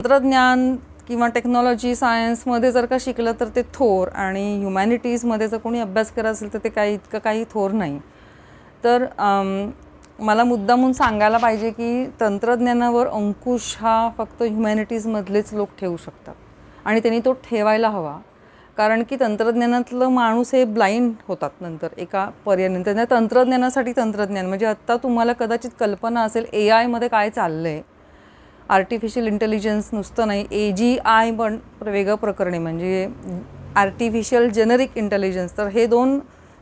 तंत्रज्ञान किंवा टेक्नॉलॉजी सायन्समध्ये जर का शिकलं तर ते थोर, आणि ह्युमॅनिटीजमध्ये जर कोणी अभ्यास करत असेल तर ते काही इतकं काही थोर नाही. तर मला मुद्दामून सांगायला पाहिजे की तंत्रज्ञानावर अंकुश हा फक्त ह्युमॅनिटीजमधलेच लोक ठेवू शकतात, आणि त्यांनी तो ठेवायला हवा. कारण की तंत्रज्ञानातलं माणूस हे ब्लाइंड होतात नंतर एका पर्यायानंतर. त्या तंत्रज्ञानासाठी तंत्रज्ञान म्हणजे आत्ता तुम्हाला कदाचित कल्पना असेल AIमध्ये काय चाललं आहे. आर्टिफिशियल इंटेलिजन्स नुसतं नाही, AGI पण वेगळं प्रकरण आहे, म्हणजे आर्टिफिशियल जेनरिक इंटेलिजन्स. तर हे दोन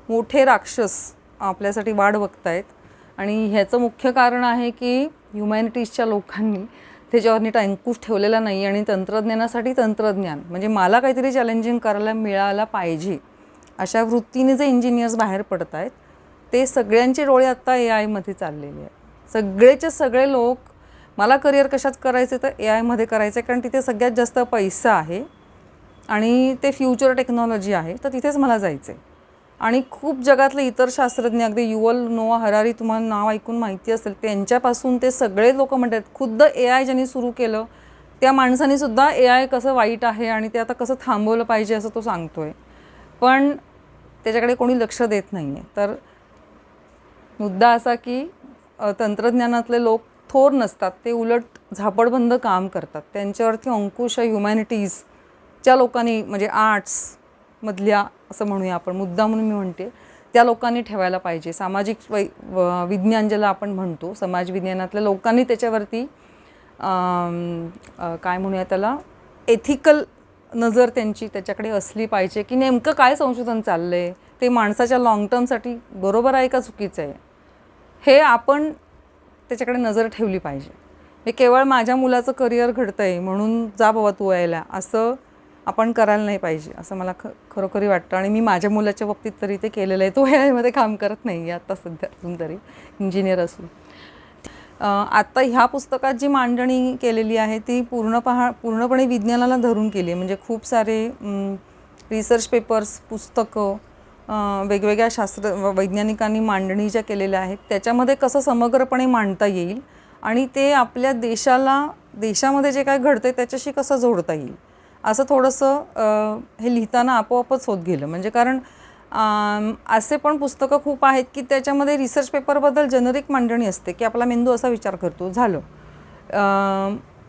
मोठे राक्षस आपल्यासाठी वाट बघतायत, आणि ह्याचं मुख्य कारण आहे की ह्युमॅनिटीजच्या लोकांनी त्याच्यावर नीट अंकुश ठेवलेला नाही. आणि तंत्रज्ञानासाठी तंत्रज्ञान म्हणजे मला काहीतरी चॅलेंजिंग करायला मिळायला पाहिजे अशा वृत्तीने जे इंजिनियर्स बाहेर पडत आहेत, ते सगळ्यांचे डोळे आत्ता AIमध्ये चाललेले आहेत. सगळेचे सगळे लोक मला करिअर कशात करायचं तर AIमध्ये करायचं आहे, कारण तिथे सगळ्यात जास्त पैसा आहे आणि ते फ्युचर टेक्नॉलॉजी आहे, तर तिथेच मला जायचं आहे. आणि खूप जगातले इतर शास्त्रज्ञ, अगदी युवल नोआ हरारी तुम्हाला नाव ऐकून माहिती असेल, त्यांच्यापासून ते सगळे लोक म्हणतात, खुद्द AI ज्यांनी सुरू केलं त्या माणसाने सुद्धा AI कसं वाईट आहे आणि ते आता कसं थांबवलं पाहिजे असं तो सांगतोय, पण त्याच्याकडे कोणी लक्ष देत नाही आहे. तर मुद्दा असा की तंत्रज्ञानातले लोक थोर नसतात, ते उलट झापडबंद काम करतात. त्यांच्यावरती अंकुश ह्युमॅनिटीजच्या लोकांनी, म्हणजे आर्ट्समधल्या असं म्हणूया आपण, मुद्दा म्हणून मी म्हणते, त्या लोकांनी ठेवायला पाहिजे. सामाजिक विज्ञान ज्याला आपण म्हणतो, समाज विज्ञानातल्या लोकांनी त्याच्यावरती काय म्हणूया त्याला, एथिकल नजर त्यांची त्याच्याकडे असली पाहिजे की नेमकं काय संशोधन चाललं आहे, ते माणसाच्या लाँग टर्मसाठी बरोबर आहे का चुकीचं आहे, हे आपण त्याच्याकडे नजर ठेवली पाहिजे. हे केवळ माझ्या मुलाचं करिअर घडतं आहे म्हणून जा बाबा तू यायला, असं आपण करायला नाही पाहिजे असं मला खरोखरी वाटतं. आणि मी माझ्या मुलाच्या बाबतीत तरी ते केलेलं आहे. तो AI काम करत नाही आहे आत्ता सध्या, अजून तरी इंजिनियर असून. आत्ता ह्या पुस्तकात जी मांडणी केलेली आहे ती पूर्णपणे विज्ञानाला धरून केली आहे. म्हणजे खूप सारे रिसर्च पेपर्स, पुस्तकं, वेगवेगळ्या वैज्ञानिकांनी मांडणी ज्या केलेल्या आहेत त्याच्यामध्ये कसं समग्रपणे मांडता येईल आणि ते आपल्या देशामध्ये जे काय घडतं त्याच्याशी कसं जोडता येईल, असं थोडंसं हे लिहिताना आपोआपच होत गेलं. म्हणजे कारण असे पण पुस्तकं खूप आहेत की त्याच्यामध्ये रिसर्च पेपरबद्दल जेनरिक मांडणी असते की आपला मेंदू असा विचार करतो, झालं.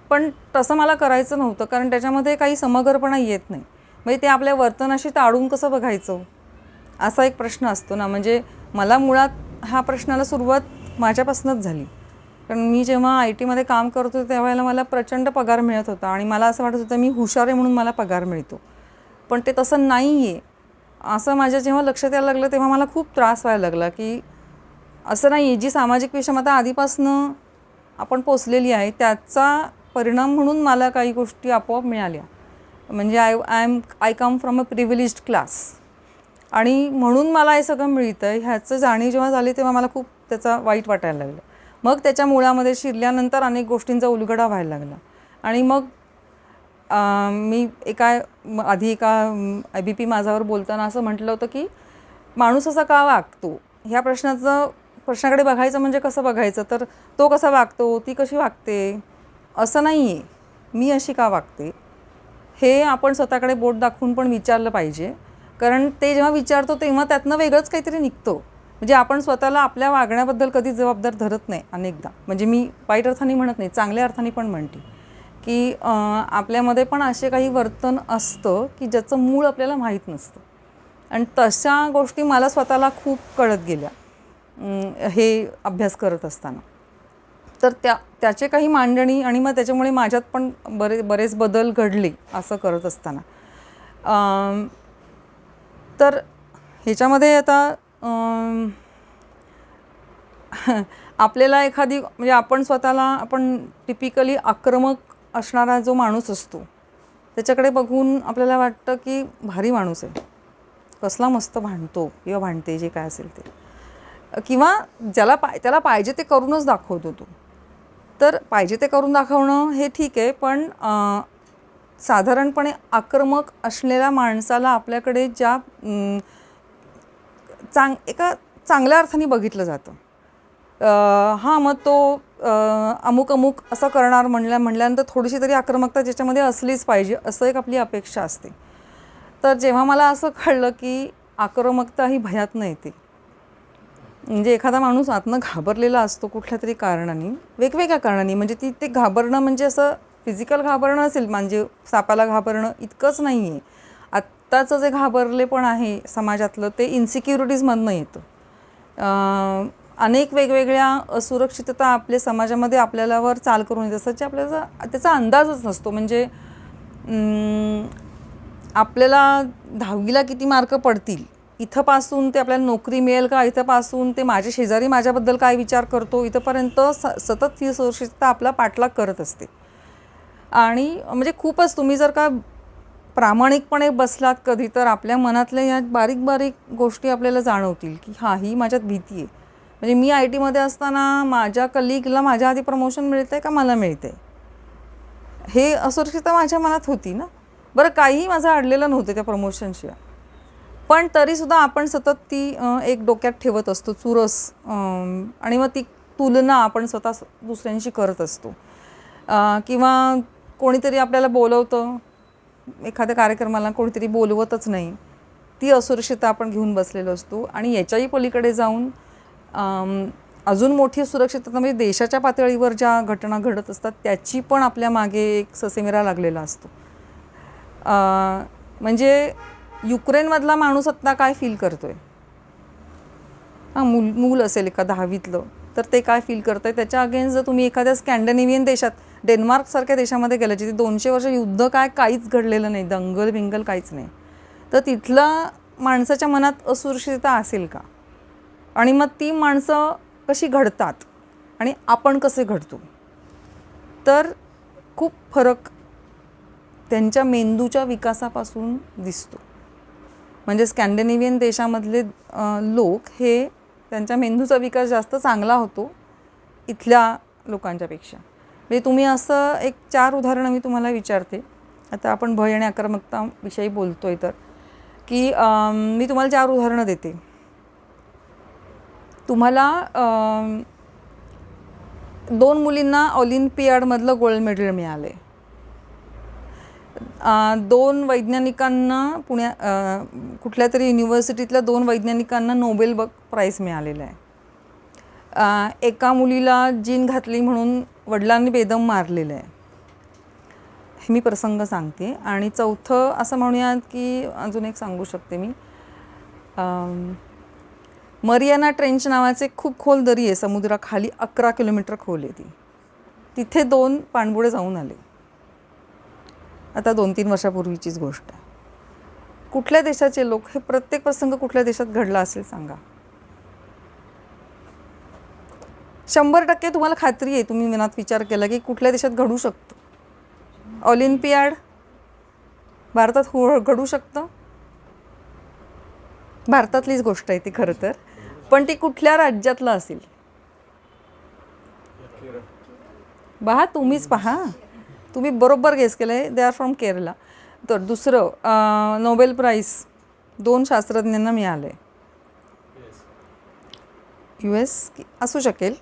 पण तसं मला करायचं नव्हतं, कारण त्याच्यामध्ये काही समग्रपणा येत नाही. म्हणजे ते आपल्या वर्तनाशी ताडून कसं बघायचं असा एक प्रश्न असतो ना. म्हणजे मला मुळात ह्या प्रश्नाला सुरुवात माझ्यापासूनच झाली, कारण मी जेव्हा IT मध्ये काम करत होते त्यावेळेला मला प्रचंड पगार मिळत होता आणि मला असं वाटत होतं मी हुशार आहे म्हणून मला पगार मिळतो, पण ते तसं नाही आहे असं माझ्या जेव्हा लक्षात यायला लागलं तेव्हा मला खूप त्रास व्हायला लागला की असं नाही आहे. जी सामाजिक विषमता आधीपासनं आपण पोचलेली आहे त्याचा परिणाम म्हणून मला काही गोष्टी आपोआप मिळाल्या. म्हणजे I come from a privileged class, आणि म्हणून मला हे सगळं मिळतं आहे ह्याचं जाणीव जेव्हा झाली तेव्हा मला खूप त्याचा वाईट वाटायला लागलं. मग त्याच्या मुळामध्ये शिरल्यानंतर अनेक गोष्टींचा उलगडा व्हायला लागला. आणि मग मी आधी एका IBP माझ्यावर बोलताना असं म्हटलं होतं की माणूस असा का वागतो ह्या प्रश्नाकडे बघायचं म्हणजे कसं बघायचं, तर तो कसा वागतो, ती कशी वागते, असं नाही आहे मी अशी का वागते, हे आपण स्वतःकडे बोट दाखवून पण विचारलं पाहिजे. कारण ते जेव्हा विचारतो तेव्हा त्यातनं वेगळंच काहीतरी निघतो. म्हणजे आपण स्वतःला आपल्या वागण्याबद्दल कधी जबाबदार धरत नाही अनेकदा. म्हणजे मी वाईट अर्थाने म्हणत नाही, चांगल्या अर्थाने पण म्हणते की आपल्यामध्ये पण असे काही वर्तन असतं की ज्याचं मूळ आपल्याला माहीत नसतं, आणि तशा गोष्टी मला स्वतःला खूप कळत गेल्या हे अभ्यास करत असताना. तर त्याचे काही मांडणी, आणि मग त्याच्यामुळे माझ्यात पण बरेच बदल घडले असं करत असताना. तर ह्याच्यामध्ये आता आपल्याला म्हणजे आपण टिपिकली आक्रमक असणारा जो माणूस असतो त्याच्याकडे बघून आपल्याला वाटतं की भारी माणूस आहे, कसला मस्त भांडतो किंवा भांडते, जे काय असेल ते, किंवा त्याला पाहिजे ते करूनच दाखवतो तो. तर पाहिजे ते करून दाखवणं हे ठीक आहे, पण साधारणपणे आक्रमक असलेल्या माणसाला आपल्याकडे एका चांगल्या अर्थाने बघितलं जातं. हां मग तो अमुक अमुक असं करणार म्हणल्यानंतर थोडीशी तरी आक्रमकता ज्याच्यामध्ये असलीच पाहिजे असं एक आपली अपेक्षा असते. तर जेव्हा मला असं कळलं की आक्रमकता ही भयातनं येते, म्हणजे एखादा माणूस आतनं घाबरलेला असतो कुठल्या तरी कारणाने, वेगवेगळ्या कारणाने, म्हणजे ते घाबरणं म्हणजे असं फिजिकल घाबरणं असेल, म्हणजे सापाला घाबरणं इतकंच नाही आहे. आत्ताचं जे घाबरलेपण आहे समाजातलं ते इन्सिक्युरिटीजमधनं येतं. अनेक वेगवेगळ्या असुरक्षितता आपल्या समाजामध्ये आपल्यावर चाल करून येत असतात, जे आपल्याला त्याचा अंदाजच नसतो. म्हणजे आपल्याला 10वीला किती मार्क पडतील, इथंपासून ते आपल्याला नोकरी मिळेल का, इथंपासून ते माझे शेजारी माझ्याबद्दल काय विचार करतो, इथंपर्यंत सतत ही असुरक्षितता आपला पाठलाग करत असते. आणि म्हणजे खूपच तुम्ही जर का प्रामाणिकपणे बसलात कधी, तर आपल्या मनातल्या या बारीक बारीक गोष्टी आपल्याला जाणवतील की हां, ही माझ्यात भीती आहे. म्हणजे मी IT मध्ये असताना माझ्या कलिगला माझ्या आधी प्रमोशन मिळतं आहे का मला मिळतं आहे, हे असुरक्षितता माझ्या मनात होती ना. बरं, काहीही माझं अडलेलं नव्हतं त्या प्रमोशनशिवाय, पण तरीसुद्धा आपण सतत ती एक डोक्यात ठेवत असतो चुरस, आणि मग ती तुलना आपण स्वतः दुसऱ्यांशी करत असतो. किंवा कोणीतरी आपल्याला बोलवतं एखाद्या कार्यक्रमाला, कोणीतरी बोलवतच नाही, ती असुरक्षितता आपण घेऊन बसलेलो असतो. आणि याच्याही पलीकडे जाऊन अजून मोठी सुरक्षितता म्हणजे देशाच्या पातळीवर ज्या घटना घडत असतात त्याची पण आपल्या मागे एक ससेमिरा लागलेला असतो. म्हणजे युक्रेनमधला माणूस आत्ता काय फील करतोय, मूल असेल एका 10वीतलं, तर ते काय फील करतं आहे त्याच्या अगेन्स्ट जर तुम्ही एखाद्या स्कॅन्डिनेव्हियन देशात, डेन्मार्कसारख्या देशामध्ये गेलं जिथे 200 वर्ष युद्ध काहीच घडलेलं नाही, दंगल बिंगल काहीच नाही, तर तिथला माणसाच्या मनात असुरक्षितता असेल का, आणि मग ती माणसं कशी घडतात आणि आपण कसे घडतो, तर खूप फरक त्यांच्या मेंदूच्या विकासापासून दिसतो. म्हणजे स्कॅन्डिनेव्हियन देशामधले लोक हे त्यांच्या मेंदूचा विकास जास्त चांगला होतो इथल्या लोकांच्यापेक्षा. म्हणजे तुम्ही असं एक 4 उदाहरणं मी तुम्हाला विचारते. आता आपण भय आणि आक्रमकताविषयी बोलतो आहे, तर की मी तुम्हाला 4 उदाहरणं देते. तुम्हाला 2 मुलींना ऑलिम्पियाडमधलं गोल्ड मेडल मिळाले. 2 वैज्ञानिकांना कुठल्या तरी युनिव्हर्सिटीतल्या 2 वैज्ञानिकांना नोबेल प्राईज मिळालेलं आहे. एका मुलीला जीन घातली म्हणून वडिलांनी बेदम मारलेलं आहे. हे मी प्रसंग सांगते. आणि चौथं असं म्हणूयात की अजून एक सांगू शकते मी, मरियाना ट्रेंच नावाचे खूप खोल दरी आहे समुद्राखाली, 11 किलोमीटर खोल आहे ती. तिथे 2 पाणबुडे जाऊन आले. आता 2-3 वर्षापूर्वीचीच गोष्ट आहे. कुठल्या देशाचे लोक, हे प्रत्येक प्रसंग कुठल्या देशात घडला असेल सांगा. 100% तुम्हाला खात्री आहे, तुम्ही मनात विचार केला की कुठल्या देशात घडू शकतं. ऑलिम्पियाड भारतात घडू शकतं. भारतातलीच गोष्ट आहे ती खरं तर, पण ती कुठल्या राज्यातलं असेल पहा, तुम्हीच पहा, तुम्ही बरोबर गेस केलं आहे, दे आर फ्रॉम केरला. तर दुसरं नोबेल प्राईज 2 शास्त्रज्ञांना मिळालं आहे. US असू शकेल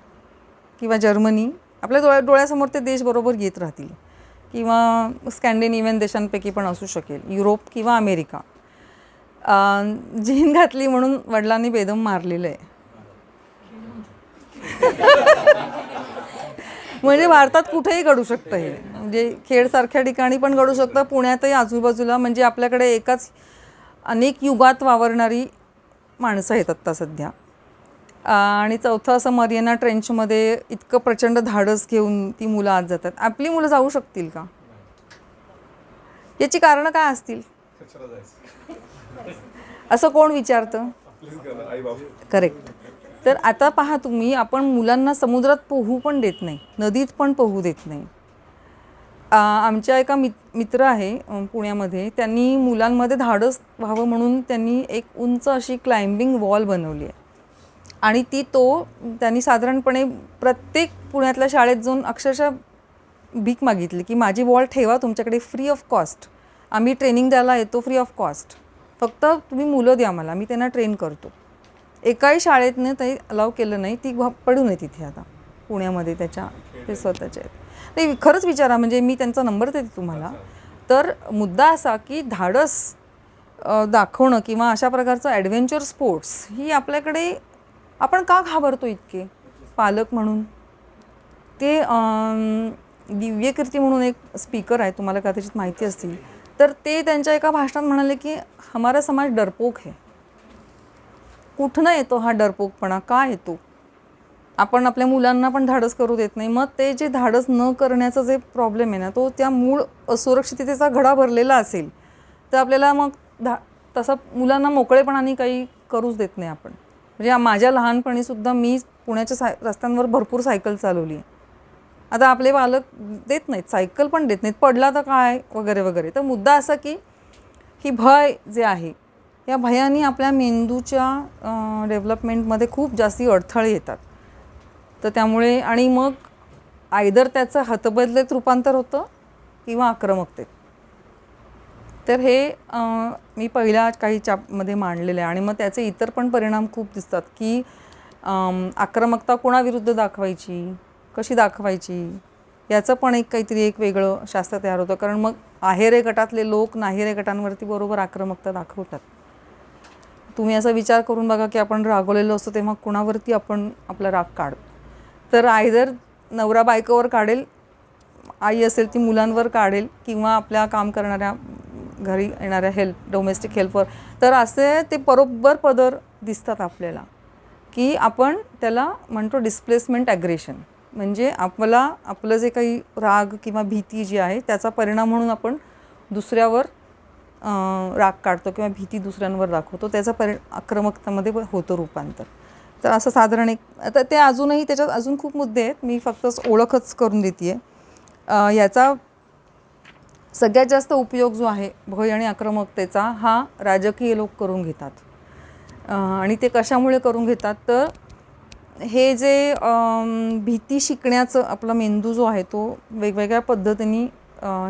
किंवा जर्मनी, आपल्या डोळ्यासमोर ते देश बरोबर येत राहतील, किंवा स्कॅन्डिनेव्हियन देशांपैकी पण असू शकेल, युरोप किंवा अमेरिका. जीन घातली म्हणून वडिलांनी बेदम मारलेलं आहे. म्हणजे भारतात कुठेही घडू शकतं हे. म्हणजे खेडसारख्या ठिकाणी पण घडू शकतं, पुण्यातही आजूबाजूला. म्हणजे आपल्याकडे एकाच अनेक युगात वावरणारी माणसं आहेत आत्ता सध्या. आणि चौथं असं, मरियाना ट्रेंचमध्ये इतकं प्रचंड धाडस घेऊन ती मुलं आत जातात. आपली मुलं जाऊ शकतील का? याची कारणं काय असतील असं कोण विचारतं? करेक्ट. तर आता पहा तुम्ही, आपण मुलांना समुद्रात पोहू पण देत नाही, नदीत पण पोहू देत नाही. आमच्या एका मित्र आहे पुण्यामध्ये, त्यांनी मुलांमध्ये धाडस व्हावं म्हणून त्यांनी एक उंच अशी क्लाइम्बिंग वॉल बनवली आहे. आणि त्यांनी साधारणपणे प्रत्येक पुण्यातल्या शाळेत जाऊन अक्षरशः भीक मागितली की माझी वॉल ठेवा तुमच्याकडे, फ्री ऑफ कॉस्ट, आम्ही ट्रेनिंग द्यायला येतो, फ्री ऑफ कॉस्ट, फक्त तुम्ही मुलं द्या मला, मी त्यांना ट्रेन करतो. एकाही शाळेतनं ते अलाव केलं नाही. ती पडून आहे तिथे आता पुण्यामध्ये त्याच्या ते स्वतःचे आहेत. नाही खरंच विचारा, म्हणजे मी त्यांचा नंबर देते तुम्हाला. तर मुद्दा असा की धाडस दाखवणं किंवा अशा प्रकारचं ॲडव्हेंचर स्पोर्ट्स ही आपल्याकडे आपण का घाबरतो इतके पालक म्हणून. ते दिव्यकीर्ती म्हणून एक स्पीकर आहे, तुम्हाला कदाचित माहिती असतील. तर ते त्यांच्या एका भाषणात म्हणाले की हमारा समाज डरपोक है. कुठनं येतो हा डरपोकपणा, का येतो. आपण आपल्या मुलांना पण धाडस करू देत नाही. मग ते जे धाडस न करण्याचा जे प्रॉब्लेम आहे ना, तो त्या मूळ असुरक्षिततेचा घडा भरलेला असेल तर आपल्याला मग तसं मुलांना मोकळेपणाने काही करूच देत नाही आपण. म्हणजे माझ्या लहानपणीसुद्धा मी पुण्याच्या रस्त्यांवर भरपूर सायकल चालवली आहे. आता आपले पालक देत नाहीत, सायकल पण देत नाहीत, पडला तर काय वगैरे वगैरे. तर मुद्दा असा की ही भय जे आहे या भयाने आपल्या मेंदूच्या डेव्हलपमेंटमध्ये खूप जास्ती अडथळे येतात. तर त्यामुळे आणि मग आयदर त्याचं हतबदलेत रूपांतर होतं किंवा आक्रमकतेत. तर हे मी पहिल्या काही मध्ये मांडलेलं आहे. आणि मग त्याचे इतर पण परिणाम खूप दिसतात की आक्रमकता कोणाविरुद्ध दाखवायची, कशी दाखवायची, याचं पण काहीतरी एक वेगळं शास्त्र तयार होतं. कारण मग आहेरे गटातले लोक नाहीरे गटांवरती बरोबर आक्रमकता दाखवतात. तुम्ही असा विचार करून बघा की आपण रागवलेलो असतो तेव्हा कुणावरती आपण आपला राग काढतो. तर आयदर नवरा बायकोवर काढेल, आई असेल ती मुलांवर काढेल, किंवा आपल्या काम करणाऱ्या घरी येणाऱ्या डोमेस्टिक हेल्पवर. तर असे ते बरोबर पदर दिसतात आपल्याला की आपण त्याला म्हणतो डिस्प्लेसमेंट ॲग्रेशन. म्हणजे आपलं जे काही राग किंवा भीती जी आहे त्याचा परिणाम म्हणून आपण दुसऱ्यावर राग काढतो किंवा भीती दुसऱ्यांवर दाखवतो. त्याचा आक्रमकतामध्ये होतं रूपांतर. तर असं साधारण एक. आता ते अजूनही त्याच्यात अजून खूप मुद्दे आहेत, मी फक्त ओळखच करून देते आहे. याचा सगळ्यात जास्त उपयोग जो आहे भय आणि आक्रमकतेचा हा राजकीय लोक करून घेतात. आणि ते कशामुळे करून घेतात तर हे जे भीती शिकण्याचं आपला मेंदू जो आहे तो वेगवेगळ्या पद्धतीने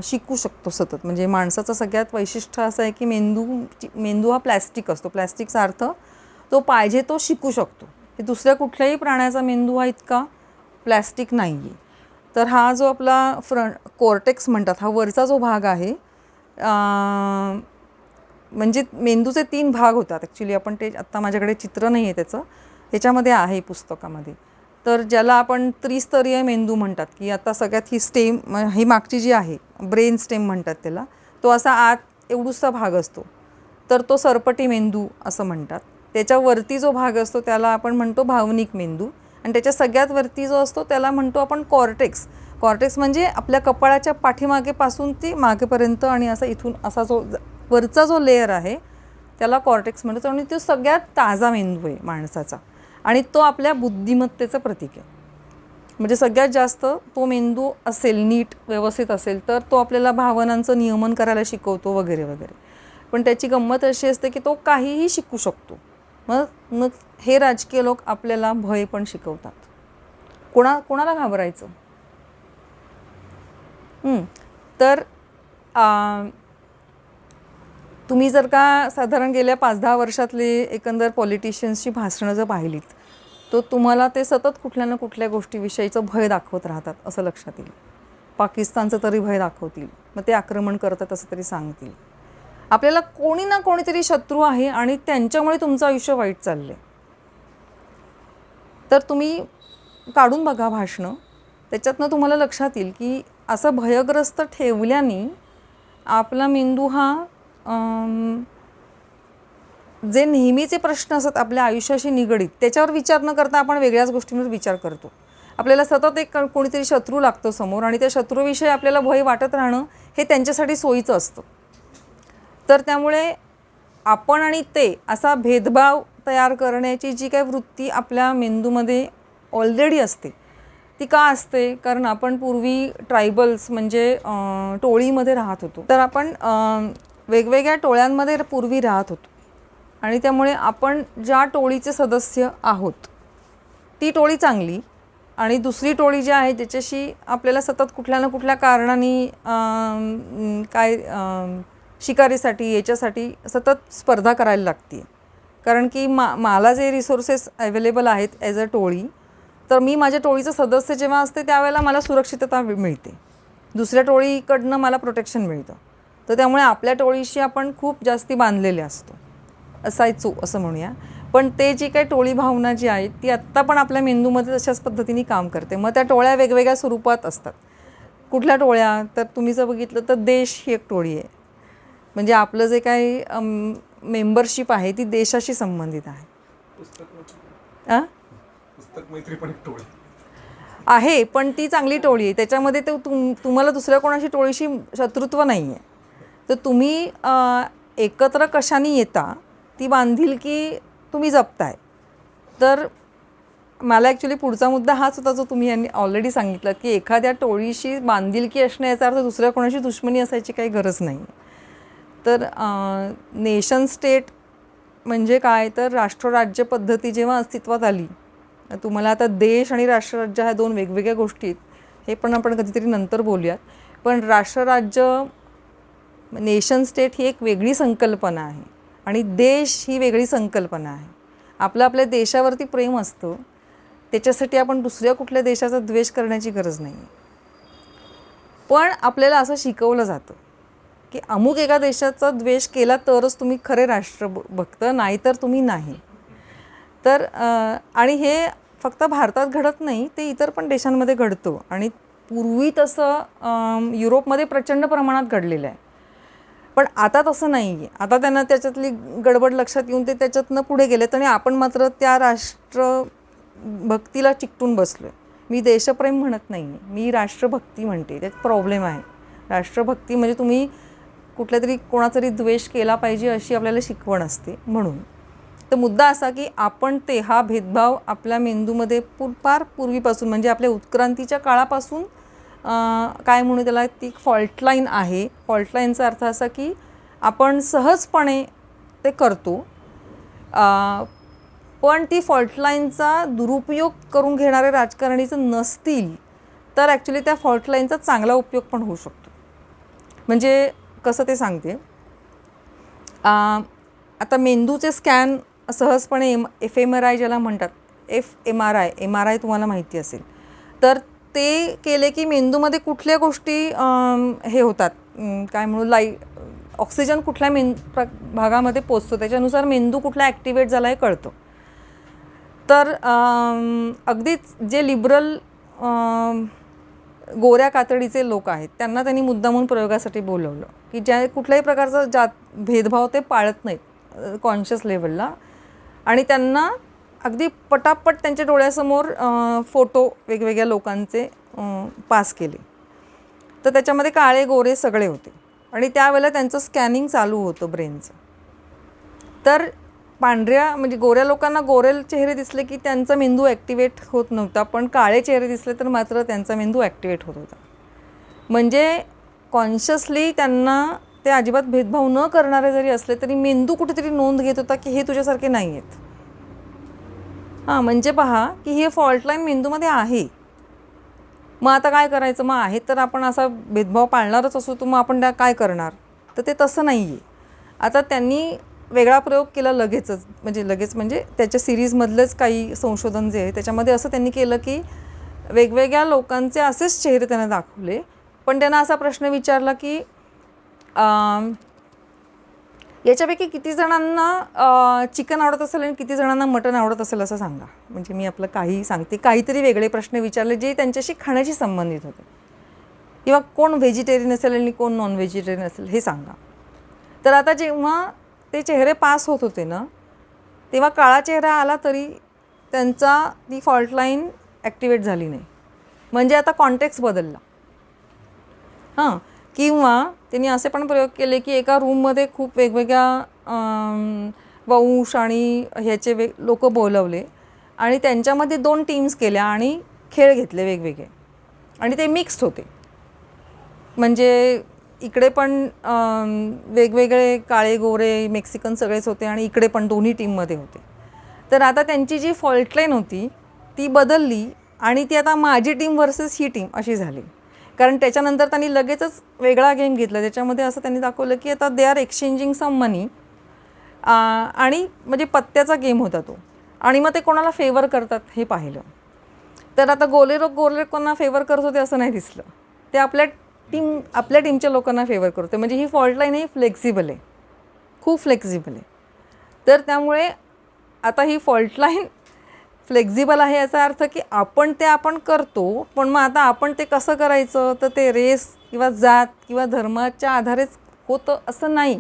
शिकू शकतो सतत. म्हणजे माणसाचं सगळ्यात वैशिष्ट्य असं आहे की मेंदू हा प्लॅस्टिक असतो. प्लॅस्टिकचा अर्थ तो पाहिजे तो शिकू शकतो. हे दुसऱ्या कुठल्याही प्राण्याचा मेंदू हा इतका प्लॅस्टिक नाही आहे. तर हा जो आपला कॉर्टेक्स म्हणतात, हा वरचा जो भाग आहे, म्हणजे मेंदूचे 3 भाग होतात ॲक्च्युली. आपण ते आत्ता माझ्याकडे चित्र नाही आहे त्याचं, त्याच्यामध्ये आहे पुस्तकामध्ये. तर ज्याला आपण त्रिस्तरीय मेंदू म्हणतात की आता सगळ्यात ही स्टेम, ही मागची जी आहे ब्रेन स्टेम म्हणतात त्याला, तो असा आत एवढूसा भाग असतो. तर तो सरपटी मेंदू असं म्हणतात. त्याच्यावरती जो भाग असतो त्याला आपण म्हणतो भावनिक मेंदू. आणि त्याच्या सगळ्यात वरती जो असतो त्याला म्हणतो आपण कॉर्टेक्स. कॉर्टेक्स म्हणजे आपल्या कपाळाच्या पाठीमागेपासून ती मागेपर्यंत आणि असा इथून असा जो वरचा जो लेयर आहे त्याला कॉर्टेक्स म्हणतो. आणि तो सगळ्यात ताजा मेंदू आहे माणसाचा आणि तो आपल्या बुद्धिमत्तेचं प्रतीक आहे. म्हणजे सगळ्यात जास्त तो मेंदू असेल, नीट व्यवस्थित असेल तर तो आपल्याला भावनांचं नियमन करायला शिकवतो वगैरे वगैरे. पण त्याची गंमत अशी असते की तो काहीही शिकू शकतो. मग हे राजकीय लोक आपल्याला भय पण शिकवतात. कोणाला घाबरायचं. तर तुम्ही जर का साधारण गेल्या 5-10 वर्षातले एकंदर पॉलिटिशियन्सची भाषणं जर पाहिलीत तर तुम्हाला ते सतत कुठल्या ना कुठल्या गोष्टीविषयीचं भय दाखवत राहतात असं लक्षात येईल. पाकिस्तानचं तरी भय दाखवतील, मग ते आक्रमण करतात असं तरी सांगतील. आपल्याला कोणी ना कोणीतरी शत्रू आहे आणि त्यांच्यामुळे तुमचं आयुष्य वाईट चाललं आहे. तर तुम्ही काढून बघा भाषणं, त्याच्यातनं तुम्हाला लक्षात येईल की असं भयग्रस्त ठेवल्याने आपला मेंदू हा जे नेहमीचे प्रश्न असतात आपल्या आयुष्याशी निगडीत त्याच्यावर विचार न करता आपण वेगळ्याच गोष्टींवर विचार करतो. आपल्याला सतत एक कोणीतरी शत्रू लागतो समोर आणि त्या शत्रूविषयी आपल्याला भय वाटत राहणं हे त्यांच्यासाठी सोयीचं असतं. तर त्यामुळे आपण आणि ते असा भेदभाव तयार करण्याची जी काही वृत्ती आपल्या मेंदूमध्ये ऑलरेडी असते ती का असते. कारण आपण पूर्वी ट्रायबल्स म्हणजे टोळीमध्ये राहत होतो. तर आपण वेगवेगळ्या टोळ्यांमध्ये पूर्वी राहत होतो आणि त्यामुळे आपण ज्या टोळीचे सदस्य आहोत ती टोळी चांगली आणि दुसरी टोळी जी आहे ज्याच्याशी आपल्याला सतत कुठल्या ना कुठल्या कारणाने शिकारीसाठी याच्यासाठी सतत स्पर्धा करायला लागते. कारण की मला जे रिसोर्सेस अवेलेबल आहेत ॲज अ टोळी, तर मी माझ्या टोळीचं सदस्य जेव्हा असते त्यावेळेला मला सुरक्षितता मिळते, दुसऱ्या टोळीकडनं मला प्रोटेक्शन मिळतं. तर त्यामुळे आपल्या टोळीशी आपण खूप जास्ती बांधलेले असायचो असं म्हणूया. पण ते जी काही टोळी भावना जी आहे ती आत्ता पण आपल्या मेंदूमध्ये तशाच पद्धतीने काम करते. मग त्या टोळ्या वेगवेगळ्या स्वरूपात असतात. कुठल्या टोळ्या, तर तुम्ही जर बघितलं तर देश ही एक टोळी आहे. म्हणजे आपलं जे काही मेंबरशिप आहे ती देशाशी संबंधित आहे. पुस्तक मैत्री पण एक टोळी आहे, पण ती चांगली टोळी आहे. त्याच्यामध्ये ते तुम्हाला दुसऱ्या कोणाशी टोळीशी शत्रुत्व नाही आहे. तर तुम्ही एकत्र कशाने येता ती बांधिलकी तुम्ही जपताय. तर मला ॲक्च्युली पुढचा मुद्दा हाच होता जो तुम्ही यांनी ऑलरेडी सांगितलं, की एखाद्या टोळीशी बांधिलकी असणं याचा अर्थ दुसऱ्या कोणाशी दुश्मनी असायची काही गरज नाही. तर नेशन स्टेट म्हणजे काय, तर राष्ट्रराज्य पद्धती जेव्हा अस्तित्वात आली, तुम्हाला आता देश आणि राष्ट्रराज्य ह्या दोन वेगवेगळ्या गोष्टी आहेत, हे पण आपण कधीतरी नंतर बोलूयात. पण राष्ट्रराज्य, नेशन स्टेट ही एक वेगळी संकल्पना आहे आणि देश ही वेगळी संकल्पना आहे. आपल्या देशावरती प्रेम असतं, त्याच्यासाठी आपण दुसऱ्या कुठल्या देशाचा द्वेष करण्याची गरज नाही. पण आपल्याला असं शिकवलं जातं की अमुक एका देशाचा द्वेष केला तरच तुम्ही खरे राष्ट्रभक्त, नाहीतर तुम्ही नाही. तर आणि हे फक्त भारतात घडत नाही, ते इतर पण देशांमध्ये घडतं. आणि पूर्वी तसं युरोपमध्ये प्रचंड प्रमाणात घडलेलं आहे. पण आता तसं नाही आहे. आता त्यांना त्याच्यातली गडबड लक्षात येऊन ते त्याच्यातनं पुढे गेलेत आणि आपण मात्र त्या राष्ट्रभक्तीला चिकटून बसलो आहे. मी देशप्रेम म्हणत नाही आहे, मी राष्ट्रभक्ती म्हणते. त्यात प्रॉब्लेम आहे. राष्ट्रभक्ती म्हणजे तुम्ही कुठल्या तरी कोणाचा तरी द्वेष केला पाहिजे अशी आपल्याला शिकवण असते. म्हणून तर मुद्दा असा की आपण हा भेदभाव आपल्या मेंदूमध्ये फार पूर्वीपासून, म्हणजे आपल्या उत्क्रांतीच्या काळापासून काय म्हणू त्याला, ती फॉल्ट लाईन आहे. फॉल्ट लाईनचा अर्थ असा की आपण सहजपणे ते करतो, पण ती फॉल्ट लाईनचा दुरुपयोग करून घेणारे राजकारणीच नसतील तर ॲक्च्युली त्या फॉल्ट लाईनचा चांगला उपयोग पण होऊ शकतो. म्हणजे कसं ते सांगते. आता मेंदूचे स्कॅन सहजपणे FMRI ज्याला म्हणतात, MRI तुम्हाला माहिती असेल, तर ते केले की मेंदूमध्ये कुठल्या गोष्टी हे होतात, काय म्हणू, ऑक्सिजन कुठल्या भागामध्ये पोचतो, त्याच्यानुसार मेंदू कुठला ॲक्टिवेट झाला हे कळतं. तर अगदीच जे लिबरल गोऱ्या कातडीचे लोक आहेत त्यांना त्यांनी मुद्दामून प्रयोगासाठी बोलवलं की ज्या कुठल्याही प्रकारचा भेदभाव ते पाळत नाहीत कॉन्शियस लेवलला. आणि त्यांना अगदी पटापट त्यांच्या डोळ्यासमोर फोटो वेगवेगळ्या लोकांचे पास केले. तर त्याच्यामध्ये काळे गोरे सगळे होते आणि त्यावेळेला त्यांचं स्कॅनिंग चालू होतं ब्रेनचं. तर पांढऱ्या म्हणजे गोऱ्या लोकांना गोरे चेहरे दिसले की त्यांचा मेंदू ॲक्टिवेट होत नव्हता, पण काळे चेहरे दिसले तर मात्र त्यांचा मेंदू ॲक्टिवेट होत होता. म्हणजे कॉन्शियसली त्यांना ते अजिबात भेदभाव न करणारे जरी असले तरी मेंदू कुठेतरी नोंद घेत होता की हे तुझ्यासारखे नाही आहेत. म्हणजे पहा की हे फॉल्ट लाईन मेंदूमध्ये आहे. मग आता काय करायचं, मग आहे तर आपण असा भेदभाव पाळणारच असो, तर मग आपण काय करणार, तर ते तसं नाही आहे. आता त्यांनी वेगळा प्रयोग केला लगेच म्हणजे त्याच्या सिरीजमधलंच काही संशोधन जे आहे त्याच्यामध्ये असं त्यांनी केलं की वेगवेगळ्या लोकांचे असेच चेहरे त्यांना दाखवले, पण त्यांना असा प्रश्न विचारला की याच्यापैकी किती जणांना चिकन आवडत असेल आणि किती जणांना मटण आवडत असेल असं सांगा. म्हणजे मी आपलं काही सांगते, काहीतरी वेगळे प्रश्न विचारले जे त्यांच्याशी खाण्याशी संबंधित होते, किंवा कोण व्हेजिटेरियन असेल आणि कोण नॉन व्हेजिटेरियन असेल हे सांगा. तर आता जेव्हा ते चेहरे पास होत होते ना, तेव्हा काळा चेहरा आला तरी त्यांचा ती फॉल्ट लाईन ॲक्टिवेट झाली नाही. म्हणजे आता कॉन्टेक्स्ट बदलला. किंवा त्यांनी असे पण प्रयोग केले की एका रूममध्ये खूप वेगवेगळ्या वंश आणि ह्याचे लोक बोलवले आणि त्यांच्यामध्ये 2 टीम्स केल्या आणि खेळ घेतले वेगवेगळे आणि ते मिक्स्ड होते. म्हणजे इकडे पण वेगवेगळे काळे गोरे मेक्सिकन सगळेच होते आणि इकडे पण दोन्ही टीममध्ये होते. तर आता त्यांची जी फॉल्ट लाईन होती ती बदलली आणि ती आता माझी टीम वर्सेस ही टीम अशी झाली. कारण त्याच्यानंतर त्यांनी लगेचच वेगळा गेम घेतला. त्याच्यामध्ये असं त्यांनी दाखवलं की आता they are exchanging some money आणि म्हणजे पत्त्याचा गेम होता तो. आणि मग ते कोणाला फेवर करतात हे पाहिलं. तर आता गोलेरोक कोणाला फेवर करत होते असं नाही दिसलं. ते आपल्या टीमच्या लोकांना फेवर करते. म्हणजे ही फॉल्ट लाईन ही फ्लेक्झिबल आहे, खूप फ्लेक्झिबल आहे. तर त्यामुळे आता ही फॉल्ट लाईन फ्लेक्झिबल आहे याचा अर्थ की आपण करतो, पण मग आता आपण ते कसं करायचं, तर ते रेस किंवा जात किंवा धर्माच्या आधारेच होतं असं नाही.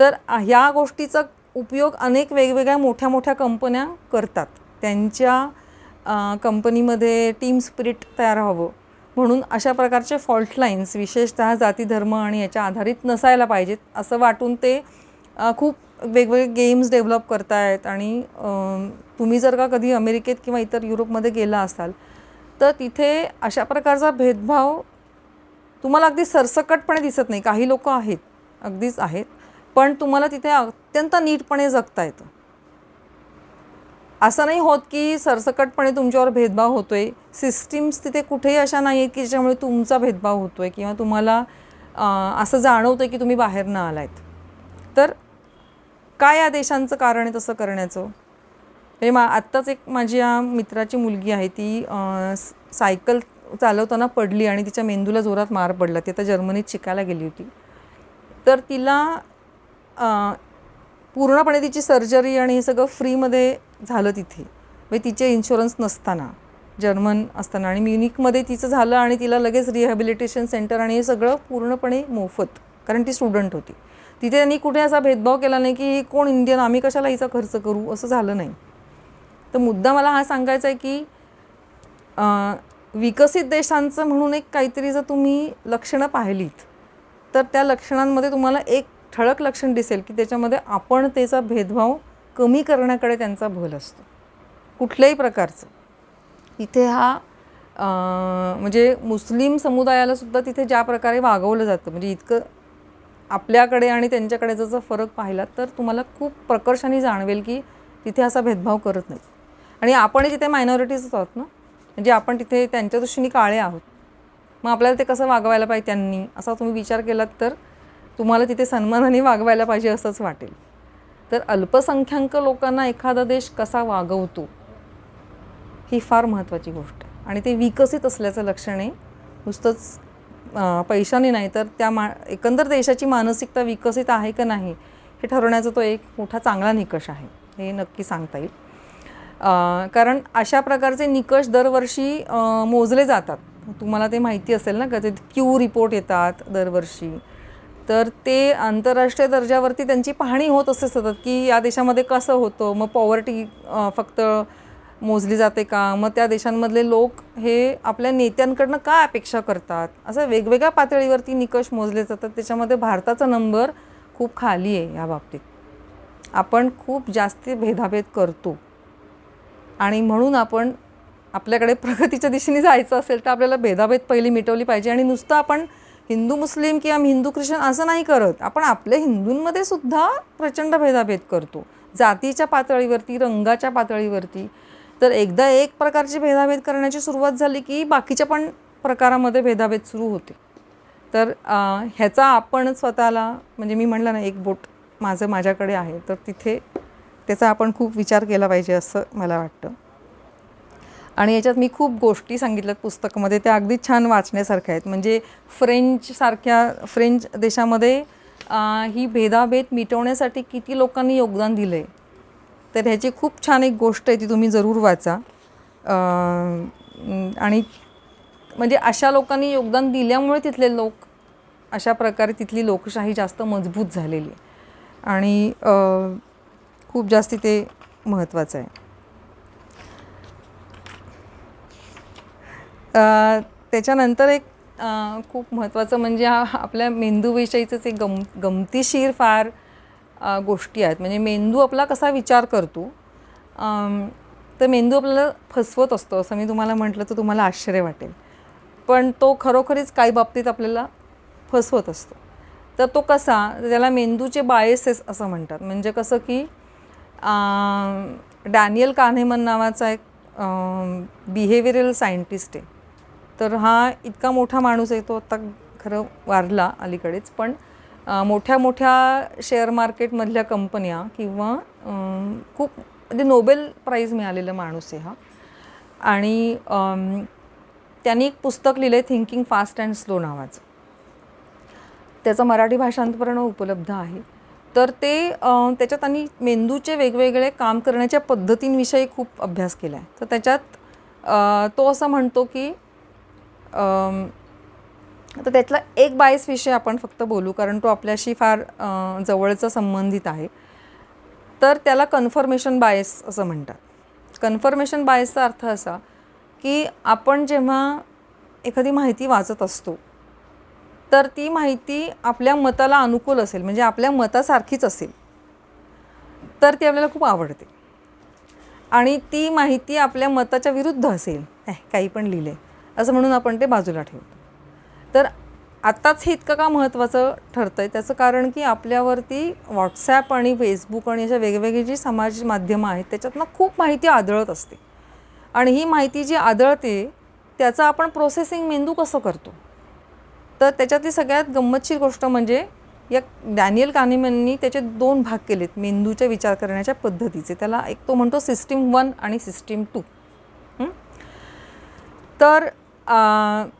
तर ह्या गोष्टीचा उपयोग अनेक वेगवेगळ्या मोठ्या मोठ्या कंपन्या करतात. त्यांच्या कंपनीमध्ये टीम स्पिरिट तयार व्हावं म्हणून अशा प्रकारचे फॉल्ट लाईन्स विशेषतः जाती धर्म आणि याच्या आधारित नसायला पाहिजेत असं वाटून ते खूप वेगवेगळे गेम्स डेव्हलप करतायत. आणि तुम्ही जर का कधी अमेरिकेत किंवा इतर युरोपमध्ये गेला असाल तर तिथे अशा प्रकारचा भेदभाव तुम्हाला अगदी सरसकटपणे दिसत नाही. काही लोक आहेत, अगदीच आहेत, पण तुम्हाला तिथे अत्यंत नीटपणे जगता येतं. असं नाही होत की सरसकटपणे तुमच्यावर भेदभाव होतो आहे. सिस्टीम्स तिथे कुठेही अशा नाही आहेत की ज्याच्यामुळे तुमचा भेदभाव होतो आहे किंवा तुम्हाला असं जाणवतं आहे की तुम्ही बाहेरनं आलायत. तर काय या देशांचं कारण आहे तसं करण्याचं? म्हणजे आत्ताच एक माझ्या मित्राची मुलगी आहे, ती सायकल चालवताना पडली आणि तिच्या मेंदूला जोरात मार पडला. ती आता जर्मनीत शिकायला गेली होती. तर तिला पूर्णपणे तिची सर्जरी आणि हे सगळं फ्रीमध्ये झालं तिथे, म्हणजे तिचे इन्शुरन्स नसताना, जर्मन असताना. आणि म्युनिकमध्ये तिचं झालं आणि तिला लगेच रिहॅबिलिटेशन सेंटर आणि हे सगळं पूर्णपणे मोफत, कारण ती स्टुडंट होती. तिथे त्यांनी कुठे असा भेदभाव केला नाही की कोण इंडियन, आम्ही कशाला हिचा खर्च करू, असं झालं नाही. तर मुद्दा मला हा सांगायचा आहे की विकसित देशांचं म्हणून एक काहीतरी जर तुम्ही लक्षणं पाहिलीत तर त्या लक्षणांमध्ये तुम्हाला एक ठळक लक्षण दिसेल की त्याच्यामध्ये आपणतेचा भेदभाव कमी करण्याकडे त्यांचा भल असतो कुठल्याही प्रकारचं. तिथे हा म्हणजे मुस्लिम समुदायालासुद्धा तिथे ज्या प्रकारे वागवलं जातं, म्हणजे इतकं आपल्याकडे आणि त्यांच्याकडे जर फरक पाहिला तर तुम्हाला खूप प्रकर्षाने जाणवेल की तिथे असा भेदभाव करत नाही. आणि आपण तिथे मायनॉरिटीजच आहोत ना, म्हणजे आपण तिथे त्यांच्या दृष्टीने काळे आहोत. मग आपल्याला ते कसं वागवायला पाहिजे त्यांनी, असा तुम्ही विचार केलात तर तुम्हाला तिथे सन्मानाने वागवायला पाहिजे असंच वाटेल. तर अल्पसंख्याक लोकांना एखादा देश कसा वागवतो ही फार महत्त्वाची गोष्ट आहे. आणि ते विकसित असल्याचं लक्षण आहे. नुसतंच पैशाने नाही तर त्या एकंदर देशाची मानसिकता विकसित आहे का नाही हे ठरवण्याचा तो एक मोठा चांगला निकष आहे, हे नक्की सांगता येईल. कारण अशा प्रकारचे निकष दरवर्षी मोजले जातात. तुम्हाला ते माहिती असेल ना, का ते क्यू रिपोर्ट येतात दरवर्षी. तर ते आंतरराष्ट्रीय दर्जावरती त्यांची पाहणी होत असते सतत की या देशामध्ये कसं होतं, मग पॉवर्टी फक्त मोजली जाते का, मग त्या देशांमधले लोक हे आपल्या नेत्यांकडनं काय अपेक्षा करतात, असं वेगवेगळ्या पातळीवरती निकष मोजले जातात. त्याच्यामध्ये भारताचा नंबर खूप खाली आहे या बाबतीत. आपण खूप जास्त भेदाभेद करतो आणि म्हणून आपण आपल्याकडे प्रगतीच्या दिशेने जायचं असेल तर आपल्याला भेदाभेद पहिली मिटवली पाहिजे. आणि नुसतं आपण हिंदू मुस्लिम किंवा हिंदू ख्रिश्चन असं नाही करत, आपण आपल्या हिंदूंमध्ये सुद्धा प्रचंड भेदाभेद करतो, जातीच्या पातळीवरती, रंगाच्या पातळीवरती. तर एकदा एक प्रकारची भेदाभेद करण्याची सुरुवात झाली की बाकीच्या पण प्रकारामध्ये भेदाभेद सुरू होते. तर ह्याचा आपण स्वतःला, म्हणजे मी म्हटलं ना एक बोट माझ्याकडे आहे, तर तिथे त्याचा आपण खूप विचार केला पाहिजे असं मला वाटतं. आणि याच्यात मी खूप गोष्टी सांगितल्यात पुस्तकामध्ये, त्या अगदी छान वाचण्यासारख्या आहेत. म्हणजे फ्रेंच देशामध्ये ही भेदाभेद मिटवण्यासाठी किती लोकांनी योगदान दिलं आहे, तर ह्याची खूप छान एक गोष्ट आहे, ती तुम्ही जरूर वाचा. आणि म्हणजे अशा लोकांनी योगदान दिल्यामुळे तिथले लोक, अशा प्रकारे तिथली लोकशाही जास्त मजबूत झालेली आहे आणि खूप जास्ती ते महत्त्वाचं आहे. त्याच्यानंतर एक खूप महत्त्वाचं म्हणजे आपल्या मेंदूविषयीचंच एक गमतीशीर फार गोष्टी आहेत. म्हणजे मेंदू आपला कसा विचार करतो, तर मेंदू आपल्याला फसवत असतो असं मी तुम्हाला म्हटलं तर तुम्हाला आश्चर्य वाटेल, पण तो खरोखरीच काही बाबतीत आपल्याला फसवत असतो. तर तो कसा, त्याला मेंदूचे बायसेस असं म्हणतात. म्हणजे कसं की डॅनियल कान्हेमन नावाचा एक बिहेवियरल सायंटिस्ट आहे. तर हा इतका मोठा माणूस आहे, तो आता खरं वारला अलीकडेच, पण मोठ्या मोठ्या शेअर मार्केटमधल्या कंपन्या किंवा खूप म्हणजे नोबेल प्राईज मिळालेला माणूस आहे हा. आणि त्यांनी एक पुस्तक लिहिलं आहे थिंकिंग फास्ट अँड स्लो नावाचं. त्याचं मराठी भाषांतरण उपलब्ध आहे. तर ते त्याच्यात त्यांनी मेंदूचे वेगवेगळे काम करण्याच्या पद्धतींविषयी खूप अभ्यास केला आहे. तर त्याच्यात तो असं म्हणतो की तर त्यातला एक बायसविषयी आपण फक्त बोलू कारण तो आपल्याशी फार जवळचा संबंधित आहे. तर त्याला कन्फर्मेशन बायस असं म्हणतात. कन्फर्मेशन बायसचा अर्थ असा की आपण जेव्हा एखादी माहिती वाचत असतो तर ती माहिती आपल्या मताला अनुकूल असेल म्हणजे आपल्या मतासारखीच असेल तर ती आपल्याला खूप आवडते. आणि ती माहिती आपल्या मताच्या विरुद्ध असेल काही पण लिहिले असं म्हणून आपण ते बाजूला ठेवतो. तर आत्ताच हे इतकं का महत्त्वाचं ठरतं आहे त्याचं कारण की आपल्यावरती व्हॉट्सॲप आणि फेसबुक आणि अशा वेगवेगळी जी समाज माध्यमं आहेत त्याच्यातनं खूप माहिती आदळत असते. आणि ही माहिती जी आदळते त्याचं आपण प्रोसेसिंग मेंदू कसं करतो. तर त्याच्यातली सगळ्यात गंमतशीर गोष्ट म्हणजे या डॅनियल कानेमॅननी त्याचे 2 भाग केलेत मेंदूच्या विचार करण्याच्या पद्धतीचे. त्याला एक तो म्हणतो सिस्टीम 1 आणि सिस्टीम 2. तर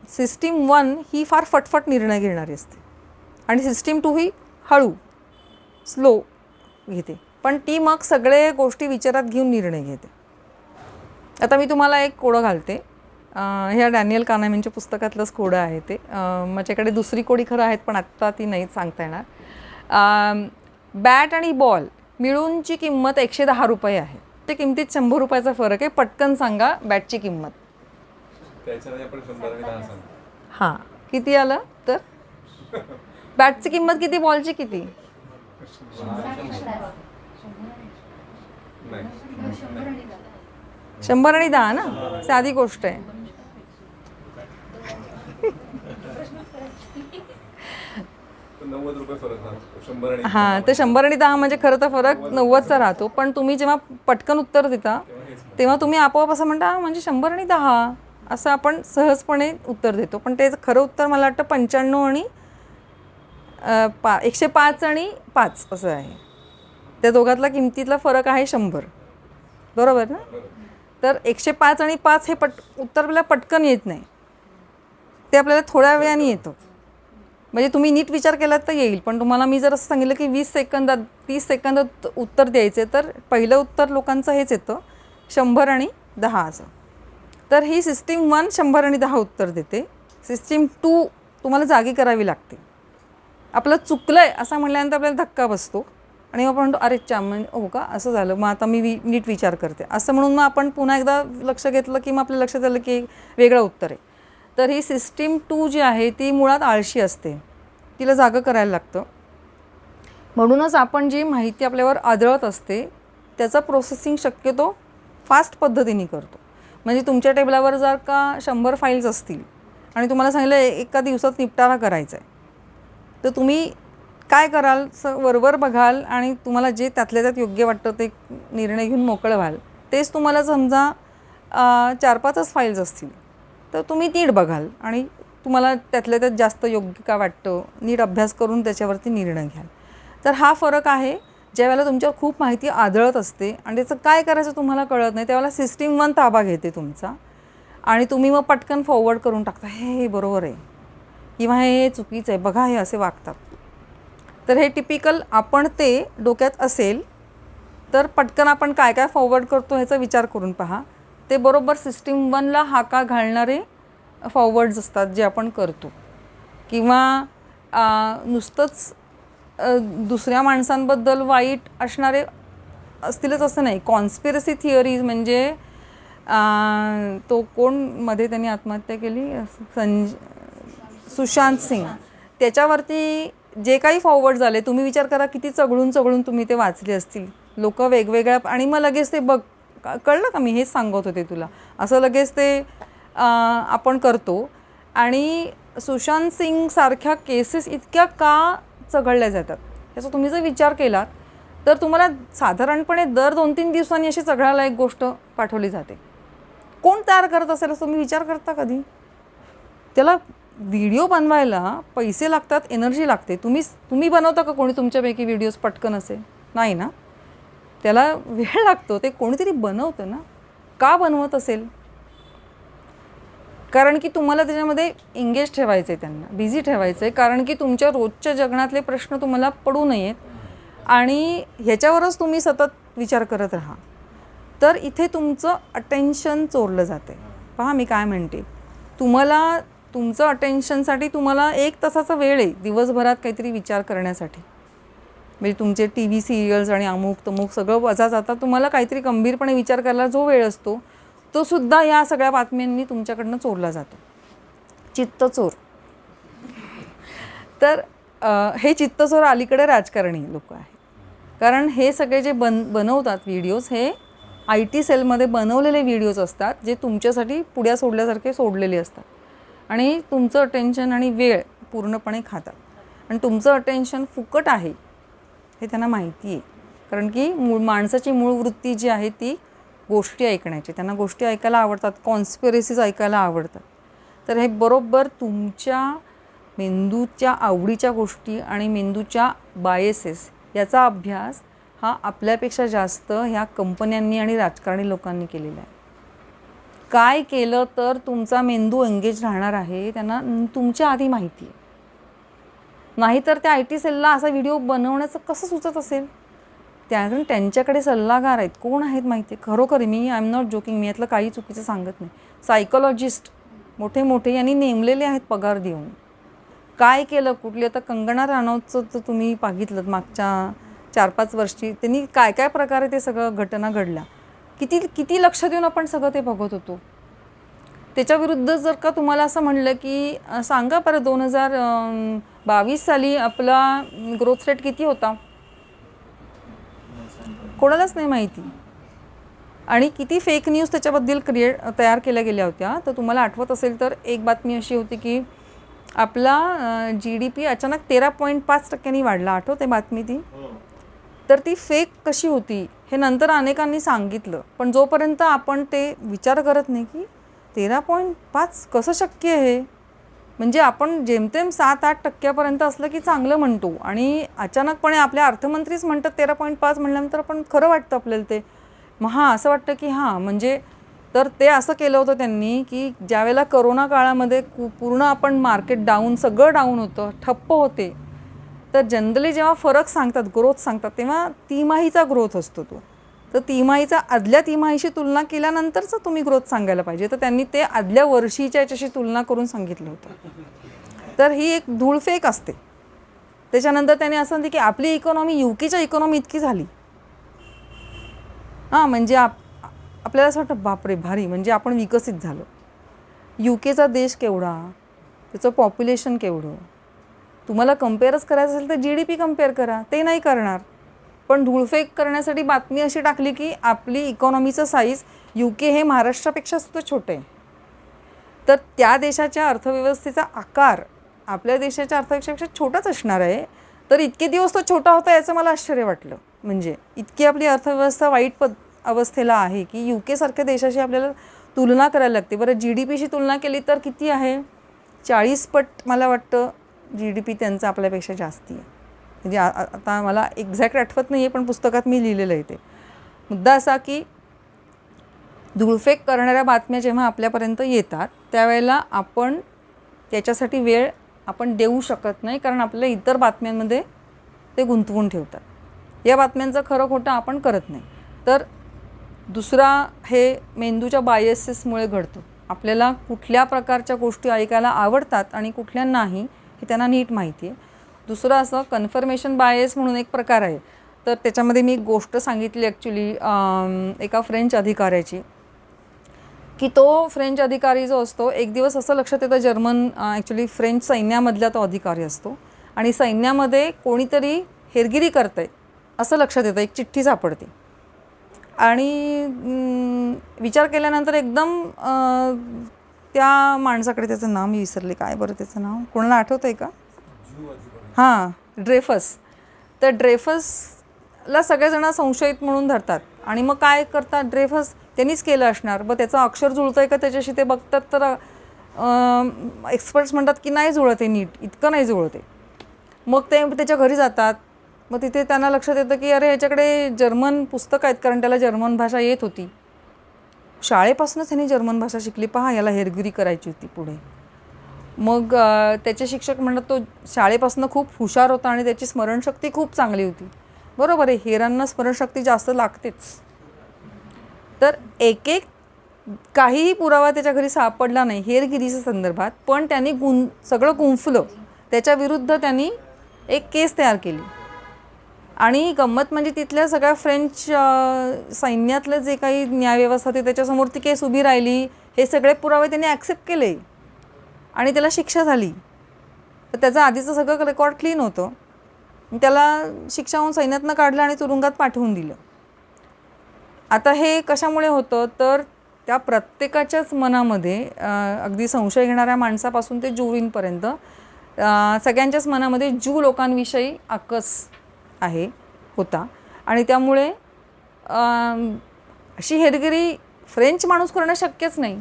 सिस्टीम 1 ही फार फटफट निर्णय घेणारी असते आणि सिस्टीम 2 ही हळू स्लो घेते. पण ती मग सगळे गोष्टी विचारात घेऊन निर्णय घेते. आता मी तुम्हाला एक कोडं घालते. ह्या डॅनियल कानेमॅनच्या पुस्तकातलंच कोडं आहे ते. माझ्याकडे दुसरी कोडी खरं आहेत पण आत्ता ती नाही सांगता येणार. बॅट आणि बॉल मिळूनची किंमत 110 रुपये आहे. त्या किमतीत 100 रुपयाचा फरक आहे. पटकन सांगा बॅटची किंमत. त्याच्याने आपण 100 आणि 10 सांगू. हां किती आलं तर बॅटची किंमत किती बॉलची किती. नाही 100 आणि 10 ना साधी गोष्ट आहे. तर 90 रुपये फरक राहतो 100 आणि हां तर 100 आणि 10 म्हणजे खरं तर फरक 90चा राहतो. पण तुम्ही जेव्हा पटकन उत्तर देता तेव्हा तुम्ही आपोआप असं म्हणता म्हणजे 100 आणि 10 असं आपण सहजपणे उत्तर देतो. पण त्याचं खरं उत्तर मला वाटतं 95 आणि 105 आणि 5 असं आहे. त्या दोघातला किमतीतला फरक आहे 100. बरोबर ना. तर 105 आणि 5 हे उत्तर आपल्याला पटकन येत नाही. ते आपल्याला थोड्या वेळाने येतं. म्हणजे तुम्ही नीट विचार केलात तर येईल. पण तुम्हाला मी जर असं सांगितलं की 20 सेकंदात 30 सेकंदात उत्तर द्यायचे तर पहिलं उत्तर लोकांचं हेच येतं 100 आणि 10 असं. तर ही सिस्टीम 1 100 आणि 10 उत्तर देते. सिस्टीम 2 तुम्हाला जागी करावी लागते. आपलं चुकलं आहे असं म्हटल्यानंतर आपल्याला धक्का बसतो आणि मग आपण म्हणतो अरे चामन हो का असं झालं मग आता मी नीट विचार करते असं म्हणून मग आपण पुन्हा एकदा लक्ष घेतलं की मग आपल्या लक्षात आलं की वेगळं उत्तर आहे. तर ही सिस्टीम 2 जी आहे ती मुळात आळशी असते. तिला जागं करायला लागतं. म्हणूनच आपण जी माहिती आपल्यावर आदळत असते त्याचा प्रोसेसिंग शक्यतो फास्ट पद्धतीने करतो. म्हणजे तुमच्या टेबलावर जर का 100 फाईल्स असतील आणि तुम्हाला सांगितलं एका दिवसात निपटारा करायचा आहे तर तुम्ही काय कराल वरवर बघाल आणि तुम्हाला जे त्यातल्या त्यात योग्य वाटतं ते निर्णय घेऊन मोकळं व्हाल. तेच तुम्हाला समजा 4-5च फाईल्स असतील तर तुम्ही नीट बघाल आणि तुम्हाला त्यातल्या त्यात जास्त योग्य का वाटतं नीट अभ्यास करून त्याच्यावरती निर्णय घ्याल. तर हा फरक आहे. ज्यावेळेला तुमच्यावर खूप माहिती आदळत असते आणि त्याचं काय करायचं तुम्हाला कळत नाही त्यावेळेला सिस्टीम 1 ताबा घेते तुमचा आणि तुम्ही मग पटकन फॉरवर्ड करून टाकता हे बरोबर आहे किंवा हे चुकीचं आहे बघा हे असे वागतात. तर हे टिपिकल आपण ते डोक्यात असेल तर पटकन आपण काय काय फॉरवर्ड करतो ह्याचा विचार करून पहा. ते बरोबर सिस्टीम 1ला हाका घालणारे फॉरवर्ड्स असतात जे आपण करतो. किंवा नुसतंच दुसऱ्या माणसांबद्दल वाईट असणारे असतीलच असं नाही. कॉन्स्पिरसी थिअरीज म्हणजे तो कोण मध्ये त्यांनी आत्महत्या केली सुशांत सिंग त्याच्यावरती जे काही फॉरवर्ड झाले तुम्ही विचार करा किती चघळून चघळून तुम्ही ते वाचले असतील. लोक वेगवेगळ्या आणि मग लगेच ते बघ कळलं का मी हेच सांगत होते तुला असं लगेच ते आपण करतो. आणि सुशांत सिंग सारख्या केसेस इतक्या का चघळल्या जातात याचा तुम्ही जर विचार केलात तर तुम्हाला साधारणपणे दर 2-3 दिवसांनी अशी चघळायला एक गोष्ट पाठवली जाते. कोण तयार करत असेल असं तुम्ही विचार करता कधी. त्याला व्हिडिओ बनवायला पैसे लागतात, एनर्जी लागते. तुम्ही बनवता का कोणी तुमच्यापैकी व्हिडिओज पटकन असे? नाही ना. त्याला वेळ लागतो. ते कोणीतरी बनवतं ना. का बनवत असेल? कारण की तुम्हाला त्याच्यामध्ये एंगेज ठेवायचं आहे, त्यांना बिझी ठेवायचं आहे. कारण की तुमच्या रोजच्या जगण्यातले प्रश्न तुम्हाला पडू नयेत आणि ह्याच्यावरच तुम्ही सतत विचार करत राहा. तर इथे तुमचं अटेन्शन चोरलं जाते. पहा मी काय म्हणते, तुम्हाला तुमचं अटेन्शनसाठी तुम्हाला 1 तासाचा वेळ आहे दिवसभरात काहीतरी विचार करण्यासाठी. म्हणजे तुमचे टी व्ही सिरियल्स आणि अमुक तमुक सगळं वजा जाता तुम्हाला काहीतरी गंभीरपणे विचार करायला जो वेळ असतो तो सुद्धा या सगळ्या बातम्यांनी तुमच्याकडनं चोरला जातो. चित्तचोर. तर हे चित्तचोर अलीकडे राजकारणी लोक आहेत. कारण हे सगळे जे बनवतात व्हिडिओज हे IT सेलमध्ये बनवलेले व्हिडिओज असतात, जे तुमच्यासाठी पुड्या सोडल्यासारखे सोडलेले असतात आणि तुमचं अटेन्शन आणि वेळ पूर्णपणे खातात. आणि तुमचं अटेन्शन फुकट आहे हे त्यांना माहिती आहे. कारण की माणसाची मूळ वृत्ती जी आहे ती गोष्टी ऐकण्याची. त्यांना गोष्टी ऐकायला आवडतात, कॉन्स्पिरसीज ऐकायला आवडतात. तर हे बरोबर तुमच्या मेंदूच्या आवडीच्या गोष्टी आणि मेंदूच्या बायसेस याचा अभ्यास हा आपल्यापेक्षा जास्त ह्या कंपन्यांनी आणि राजकारणी लोकांनी केलेला आहे. काय केलं तर तुमचा मेंदू एंगेज राहणार आहे त्यांना तुमच्या आधी माहिती आहे. नाहीतर त्या IT सेलला असा व्हिडिओ बनवण्याचं कसं सुचत असेल? कारण त्यांच्याकडे सल्लागार आहेत. कोण आहेत माहिती आहे? खरोखर मी आय एम नॉट जोकिंग, मी यातलं काही चुकीचं सांगत नाही. सायकोलॉजिस्ट मोठे मोठे यांनी नेमलेले आहेत पगार देऊन. काय केलं कुठली आता कंगना राणौतचं तर तुम्ही बघितलं मागच्या 4-5 वर्षी त्यांनी काय काय प्रकारे ते सगळं घटना घडल्या. किती लक्ष देऊन आपण सगळं ते बघत होतो. त्याच्याविरुद्ध जर का तुम्हाला असं म्हणलं की सांगा बरं 2022 साली आपला ग्रोथ रेट किती होता? कोणालाच नाही माहिती. आणि किती फेक न्यूज त्याच्याबद्दल तयार केल्या गेल्या होत्या. तर तुम्हाला आठवत असेल तर एक बातमी अशी होती की आपला GDP अचानक 13.5% वाढला. आठवते बातमी ती? तर ती फेक कशी होती हे नंतर अनेकांनी सांगितलं. पण जोपर्यंत आपण ते विचार करत नाही की 13.5 कसं शक्य आहे, म्हणजे आपण जेमतेम 7-8% असलं की चांगलं म्हणतो आणि अचानकपणे आपल्या अर्थमंत्रीच म्हणतात 13.5 म्हणल्यानंतर आपण खरं वाटतं आपल्याला ते. मग असं वाटतं की म्हणजे तर ते असं केलं होतं त्यांनी की ज्यावेळेला करोना काळामध्ये पूर्ण आपण मार्केट डाऊन, सगळं डाऊन होतं, ठप्प होते. तर जनरली जेव्हा फरक सांगतात, ग्रोथ सांगतात, तेव्हा तिमाहीचा ग्रोथ असतो तो. तर तिमाहीचा आदल्या तिमाहीशी तुलना केल्यानंतरच तुम्ही ग्रोथ सांगायला पाहिजे. तर त्यांनी ते आदल्या वर्षीच्या याच्याशी तुलना करून सांगितलं होतं. तर ही एक धूळफेक असते. त्याच्यानंतर त्याने असं म्हणते की आपली इकॉनॉमी UKच्या इकॉनॉमी इतकी झाली. म्हणजे आपल्याला असं वाटतं बापरे भारी, म्हणजे आपण विकसित झालो. UKचा देश केवढा, त्याचं पॉप्युलेशन केवढं. तुम्हाला कम्पेअरच करायचं असेल तर GDP कम्पेअर करा. ते नाही करणार. पण धूळफेक करण्यासाठी बातमी अशी टाकली की आपली इकॉनॉमीचं साईज UK हे महाराष्ट्रापेक्षा सुद्धा छोटं आहे. तर त्या देशाच्या अर्थव्यवस्थेचा आकार आपल्या देशाच्या अर्थव्यवस्थेपेक्षा छोटाच असणार आहे. तर इतके दिवस तो छोटा होता याचं मला आश्चर्य वाटलं. म्हणजे इतकी आपली अर्थव्यवस्था वाईट अवस्थेला आहे की UK सारख्या देशाशी आपल्याला तुलना करायला लागते. बरं GDPशी तुलना केली तर किती आहे? 40 पट मला वाटतं GDP त्यांचा आपल्यापेक्षा जास्ती आहे. म्हणजे आता मला एक्झॅक्ट आठवत नाही आहे, पण पुस्तकात मी लिहिलेलं आहे ते. मुद्दा असा की धूळफेक करणाऱ्या बातम्या जेव्हा आपल्यापर्यंत येतात त्यावेळेला आपण त्याच्यासाठी वेळ आपण देऊ शकत नाही, कारण आपल्याला इतर बातम्यांमध्ये ते गुंतवून ठेवतात. या बातम्यांचं खरं खोटं आपण करत नाही. तर दुसरा हे मेंदूच्या बायसेसमुळे घडतं. आपल्याला कुठल्या प्रकारच्या गोष्टी ऐकायला आवडतात आणि कुठल्या नाही हे त्यांना नीट माहिती आहे. दुसरं असं कन्फर्मेशन बायस म्हणून एक प्रकार आहे. तर त्याच्यामध्ये मी गोष्ट सांगितली ॲक्च्युली एका फ्रेंच अधिकाऱ्याची, की तो फ्रेंच अधिकारी जो असतो एक दिवस असं लक्षात येतं, जर्मन ॲक्च्युली फ्रेंच सैन्यामधला तो अधिकारी असतो आणि सैन्यामध्ये कोणीतरी हेरगिरी करतं आहे असं लक्षात येतं. एक चिठ्ठी सापडते आणि विचार केल्यानंतर एकदम त्या माणसाकडे, त्याचं नाव मी विसरले, काय बरं त्याचं नाव, कोणाला आठवतं आहे का? ड्रेफस. तर ड्रेफसला सगळेजण संशयित म्हणून धरतात आणि मग काय करतात, ड्रेफस त्यांनीच केलं असणार. मग त्याचं अक्षर जुळतं आहे का त्याच्याशी ते बघतात. तर एक्सपर्ट्स म्हणतात की नाही जुळत आहे नीट, इतकं नाही जुळत आहे. मग ते त्याच्या घरी जातात. मग तिथे त्यांना लक्षात येतं की अरे ह्याच्याकडे जर्मन पुस्तकं आहेत, कारण त्याला जर्मन भाषा येत होती. शाळेपासूनच ह्याने जर्मन भाषा शिकली. पहा, याला हेरगिरी करायची होती पुढे. मग त्याचे शिक्षक म्हणतात तो शाळेपासून खूप हुशार होता आणि त्याची स्मरणशक्ती खूप चांगली होती. बरोबर आहे, हेरांना स्मरणशक्ती जास्त लागतेच. तर एक काहीही पुरावा त्याच्या घरी सापडला नाही हेरगिरीच्या संदर्भात, पण त्यांनी सगळं गुंफलं. त्याच्या विरुद्ध त्यांनी एक केस तयार केली. आणि गंमत म्हणजे तिथल्या सगळ्या फ्रेंच सैन्यातलं जे काही न्यायव्यवस्था होती त्याच्यासमोर ती केस उभी राहिली. हे सगळे पुरावे त्यांनी ॲक्सेप्ट केले आणि त्याला शिक्षा झाली. तर त्याचं आधीचं सगळं रेकॉर्ड क्लीन होतं. त्याला शिक्षा होऊन सैन्यातनं काढलं आणि तुरुंगात पाठवून दिलं. आता हे कशामुळे होतं, तर त्या प्रत्येकाच्याच मनामध्ये अगदी संशय घेणाऱ्या माणसापासून ते ज्यूरींपर्यंत सगळ्यांच्याच मनामध्ये ज्यू लोकांविषयी आकस होता. आणि त्यामुळे अशी हेरगिरी फ्रेंच माणूस करणं शक्यच नाही.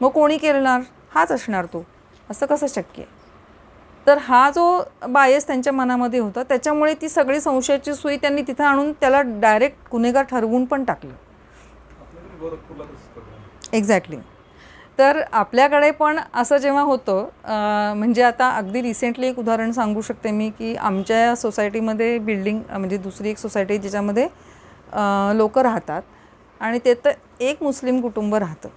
मग कोणी करणार, हाच असणार तो. असं कसं शक्य आहे? तर हा जो बायस त्यांच्या मनामध्ये होता त्याच्यामुळे ती सगळी संशयाची सुई त्यांनी तिथं आणून त्याला डायरेक्ट गुन्हेगार ठरवून पण टाकलं. एक्झॅक्टली. तर आपल्याकडे पण असं जेव्हा होतं, म्हणजे आता अगदी रिसेंटली एक उदाहरण सांगू शकते मी की आमच्या सोसायटीमध्ये बिल्डिंग म्हणजे दुसरी एक सोसायटी ज्याच्यामध्ये लोक राहतात आणि ते तर एक मुस्लिम कुटुंब राहतं.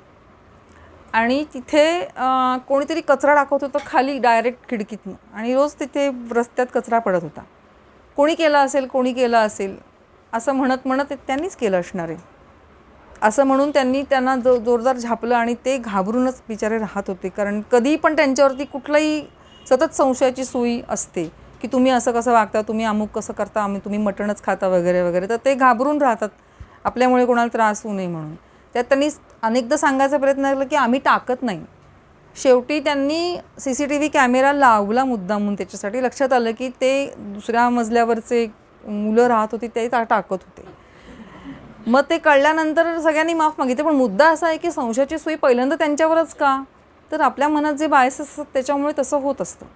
आणि तिथे कोणीतरी कचरा टाकत होतं खाली डायरेक्ट खिडकीतनं, आणि रोज तिथे रस्त्यात कचरा पडत होता. कोणी केलं असेल असं म्हणत त्यांनीच केलं असणार आहे असं म्हणून त्यांना जोरदार झापलं. आणि ते घाबरूनच बिचारे राहत होते, कारण कधी पण त्यांच्यावरती कुठलाही सतत संशयाची सुई असते की तुम्ही असं कसं वागता, तुम्ही अमुक कसं करता, तुम्ही मटणच खाता वगैरे वगैरे. तर ते घाबरून राहतात आपल्यामुळे कोणाला त्रास होऊ नये म्हणून. त्यात त्यांनी अनेकदा सांगायचा प्रयत्न केला की आम्ही टाकत नाही. शेवटी त्यांनी CCTV कॅमेरा लावला मुद्दामून. त्याच्यासाठी लक्षात आलं की ते दुसऱ्या मजल्यावरचे मुलं राहत होती ते टाकत होते. मग ते कळल्यानंतर सगळ्यांनी माफ मागितली. पण मुद्दा असा आहे की संशयाची सुई पहिल्यांदा त्यांच्यावरच का, तर आपल्या मनात जे बायस असतात त्याच्यामुळे तसं होत असतं.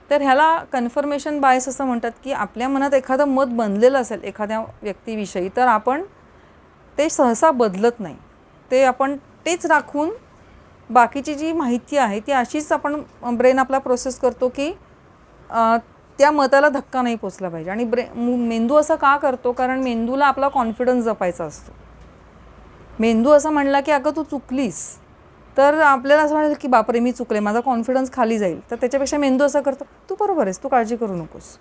तर ह्याला कन्फर्मेशन बायस असं म्हणतात की आपल्या मनात एखादं मत बनलेलं असेल एखाद्या व्यक्तीविषयी, तर आपण ते सहसा बदलत नाही. ते आपण तेच राखून बाकीची जी माहिती आहे ती अशीच आपण ब्रेन आपला प्रोसेस करतो की त्या मताला धक्का नाही पोचला पाहिजे. आणि मेंदू असं का करतो, कारण मेंदूला आपला कॉन्फिडन्स जपायचा असतो. मेंदू असं म्हणला की अगं तू चुकलीस, तर आपल्याला असं म्हणायचं की बापरे मी चुकले, माझा कॉन्फिडन्स खाली जाईल. तर त्याच्यापेक्षा मेंदू असं करतो तू बरोबर आहेस, तू काळजी करू नकोस.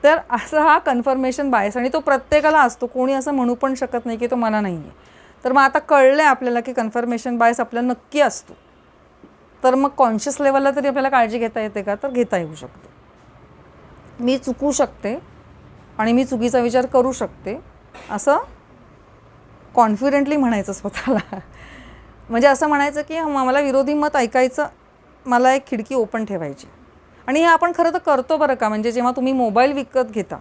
तर असा हा कन्फर्मेशन बायस, आणि तो प्रत्येकाला असतो. कोणी असं म्हणू पण शकत नाही की तो मला नाही आहे. तर मग आता कळलं आहे आपल्याला की कन्फर्मेशन बायस आपल्याला नक्की असतो. तर मग कॉन्शियस लेवलला तरी आपल्याला काळजी घेता येते का, तर घेता येऊ शकते. मी चुकू शकते आणि मी चुकीचा विचार करू शकते असं कॉन्फिडेंटली म्हणायचं स्वतःला. म्हणजे असं म्हणायचं की मला विरोधी मत ऐकायचं, मला एक खिडकी ओपन ठेवायची. आणि हे आपण खरं तर करतो बरं का. म्हणजे जेव्हा तुम्ही मोबाईल विकत घेता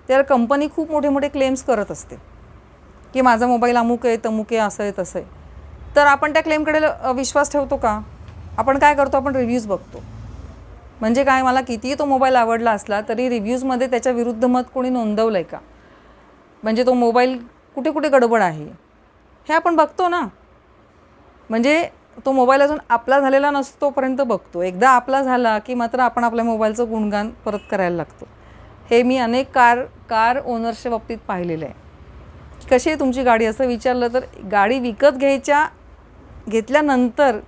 त्याला कंपनी खूप मोठे मोठे क्लेम्स करत असते की माझा मोबाईल अमुक आहे तमुक आहे असं आहे तसं आहे. तर आपण त्या क्लेमकडे विश्वास ठेवतो का? आपण काय करतो, आपण रिव्ह्यूज बघतो. म्हणजे काय, मला कितीही तो मोबाईल आवडला असला तरी रिव्ह्यूजमध्ये त्याच्या विरुद्ध मत कोणी नोंदवलं आहे का, म्हणजे तो मोबाईल कुठे कुठे गडबड आहे हे आपण बघतो ना. म्हणजे तो मोबाईल अजून आपला झालेला नसतोपर्यंत बघतो. एकदा आपला झाला की मात्र आपण आपल्या मोबाईलचं गुणगान परत करायला लागतो. हे मी अनेक कार ओनर्सच्या बाबतीत पाहिलेलं आहे. कशी आहे तुमची गाडी असं विचारलं तर गाडी विकत घेतल्यानंतर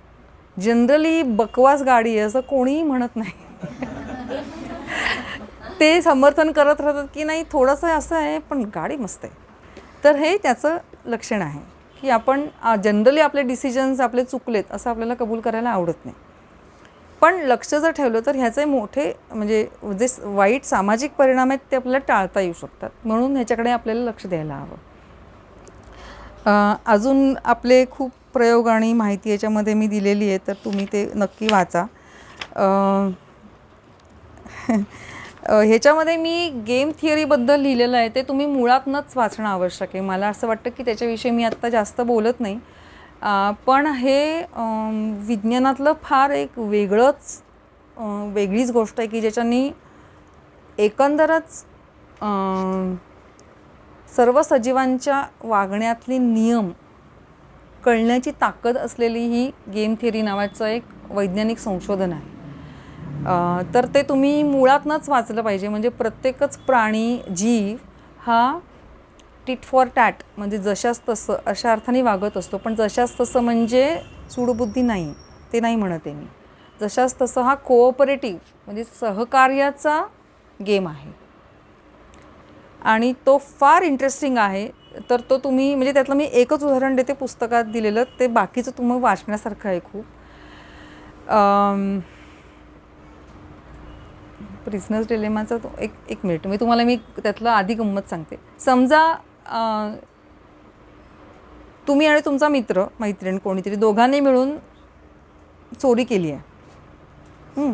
जनरली बकवास गाडी आहे असं कोणीही म्हणत नाही. ते समर्थन करत राहतात की नाही थोडंसं असं आहे पण गाडी मस्त आहे. तर हे त्याचं लक्षण आहे की आपण जनरली आपले डिसिजन्स आपले चुकलेत असं आपल्याला कबूल करायला आवडत नाही. पण लक्ष जर ठेवलं तर ह्याचे मोठे म्हणजे जे वाईट सामाजिक परिणाम आहेत ते आपल्याला टाळता येऊ शकतात. म्हणून ह्याच्याकडे आपल्याला लक्ष द्यायला हवं. अजून आपले खूप प्रयोग आणि माहिती याच्यामध्ये मी दिलेली आहे, तर तुम्ही ते नक्की वाचा. ह्याच्यामध्ये मी गेम थिअरीबद्दल लिहिलेलं आहे, ते तुम्ही मुळातनंच वाचणं आवश्यक आहे. मला असं वाटतं की त्याच्याविषयी मी आत्ता जास्त बोलत नाही, पण हे विज्ञानातलं फार एक वेगळीच गोष्ट आहे की ज्याच्यानी एकंदरच सर्व सजीवांच्या वागण्यातले नियम कळण्याची ताकद असलेली ही गेम थिअरी नावाचं एक वैज्ञानिक संशोधन आहे. तर ते तुम्ही मुळातनंच वाचलं पाहिजे. म्हणजे प्रत्येकच प्राणी जीव हा टिट फॉर टॅट म्हणजे जशास तसं अशा अर्थाने वागत असतो. पण जशास तसं म्हणजे सूडबुद्धी नाही, ते नाही म्हणत आहे मी. जशास तसं हा कोऑपरेटिव्ह म्हणजे सहकार्याचा गेम आहे आणि तो फार इंटरेस्टिंग आहे. तर तो तुम्ही म्हणजे त्यातलं मी एकच उदाहरण देते पुस्तकात दिलेलं, ते बाकीचं तुम्ही वाचण्यासारखं आहे खूप. प्रिझनर्स डिलेमाचा तो एक मिनिट मी त्यातलं आधी गंमत सांगते. समजा तुम्ही आणि तुमचा मैत्रीण कोणीतरी दोघांनी मिळून चोरी केली आहे.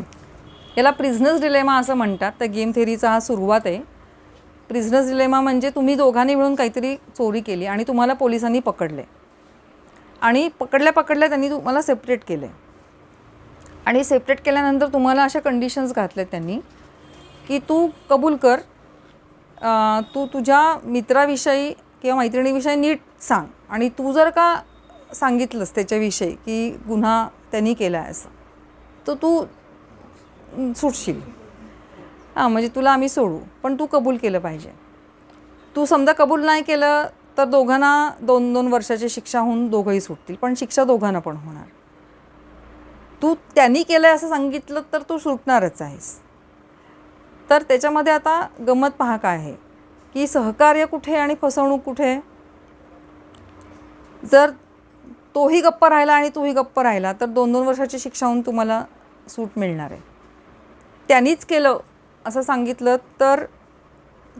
याला प्रिझनर्स डिलेमा असं म्हणतात. त्या गेम थेअरीचा हा सुरुवात आहे. प्रिझनर्स डिलेमा म्हणजे तुम्ही दोघांनी मिळून काहीतरी चोरी केली आणि तुम्हाला पोलिसांनी पकडले आणि पकडल्या त्यांनी तुम्हाला सेपरेट केले आणि सेपरेट केल्यानंतर तुम्हाला अशा कंडिशन्स घातल्या त्यांनी की तू कबूल कर, तू तुझ्या मित्राविषयी किंवा मैत्रिणीविषयी नीट सांग आणि तू जर का सांगितलंस त्याच्याविषयी की गुन्हा त्यांनी केला आहे असं तर तू सुटशील. म्हणजे तुला आम्ही सोडू, पण तू कबूल केलं पाहिजे. तू समजा कबूल नाही केलं तर दोघांना 2-2 वर्षाची शिक्षा होऊन दोघंही सुटतील, पण शिक्षा दोघांना पण होणार. तू त्यांनी केलं असं सांगितलं तर तू सुटणारच आहेस. तर त्याच्यामध्ये आता गंमत पहा काय आहे की सहकार्य कुठे आणि फसवणूक कुठे. जर तोही गप्प राहिला आणि तोही गप्प राहिला तर 2-2 वर्षाची शिक्षा होऊन तुम्हाला सूट मिळणार आहे. त्यांनीच केलं असं सांगितलं तर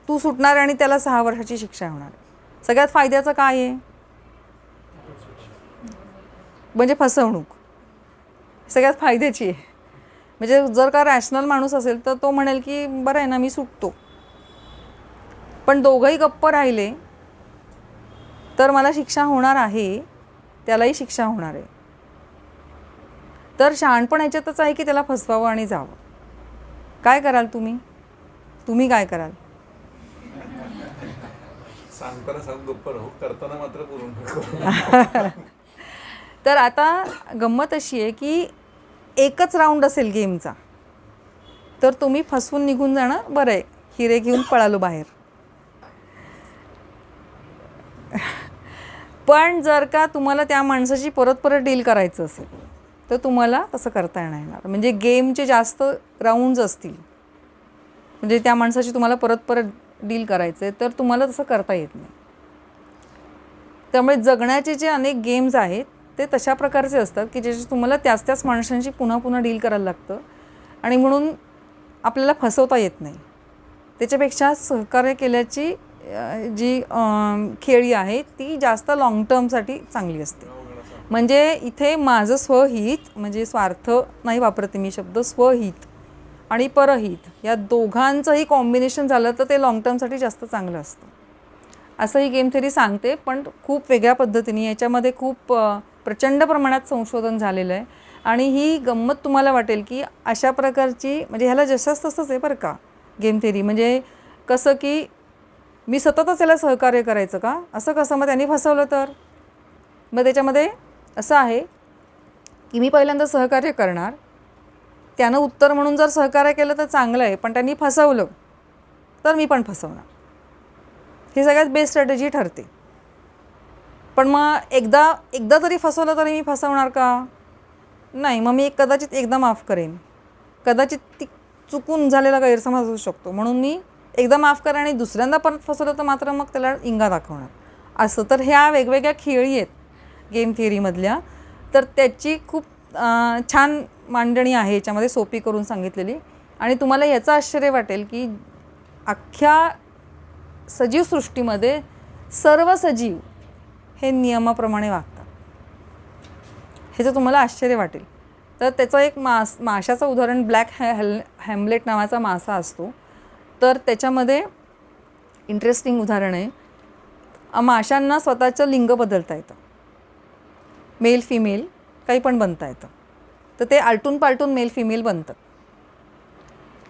तू सुटणार आणि त्याला 6 वर्षाची शिक्षा होणार. सगळ्यात फायद्याचं काय आहे म्हणजे फसवणूक सगळ्यात फायद्याची आहे. म्हणजे जर का रॅशनल माणूस असेल तर तो म्हणेल की बरं आहे ना मी सुटतो, पण दोघंही गप्प राहिले तर मला शिक्षा होणार आहे, त्यालाही शिक्षा होणार आहे. तर शहाणपण ह्याच्यातच आहे की त्याला फसवावं आणि जावं. काय कराल तुम्ही काय कराल? सांगताना सांग गप्प राहू, करताना मात्र पूर्ण. तर आता गंमत अशी आहे की एकच राऊंड असेल गेमचा तर तुम्ही फसवून निघून जाणं बरं आहे, हिरे घेऊन पळालो बाहेर. पण जर का तुम्हाला त्या माणसाची परत डील करायचं असेल तर तुम्हाला तसं करता येणार. म्हणजे गेमचे जास्त राऊंड्स असतील म्हणजे त्या माणसाची तुम्हाला परत डील करायचं आहे तर तुम्हाला तसं करता येत नाही. त्यामुळे जगण्याचे जे अनेक गेम्स आहेत ते तशा प्रकारचे असतात की ज्याची तुम्हाला त्याच माणसांशी पुन्हा डील करायला लागतं आणि म्हणून आपल्याला फसवता येत नाही. त्याच्यापेक्षा सहकार्य केल्याची जी खेळी आहे ती जास्त लाँग टर्मसाठी चांगली असते. म्हणजे इथे माझं स्वहित म्हणजे स्वार्थ नाही वापरते मी शब्द, स्वहित आणि परहित या दोघांचंही कॉम्बिनेशन झालं तर ते लाँग टर्मसाठी जास्त चांगलं असतं असं ही गेम थेअरी सांगते. पण खूप वेगळ्या पद्धतीने याच्यामध्ये खूप प्रचंड प्रमाणात संशोधन झालेलं आहे आणि ही गंमत तुम्हाला वाटेल की अशा प्रकारची म्हणजे ह्याला जशाच तसंच आहे बरं का गेम थेअरी. म्हणजे कसं की मी सततच याला सहकार्य करायचं का, असं कसं, मग त्यांनी फसवलं तर. मग त्याच्यामध्ये असं आहे की मी पहिल्यांदा सहकार्य करणार, त्यानं उत्तर म्हणून जर सहकार्य केलं तर चांगलं आहे, पण त्यांनी फसवलं तर मी पण फसवणार. ही सगळ्यात बेस्ट स्ट्रॅटेजी ठरते. पण मग एकदा तरी फसवलं तरी मी फसवणार का नाही. मग मी कदाचित एकदा माफ करेन, कदाचित ती चुकून झालेला गैरसमज असू शकतो म्हणून मी एकदा माफ करेन आणि दुसऱ्यांदा परत फसवलं तर मात्र मग त्याला इंगा दाखवणार असं. तर ह्या वेगवेगळ्या खेळी आहेत गेम थिअरीमधल्या. तर त्याची खूप छान मांडणी आहे याच्यामध्ये, सोपी करून सांगितलेली. आणि तुम्हाला याचं आश्चर्य वाटेल की अख्ख्या सजीव सृष्टीमध्ये सर्व सजीव हे नियमाप्रमाणे वागतात. ह्याचं तुम्हाला आश्चर्य वाटेल. तर त्याचं एक माशाचं उदाहरण, ब्लॅक हॅमलेट नावाचा मासा असतो. तर त्याच्यामध्ये इंटरेस्टिंग उदाहरण आहे, माशांना स्वतःचं लिंग बदलता येतं. मेल फिमेल काही पण बनता येतं. तर ते आलटून पालटून मेल फिमेल बनतात.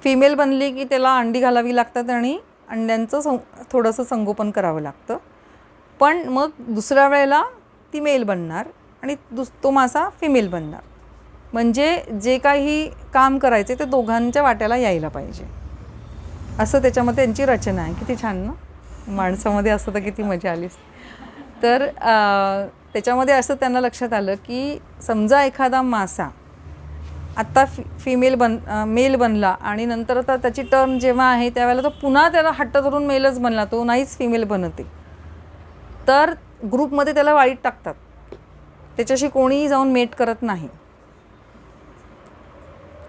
फिमेल बनली की त्याला अंडी घालावी लागतात आणि अंड्यांचं थोडंसं संगोपन करावं लागतं. पण मग दुसऱ्या वेळेला ती मेल बनणार आणि तो मासा फिमेल बनणार. म्हणजे जे काही काम करायचे ते दोघांच्या वाट्याला यायला पाहिजे, असं त्याच्यामध्ये त्यांची रचना आहे. किती छान ना, माणसामध्ये असतं तर किती मजा आलीच. तर त्याच्यामध्ये असं त्यांना लक्षात आलं की समजा एखादा मासा आत्ता मेल बनला आणि नंतर आता त्याची टर्न जेव्हा आहे त्यावेळेला तो पुन्हा त्याला हट्ट धरून मेलच बनला, तो नाहीच फिमेल बनते, तर ग्रुपमध्ये त्याला वाईट टाकतात, त्याच्याशी कोणीही जाऊन मेट करत नाही.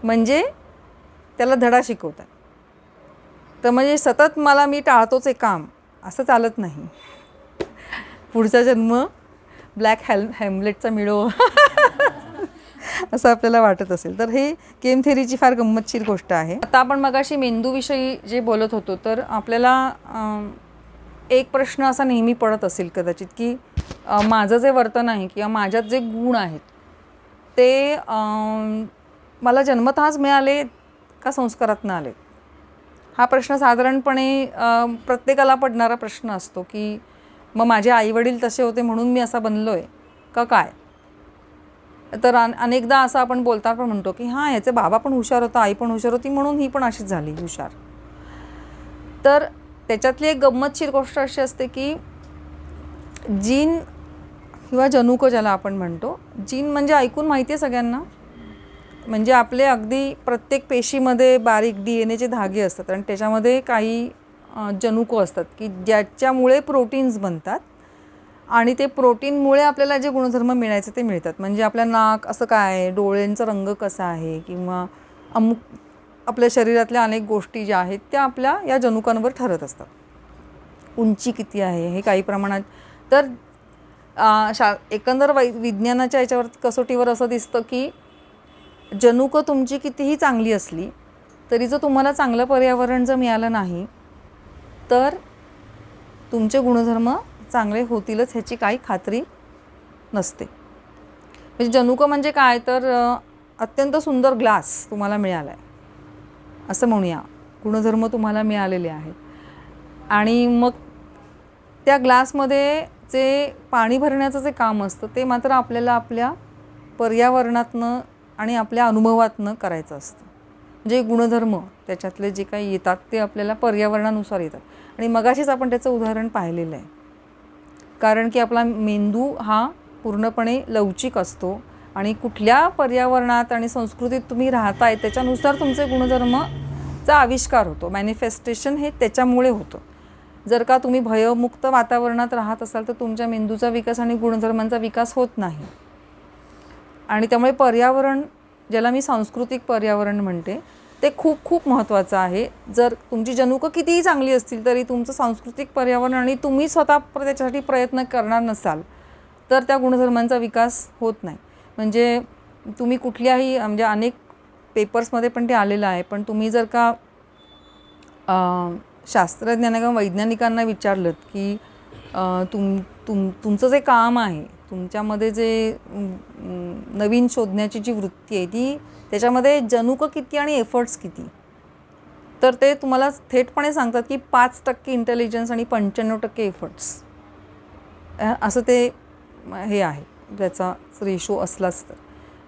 म्हणजे त्याला धडा शिकवतात. तर म्हणजे सतत मी टाळतोच आहे काम, असं चालत नाही. पुढचा जन्म ब्लॅक हॅमलेटचा मिळो असं आपल्याला वाटत असेल तर हे गेम थेअरीची फार गंमतशीर गोष्ट आहे. आता आपण मगाशी मेंदूविषयी जे बोलत होतो तर आपल्याला एक प्रश्न असा नेहमी पडत असेल कदाचित की माझं जे वर्तन आहे किंवा माझ्यात जे गुण आहेत ते मला जन्मतःच मिळाले का संस्कारातनं आले. हा प्रश्न साधारणपणे प्रत्येकाला पडणारा प्रश्न असतो की मग माझे आईवडील तसे होते म्हणून मी असा बनलो आहे का काय. तर अनेकदा असं आपण बोलताना पण म्हणतो की हां ह्याचे बाबा पण हुशार होता, आई पण हुशार होती म्हणून ही पण अशीच झाली हुशार. तर त्याच्यातली एक गंमतशीर गोष्ट अशी असते की जीन किंवा जनुक ज्याला आपण म्हणतो, जीन म्हणजे ऐकून माहिती आहे सगळ्यांना, म्हणजे आपले अगदी प्रत्येक पेशीमध्ये बारीक DNA चे धागे असतात आणि त्याच्यामध्ये काही जनुक असतात की ज्याच्यामुळे प्रोटीन्स बनतात आणि ते प्रोटीनमुळे आपल्याला जे गुणधर्म मिळायचे ते मिळतात. म्हणजे आपल्या नाक असं काय, डोळ्यांचा रंग कसा आहे किंवा अमुक आपल्या शरीरातल्या अनेक गोष्टी ज्या आहेत त्या आपल्या या जनुकांवर ठरत असतात. उंची किती आहे हे काही प्रमाणात. तर एकंदर विज्ञानाच्या याच्यावर कसोटीवर असं दिसतं की जनुक तुमची कितीही चांगली असली तरी जर तुम्हाला चांगलं पर्यावरण जर मिळालं नाही तर तुमचे गुणधर्म चांगले होतीलच ह्याची काही खात्री नसते. म्हणजे जनुक म्हणजे काय तर अत्यंत सुंदर ग्लास तुम्हाला मिळाला आहे असं म्हणूया, गुणधर्म तुम्हाला मिळालेले आहेत आणि मग त्या ग्लासमध्ये जे पाणी भरण्याचं जे काम असतं ते मात्र आपल्याला आपल्या पर्यावरणातनं आणि आपल्या अनुभवातनं करायचं असतं. जे गुणधर्म त्याच्यातले जे काही येतात ते आपल्याला पर्यावरणानुसार येतात. आणि मगाशीच आपण त्याचं उदाहरण पाहिलेलं आहे, कारण की आपला मेंदू हा पूर्णपणे लवचिक असतो आणि कुठल्या पर्यावरणात आणि संस्कृतीत तुम्ही राहताय त्याच्यानुसार तुमचे गुणधर्मचा आविष्कार होतो. मॅनिफेस्टेशन हे त्याच्यामुळे होतं. जर का तुम्ही भयमुक्त वातावरणात राहत असाल तर तुमच्या मेंदूचा विकास आणि गुणधर्मांचा विकास होत नाही. आणि त्यामुळे पर्यावरण, ज्याला मी सांस्कृतिक पर्यावरण म्हणते, ते खूप खूप महत्त्वाचं आहे. जर तुमची जनुकं कितीही चांगली असतील तरी तुमचं सांस्कृतिक पर्यावरण आणि तुम्ही स्वतः त्याच्यासाठी प्रयत्न करणार नसाल तर त्या गुणधर्मांचा विकास होत नाही. म्हणजे तुम्ही कुठल्याही, म्हणजे अनेक पेपर्समध्ये पण ते आलेलं आहे, पण तुम्ही जर का शास्त्रज्ञांना किंवा वैज्ञानिकांना विचारलं की तुमचं जे काम आहे, तुमच्यामध्ये जे नवीन शोधण्याची जी वृत्ती आहे ती त्याच्यामध्ये जनुकं किती आणि एफर्ट्स किती, तर ते तुम्हाला थेटपणे सांगतात की 5% इंटेलिजन्स आणि 95% एफर्ट्स असं ते हे आहे, त्याचा रेशो असलाच तर.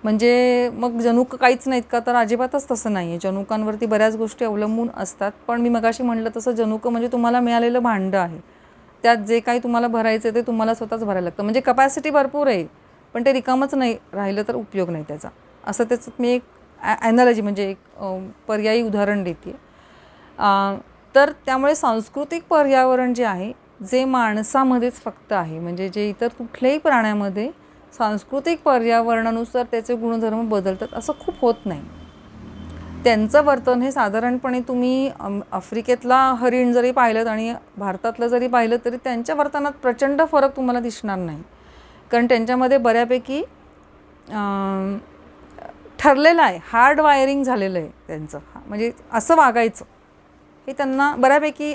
म्हणजे मग जनुक काहीच नाहीत का तर अजिबातच तसं नाही आहे. जनुकांवरती बऱ्याच गोष्टी अवलंबून असतात. पण मी मगाशी म्हटलं तसं जनुकं म्हणजे तुम्हाला मिळालेलं भांडं आहे, त्यात जे काही तुम्हाला भरायचं ते तुम्हाला स्वतःच भरायला लागतं. म्हणजे कपॅसिटी भरपूर आहे पण ते रिकामच नाही राहिलं तर उपयोग नाही त्याचा. असं त्याचं मी एक ॲनॉलॉजी म्हणजे एक पर्यायी उदाहरण देते. तर त्यामुळे सांस्कृतिक पर्यावरण जे आहे जे माणसामध्येच फक्त आहे, म्हणजे जे इतर कुठल्याही प्राण्यामध्ये सांस्कृतिक पर्यावरणानुसार त्याचे गुणधर्म बदलतात असं खूप होत नाही. त्यांचं वर्तन हे साधारणपणे तुम्ही आफ्रिकेतला हरिण जरी पाहिलं आणि भारतातलं जरी पाहिलं तरी त्यांच्या वर्तनात प्रचंड फरक तुम्हाला दिसणार नाही, कारण त्यांच्यामध्ये बऱ्यापैकी ठरलेलं आहे, हार्ड वायरिंग झालेलं आहे त्यांचं. म्हणजे असं वागायचं हे त्यांना बऱ्यापैकी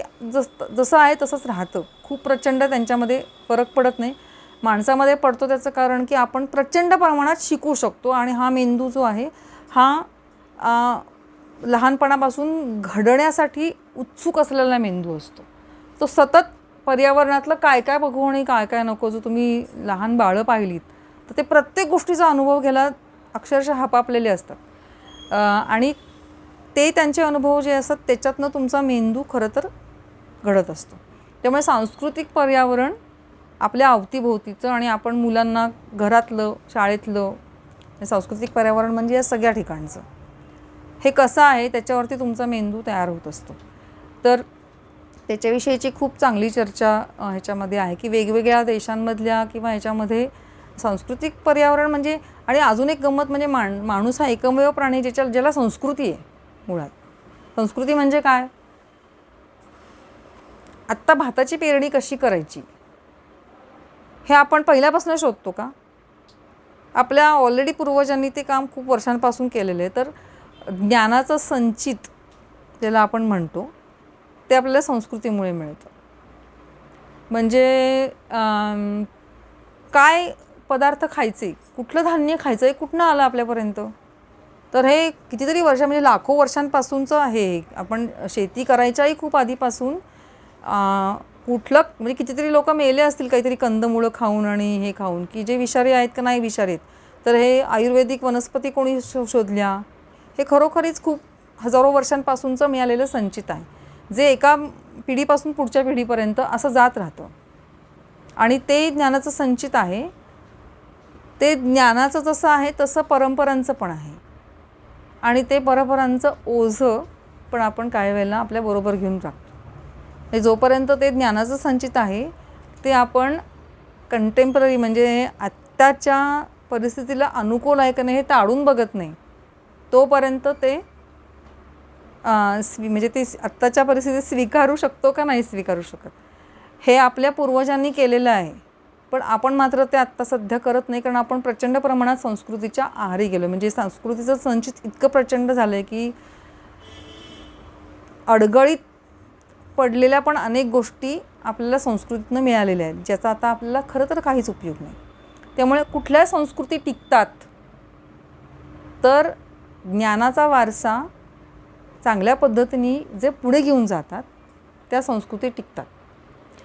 जसं आहे तसंच राहतं. खूप प्रचंड त्यांच्यामध्ये फरक पडत नाही. माणसामध्ये पडतो त्याचं कारण की आपण प्रचंड प्रमाणात शिकू शकतो आणि हा मेंदू जो आहे हा लहानपणापासून घडण्यासाठी उत्सुक असलेला मेंदू असतो. तो सतत पर्यावरणातलं काय काय बघू आणि काय काय नको, जो तुम्ही लहान बाळं पाहिलीत तर ते प्रत्येक गोष्टीचा अनुभव घ्यायला अक्षरशः हापापलेले असतात आणि ते त्यांचे अनुभव जे असतात त्याच्यातनं तुमचा मेंदू खरं तर घडत असतो. त्यामुळे सांस्कृतिक पर्यावरण आपल्या अवतीभोवतीचं आणि आपण मुलांना घरातलं, शाळेतलं, सांस्कृतिक पर्यावरण म्हणजे या सगळ्या ठिकाणचं हे कसं आहे त्याच्यावरती तुमचा मेंदू तयार होत असतो. तर त्याच्याविषयीची खूप चांगली चर्चा ह्याच्यामध्ये आहे की वेगवेगळ्या देशांमधल्या किंवा ह्याच्यामध्ये सांस्कृतिक पर्यावरण म्हणजे, आणि अजून एक गंमत म्हणजे माणूस हा एकमेव प्राणी ज्याला संस्कृती आहे. मुळात संस्कृती म्हणजे काय? आत्ता भाताची पेरणी कशी करायची हे आपण पहिल्यापासून शोधतो का? आपल्या ऑलरेडी पूर्वजांनी ते काम खूप वर्षांपासून केलेलं आहे. तर ज्ञानाचं संचित ज्याला आपण म्हणतो ते आपल्याला संस्कृतीमुळे मिळतं. म्हणजे काय पदार्थ खायचे, कुठलं धान्य खायचं, हे कुठनं आलं आपल्यापर्यंत? तर हे कितीतरी वर्ष म्हणजे लाखो वर्षांपासूनचं आहे. आपण शेती करायच्याही खूप आधीपासून कुठलं म्हणजे कितीतरी लोक मेले असतील काहीतरी कंदमुळं खाऊन आणि हे खाऊन की जे विषारी आहेत का नाही विषारी आहेत. तर हे आयुर्वेदिक वनस्पती कोणी शोधल्या हे खरोखरीच खूप हजारो वर्षांपासूनचं मिळालेलं संचित आहे, जे एका पिढीपासून पुढच्या पिढीपर्यंत असं जात राहतं. आणि ते ज्ञानाचं संचित आहे. ते ज्ञानाचं जसं आहे तसं परंपरांचं पण आहे. आणि ते परंपरांचं ओझं पण आपण काही वेळेला आपल्याबरोबर घेऊन टाकतो. हे जोपर्यंत ते ज्ञानाचं संचित आहे ते आपण कंटेम्पररी म्हणजे आत्ताच्या परिस्थितीला अनुकूल आहे का नाही हे टाळून बघत नाही. तोपर्यंत ते म्हणजे ते आत्ताच्या परिस्थितीत स्वीकारू शकतो का नाही स्वीकारू शकत हे आपल्या पूर्वजांनी केलेलं आहे. पण आपण मात्र ते आत्ता सध्या करत नाही, कारण आपण प्रचंड प्रमाणात संस्कृतीच्या आहारी गेलो. म्हणजे संस्कृतीचं संचित इतकं प्रचंड झालं आहे की अडगळीत पडलेल्या पण अनेक गोष्टी आपल्याला संस्कृतीतनं मिळालेल्या आहेत, ज्याचा आता आपल्याला खरं तर काहीच उपयोग नाही. त्यामुळे कुठल्या संस्कृती टिकतात तर ज्ञानाचा वारसा चांगल्या पद्धतीने जे पुढे घेऊन जातात त्या संस्कृती टिकतात.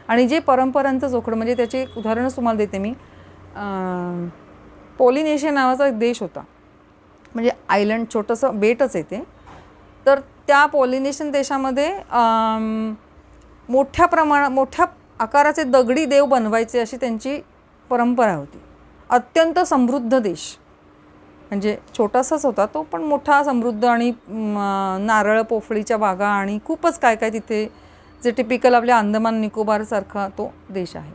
आणि जे परंपरांचं जोखड म्हणजे त्याचे एक उदाहरणच तुम्हाला देते मी. पॉलिनेशिया नावाचा एक देश होता, म्हणजे आयलंड छोटंसं बेटच आहे ते. तर त्या पॉलिनेशियन देशामध्ये मोठ्या आकाराचे दगडी देव बनवायचे अशी त्यांची परंपरा होती. अत्यंत समृद्ध देश, म्हणजे छोटासाच होता तो पण मोठा समृद्ध, आणि नारळ पोफळीच्या बागा आणि खूपच काय काय तिथे, जे टिपिकल आपल्या अंदमान निकोबारसारखा तो देश आहे.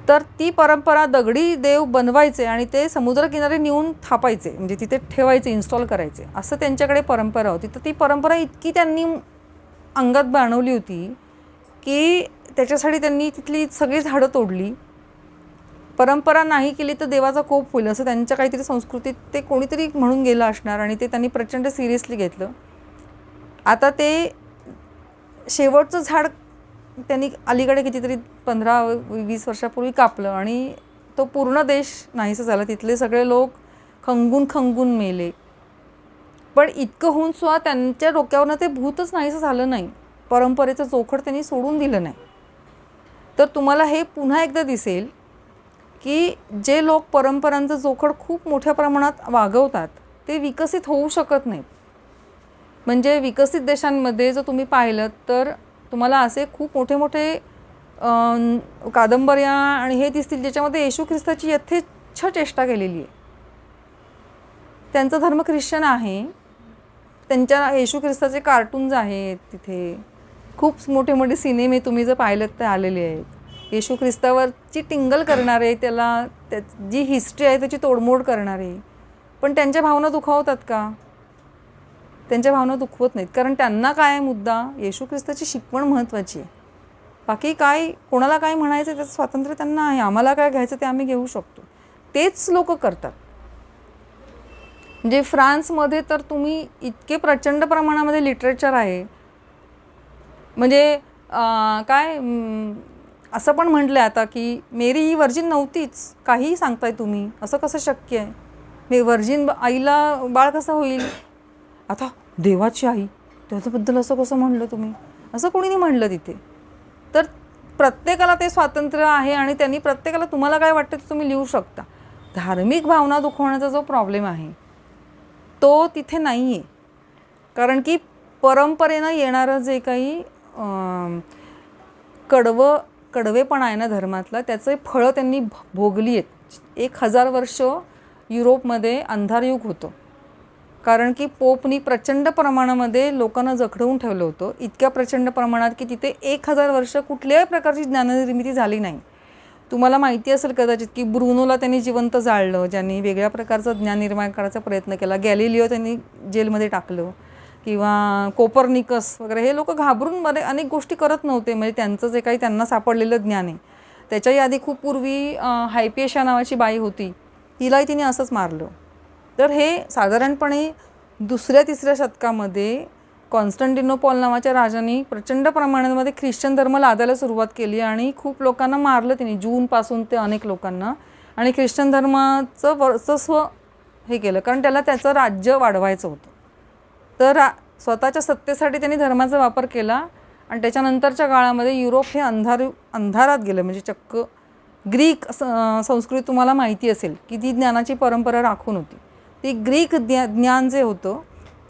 तर ती परंपरा दगडी देव बनवायचे आणि ते समुद्रकिनारी नेऊन थापायचे, म्हणजे तिथे ठेवायचे, इन्स्टॉल करायचे, असं त्यांच्याकडे परंपरा होती. तर ती परंपरा इतकी त्यांनी अंगात बाणवली होती की त्याच्यासाठी त्यांनी तिथली सगळी झाडं तोडली. परंपरा नाही केली तर देवाचा कोप होईल असं त्यांच्या काहीतरी संस्कृतीत ते कोणीतरी म्हणून गेलं असणार आणि ते त्यांनी प्रचंड सिरियसली घेतलं. आता ते शेवटचं झाड त्यांनी अलीकडे कितीतरी 15-20 वर्षापूर्वी कापलं आणि तो पूर्ण देश नाहीसं झाला. तिथले सगळे लोक खंगून मेले. पण इतकं होऊन सुद्धा त्यांच्या डोक्यावरनं ते भूतच नाहीसं झालं नाही. परंपरेचं चोखड त्यांनी सोडून दिलं नाही. तर तुम्हाला हे पुन्हा एकदा दिसेल की जे लोक परंपरांचं चोखड खूप मोठ्या प्रमाणात वागवतात ते विकसित होऊ शकत नाहीत. म्हणजे विकसित देशांमध्ये जर तुम्ही पाहिलं तर तुम्हाला असे खूप मोठे मोठे कादंबऱ्या आणि हे दिसतील ज्याच्यामध्ये येशू ख्रिस्ताची यथेच्छ चेष्टा केलेली आहे. त्यांचा धर्म ख्रिश्चन आहे, त्यांच्या येशू ख्रिस्ताचे कार्टून्स आहेत, तिथे खूप मोठे मोठे सिनेमे तुम्ही जर पाहिलेत ते आलेले आहेत. येशू ख्रिस्तावरची टिंगल करणारे, त्याला जी हिस्ट्री आहे त्याची तोडमोड करणारे. पण त्यांच्या भावना दुखावतात का? त्यांच्या भावना दुखवत नाहीत, कारण त्यांना काय मुद्दा, येशू ख्रिस्ताची शिकवण महत्त्वाची आहे. बाकी काय कोणाला काय म्हणायचं त्याचं स्वातंत्र्य त्यांना आहे, आम्हाला काय घ्यायचं ते आम्ही घेऊ शकतो. तेच लोक करतात. म्हणजे फ्रान्समध्ये तर तुम्ही इतके प्रचंड प्रमाणामध्ये लिटरेचर आहे, म्हणजे काय असं पण म्हटलं आता की मेरी ही व्हर्जिन नव्हतीच, काहीही सांगताय तुम्ही, असं कसं शक्य आहे, मी व्हर्जिन आईला बाळ कसं होईल, आता देवाची आई त्याच्याबद्दल असं कसं म्हणलं तुम्ही, असं कोणी नाही म्हणलं तिथे. तर प्रत्येकाला ते स्वातंत्र्य आहे आणि त्यांनी प्रत्येकाला तुम्हाला काय वाटतं ते तुम्ही लिहू शकता. धार्मिक भावना दुखवण्याचा जो प्रॉब्लेम आहे तो तिथे नाही आहे. कारण की परंपरेनं येणारं जे काही कडवेपणा आहे ना धर्मातला, त्याचे फळं त्यांनी भोगली आहेत. 1000 वर्ष युरोपमध्ये अंधारयुग होतं, कारण की पोपनी प्रचंड प्रमाणामध्ये लोकांना जखडवून ठेवलं होतं, इतक्या प्रचंड प्रमाणात की तिथे 1000 वर्ष कुठल्याही प्रकारची ज्ञाननिर्मिती झाली नाही. तुम्हाला माहिती असेल कदाचित की ब्रुनोला त्यांनी जिवंत जाळलं, ज्यांनी वेगळ्या प्रकारचं ज्ञान निर्माण करायचा प्रयत्न केला. गॅलिलिओ त्यांनी जेलमध्ये टाकलं, किंवा कोपर्निकस वगैरे हे लोक घाबरून अनेक गोष्टी करत नव्हते. म्हणजे त्यांचं जे काही त्यांना सापडलेलं ज्ञान आहे, त्याच्याही आधी खूप पूर्वी हायपिएशा नावाची बाई होती, तिलाही तिने असंच मारलं. तर हे साधारणपणे 2ऱ्या-3ऱ्या शतकामध्ये कॉन्स्टंटिनोपॉल नावाच्या राजांनी प्रचंड प्रमाणामध्ये ख्रिश्चन धर्म लादायला सुरुवात केली आणि खूप लोकांना मारलं तिने, जूनपासून ते अनेक लोकांना, आणि ख्रिश्चन धर्माचं वर्चस्व हे केलं, कारण त्याला त्याचं राज्य वाढवायचं होतं. तर स्वतःच्या सत्तेसाठी त्यांनी धर्माचा वापर केला आणि त्याच्यानंतरच्या काळामध्ये युरोप हे अंधारात गेलं. म्हणजे चक्क ग्रीक संस्कृती तुम्हाला माहिती असेल की ती ज्ञानाची परंपरा राखून होती. ती ग्रीक ज्ञान जे होतं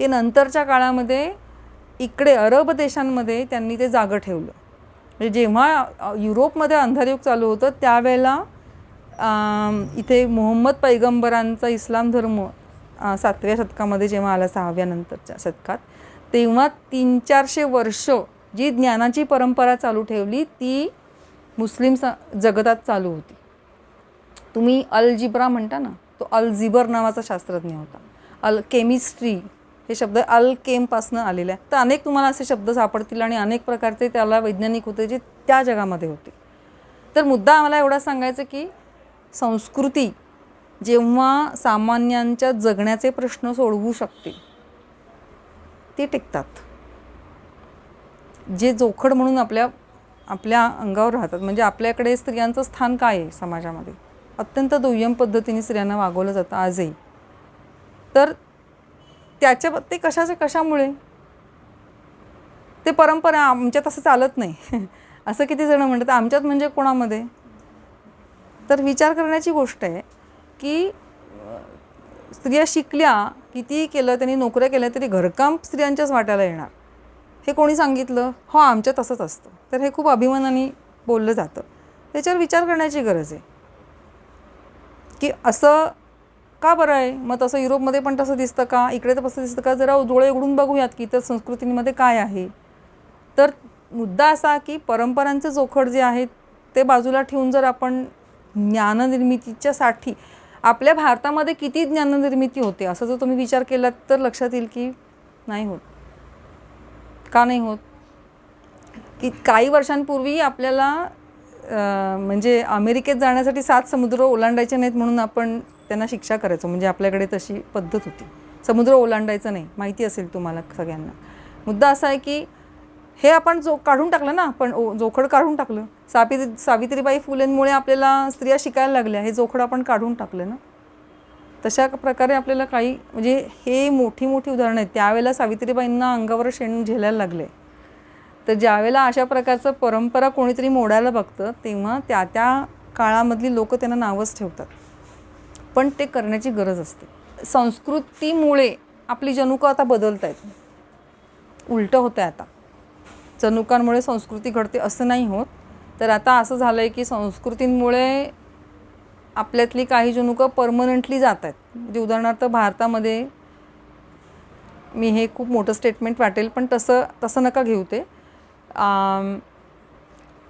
ते नंतरच्या काळामध्ये इकडे अरब देशांमध्ये त्यांनी ते जागं ठेवलं. म्हणजे जेव्हा युरोपमध्ये अंधारयुग चालू होतं त्यावेळेला इथे मोहम्मद पैगंबरांचा इस्लाम धर्म 7व्या शतकामध्ये जेव्हा आला, 6व्या नंतरच्या शतकात, तेव्हा 300-400 वर्ष जी ज्ञानाची परंपरा चालू ठेवली ती मुस्लिम जगतात चालू होती. तुम्ही अल्जिब्रा म्हणता ना, तो अल्जिबर नावाचा शास्त्रज्ञ होता. केमिस्ट्री हे शब्द केमपासून आलेले आहे. तर अनेक तुम्हाला असे शब्द सापडतील आणि अनेक प्रकारचे त्याला वैज्ञानिक होते जे त्या जगामध्ये होते. तर मुद्दा आम्हाला एवढा सांगायचं की संस्कृती जेव्हा सामान्यांच्या जगण्याचे प्रश्न सोडवू शकते ते टिकतात. जे जोखड म्हणून आपल्या अंगावर राहतात. म्हणजे आपल्याकडे स्त्रियांचं स्थान काय आहे समाजामध्ये, अत्यंत दुय्यम पद्धतीने स्त्रियांना वागवलं जातं आजही. तर ते कशामुळे, ते परंपरा आमच्यात असं चालत नाही असं किती जण म्हणतात. आमच्यात म्हणजे कोणामध्ये? तर विचार करण्याची गोष्ट आहे की स्त्रिया शिकल्या, कितीही केलं, त्यांनी नोकऱ्या केल्या तरी घरकाम स्त्रियांच्याच वाट्याला येणार, हे कोणी सांगितलं? हो, आमच्यात तसंच असतं. तर हे खूप अभिमानाने बोललं जातं. त्याच्यावर विचार करण्याची गरज आहे की असं का बरं आहे. मग तसं युरोपमध्ये पण तसं दिसतं का, इकडे तर तसं दिसतं का? जरा डोळे उघडून बघूयात की इतर संस्कृतींमध्ये काय आहे. तर मुद्दा असा की परंपरांचे जोखड जे आहेत ते बाजूला ठेवून जर आपण ज्ञाननिर्मितीच्यासाठी, आपल्या भारतामध्ये किती ज्ञाननिर्मिती होते असं जर तुम्ही विचार केलात तर लक्षात येईल की नाही होत. का नाही होत? की काही वर्षांपूर्वी आपल्याला म्हणजे अमेरिकेत जाण्यासाठी 7 समुद्र ओलांडायचे नाहीत म्हणून आपण त्यांना शिक्षा करायचो. म्हणजे आपल्याकडे तशी पद्धत होती, समुद्र ओलांडायचं नाही, माहिती असेल तुम्हाला सगळ्यांना. मुद्दा असा आहे की हे आपण काढून टाकलं ना, आपण जोखड काढून टाकलं. सावित्रीबाई फुलेंमुळे आपल्याला स्त्रिया शिकायला लागल्या, हे जोखड आपण काढून टाकलं ना. तशा प्रकारे आपल्याला काही, म्हणजे हे मोठी उदाहरणं आहेत. त्यावेळेला सावित्रीबाईंना अंगावर शेण झेलायला लागले. तर ज्यावेळेला अशा प्रकारचं परंपरा कोणीतरी मोडायला बघतं तेव्हा त्या काळामधली लोक त्यांना नावच ठेवतात. पण ते करण्याची गरज असते. संस्कृतीमुळे आपली जनुकं आता बदलत आहेत, उलटं होतं आहे. आता जनुकांमुळे संस्कृती घडते असं नाही होत. तर आता असं झालं आहे की संस्कृतींमुळे आपल्यातली काही जनुकं परमनंटली जात आहेत. म्हणजे उदाहरणार्थ भारतामध्ये, मी हे खूप मोठं स्टेटमेंट वाटेल पण तसं नका घेऊ ते,